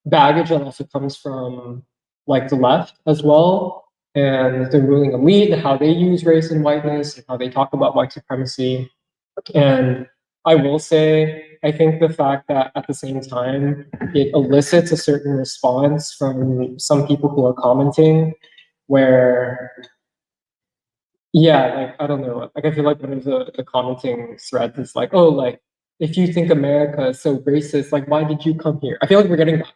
baggage that also comes from like the left as well, and the ruling elite, and how they use race and whiteness, and how they talk about white supremacy. And I will say, I think the fact that at the same time it elicits a certain response from some people who are commenting, where, yeah, like, I don't know, like, I feel like one of the commenting threads is like, oh, like, if you think America is so racist, like, why did you come here? I feel like we're getting that.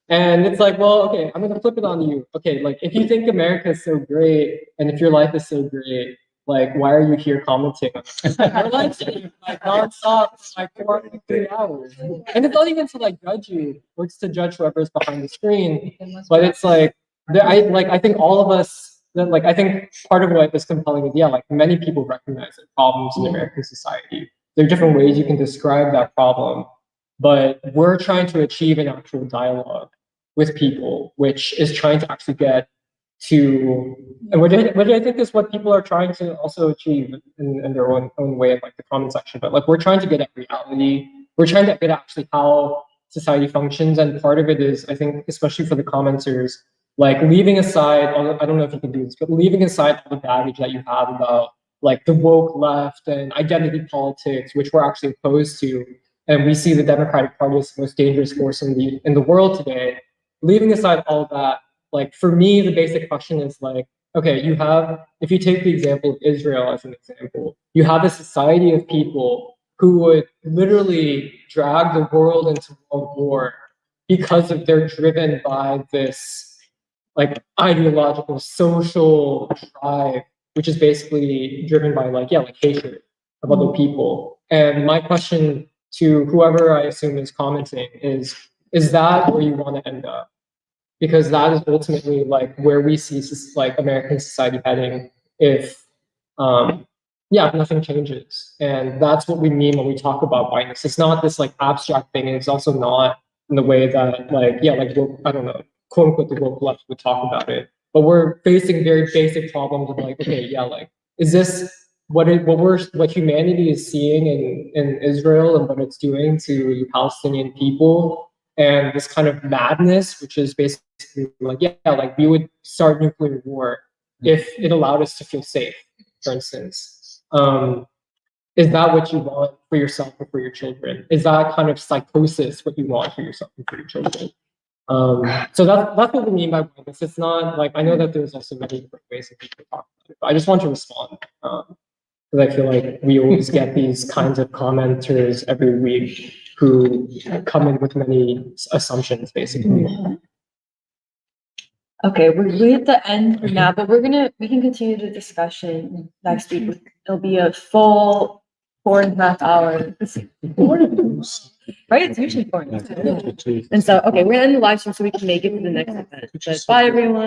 And it's like, well, okay, I'm gonna flip it on you. Okay, like, if you think America is so great, and if your life is so great, like, why are you here commenting on it? Our lives like nonstop for like 3 hours. And it's not even to like judge you, or it's to judge whoever's behind the screen. But it's like, I think all of us, like, I think part of what is compelling is, yeah, like many people recognize the problems in American society. There are different ways you can describe that problem, but we're trying to achieve an actual dialogue with people, which is trying to actually get to, and which I think is what people are trying to also achieve in their own way in like the comment section. But like, we're trying to get at reality. We're trying to get at actually how society functions. And part of it is, I think, especially for the commenters, like leaving aside, I don't know if you can do this, but leaving aside all the baggage that you have about like the woke left and identity politics, which we're actually opposed to. And we see the Democratic Party as the most dangerous force in the world today. Leaving aside all of that, like for me, the basic question is like, okay, if you take the example of Israel as an example, you have a society of people who would literally drag the world into world war because of they're driven by this like ideological social drive, which is basically driven by like, yeah, like hatred of other people. And my question to whoever I assume is commenting is that where you want to end up? Because that is ultimately like where we see like American society heading if if nothing changes. And that's what we mean when we talk about whiteness. It's not this like abstract thing, and it's also not in the way that like, yeah, like I don't know, quote unquote the woke left would talk about it. But we're facing very basic problems of like, okay, yeah, like, is this what humanity is seeing in Israel and what it's doing to the Palestinian people? And this kind of madness, which is basically like, yeah, like we would start nuclear war if it allowed us to feel safe, for instance. is that what you want for yourself or for your children? Is that kind of psychosis what you want for yourself and for your children? So that's what we mean by blindness. It's not like, I know that there's also many different ways that people talk about it, but I just want to respond. Because I feel like we always get these kinds of commenters every week who come in with many assumptions, basically. Okay, we're at the end for now, but we can continue the discussion next week. It'll be a full 4.5 hours. Right? It's usually 4.5. And so, okay, we're gonna end the live stream so we can make it to the next event. But bye, everyone.